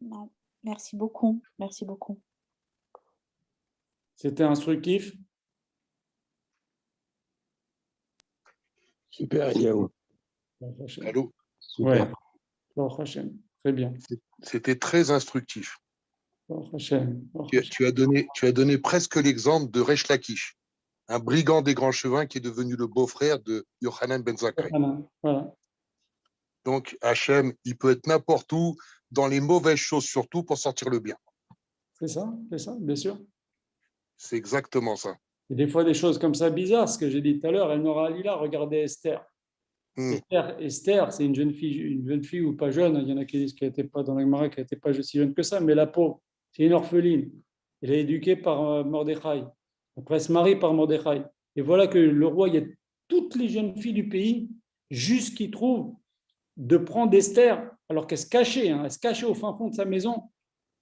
Non, merci beaucoup. Merci beaucoup.
C'était instructif ?
Super, Eliaou.
Allô ?
Super.
Ouais. Très bien.
C'était très instructif.
Hashem.
Tu as donné presque l'exemple de Resh Lakish, un brigand des grands chevins qui est devenu le beau-frère de Yochanan ben Zakkai.
Voilà.
Donc, Hachem, il peut être n'importe où, dans les mauvaises choses surtout, pour sortir le bien.
C'est ça, bien sûr.
C'est exactement ça.
Et des fois, des choses comme ça bizarres, ce que j'ai dit tout à l'heure, Elnora Alila, regardez Esther. Esther, c'est une jeune fille ou pas jeune, il y en a qui disent qu'elle n'était pas dans la Gemara, qu'elle n'était pas si jeune que ça, mais la pauvre, c'est une orpheline. Elle est éduquée par Mordechai. Après, elle se marie par Mordechai. Et voilà que le roi, il y a toutes les jeunes filles du pays, juste qui trouvent de prendre Esther, alors qu'elle se cachait, elle se cachait au fin fond de sa maison,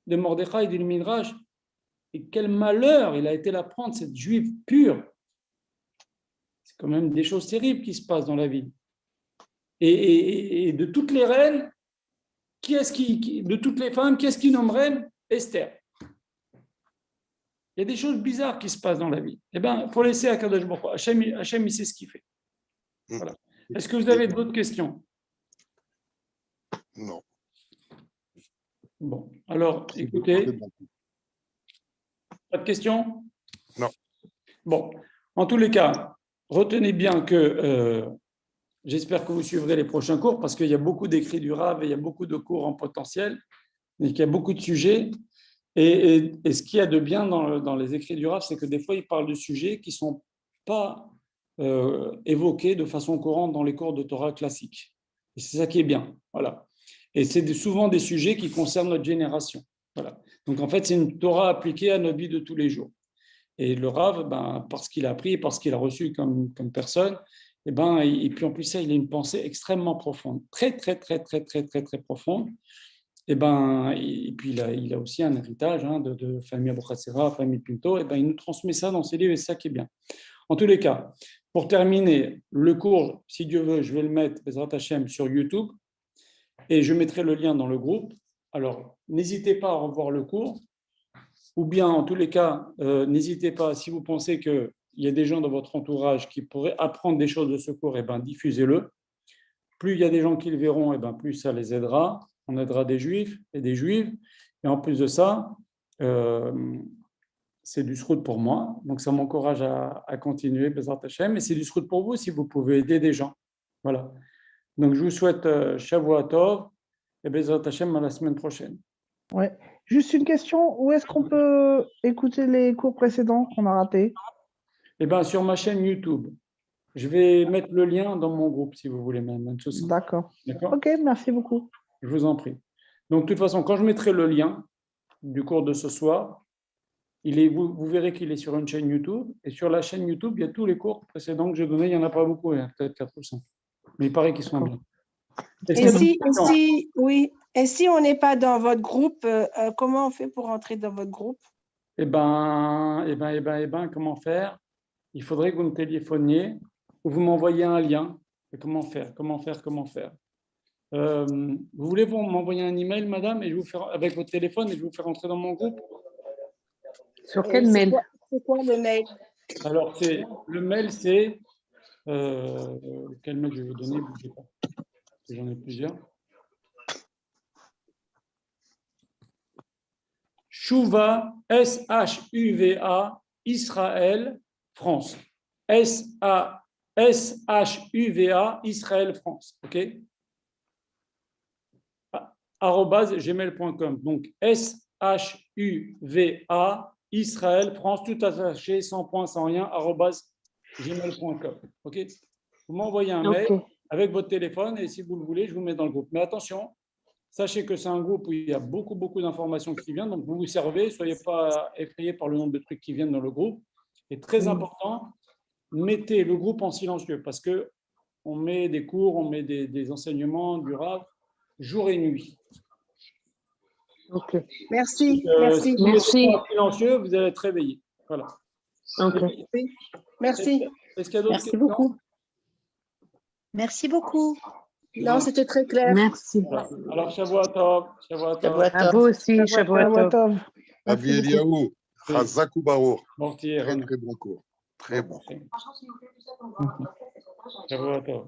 de Mordechai et du Midrash. Et quel malheur il a été la prendre, cette juive pure. C'est quand même des choses terribles qui se passent dans la vie. Et de toutes les reines, de toutes les femmes, qui est-ce qui nomme reine? Esther. Il y a des choses bizarres qui se passent dans la vie. Eh bien, il faut laisser à Kadosh Baruch Hu. Hachem, il sait ce qu'il fait. Voilà. Est-ce que vous avez d'autres questions?
Non.
Bon, alors, écoutez. Pas de questions?
Non.
Bon, en tous les cas, retenez bien que j'espère que vous suivrez les prochains cours parce qu'il y a beaucoup d'écrits du Rav et il y a beaucoup de cours en potentiel et qu'il y a beaucoup de sujets. Et ce qu'il y a de bien dans les écrits du Rav, c'est que des fois, il parle de sujets qui ne sont pas évoqués de façon courante dans les cours de Torah classiques. Et c'est ça qui est bien. Voilà. Et c'est souvent des sujets qui concernent notre génération. Voilà. Donc, en fait, c'est une Torah appliquée à notre vie de tous les jours. Et le Rav, parce qu'il a appris, parce qu'il a reçu comme personne, et puis en plus, ça, il a une pensée extrêmement profonde, très, très, très, très, très, très, très profonde. Et puis, il a aussi un héritage de famille Abouchassera, famille Pinto. Il nous transmet ça dans ses livres et c'est ça qui est bien. En tous les cas, pour terminer, le cours, si Dieu veut, je vais le mettre, Bezrat Hashem, sur YouTube et je mettrai le lien dans le groupe. Alors, n'hésitez pas à revoir le cours ou bien, en tous les cas, n'hésitez pas, si vous pensez qu'il y a des gens dans votre entourage qui pourraient apprendre des choses de ce cours, diffusez-le. Plus il y a des gens qui le verront, plus ça les aidera. On aidera des juifs et des juives. Et en plus de ça, c'est du srout pour moi. Donc, ça m'encourage à continuer, Bezrat Hashem. Et c'est du srout pour vous si vous pouvez aider des gens. Voilà. Donc, je vous souhaite Shavua Tov et Bezrat Hashem à la semaine prochaine.
Ouais. Juste une question, où est-ce qu'on peut écouter les cours précédents qu'on a ratés?
Sur ma chaîne YouTube. Je vais mettre le lien dans mon groupe si vous voulez, même.
D'accord. Ok, merci beaucoup.
Je vous en prie. Donc, de toute façon, quand je mettrai le lien du cours de ce soir, vous verrez qu'il est sur une chaîne YouTube. Et sur la chaîne YouTube, il y a tous les cours précédents que j'ai donnés. Il n'y en a pas beaucoup, il y en a peut-être 4 ou 5. Mais il paraît qu'ils sont bien.
Et si on n'est pas dans votre groupe, comment on fait pour entrer dans votre groupe?
Comment faire? Il faudrait que vous me téléphoniez ou vous m'envoyiez un lien. Et comment faire? Vous voulez m'envoyer un email, madame, et je vous fais, avec votre téléphone, et je vous fais rentrer dans mon groupe?
Sur quel mail?
C'est quoi le mail?
Alors, le mail, c'est... quel mail je vais vous donner? Bougez pas. J'en ai plusieurs. Shuva, S-H-U-V-A, Israël, France. S-H-U-V-A, Israël, France. OK? @gmail.com. Donc, S-H-U-V-A, Israël, France, tout attaché, sans point, sans rien, @gmail.com. OK? Vous m'envoyez un mail avec votre téléphone et si vous le voulez, je vous mets dans le groupe. Mais attention, sachez que c'est un groupe où il y a beaucoup, beaucoup d'informations qui viennent. Donc, vous vous servez, ne soyez pas effrayés par le nombre de trucs qui viennent dans le groupe. Et très important, mettez le groupe en silencieux parce qu'on met des cours, on met des enseignements du Rav jour et nuit.
Ok.
Merci.
Si vous mettez en silencieux, vous allez être réveillé. Voilà.
Ok.
Merci.
Est-ce qu'il y a d'autres questions?
Beaucoup.
Merci beaucoup.
Non, c'était très clair.
Merci.
Voilà. Alors, Shavua Tov.
À vous aussi, Shavua Tov.
Rabbi Eliaou, Chazak Baruch.
Mortier,
Très, très bon cours. Très bon.
Shavua Tov.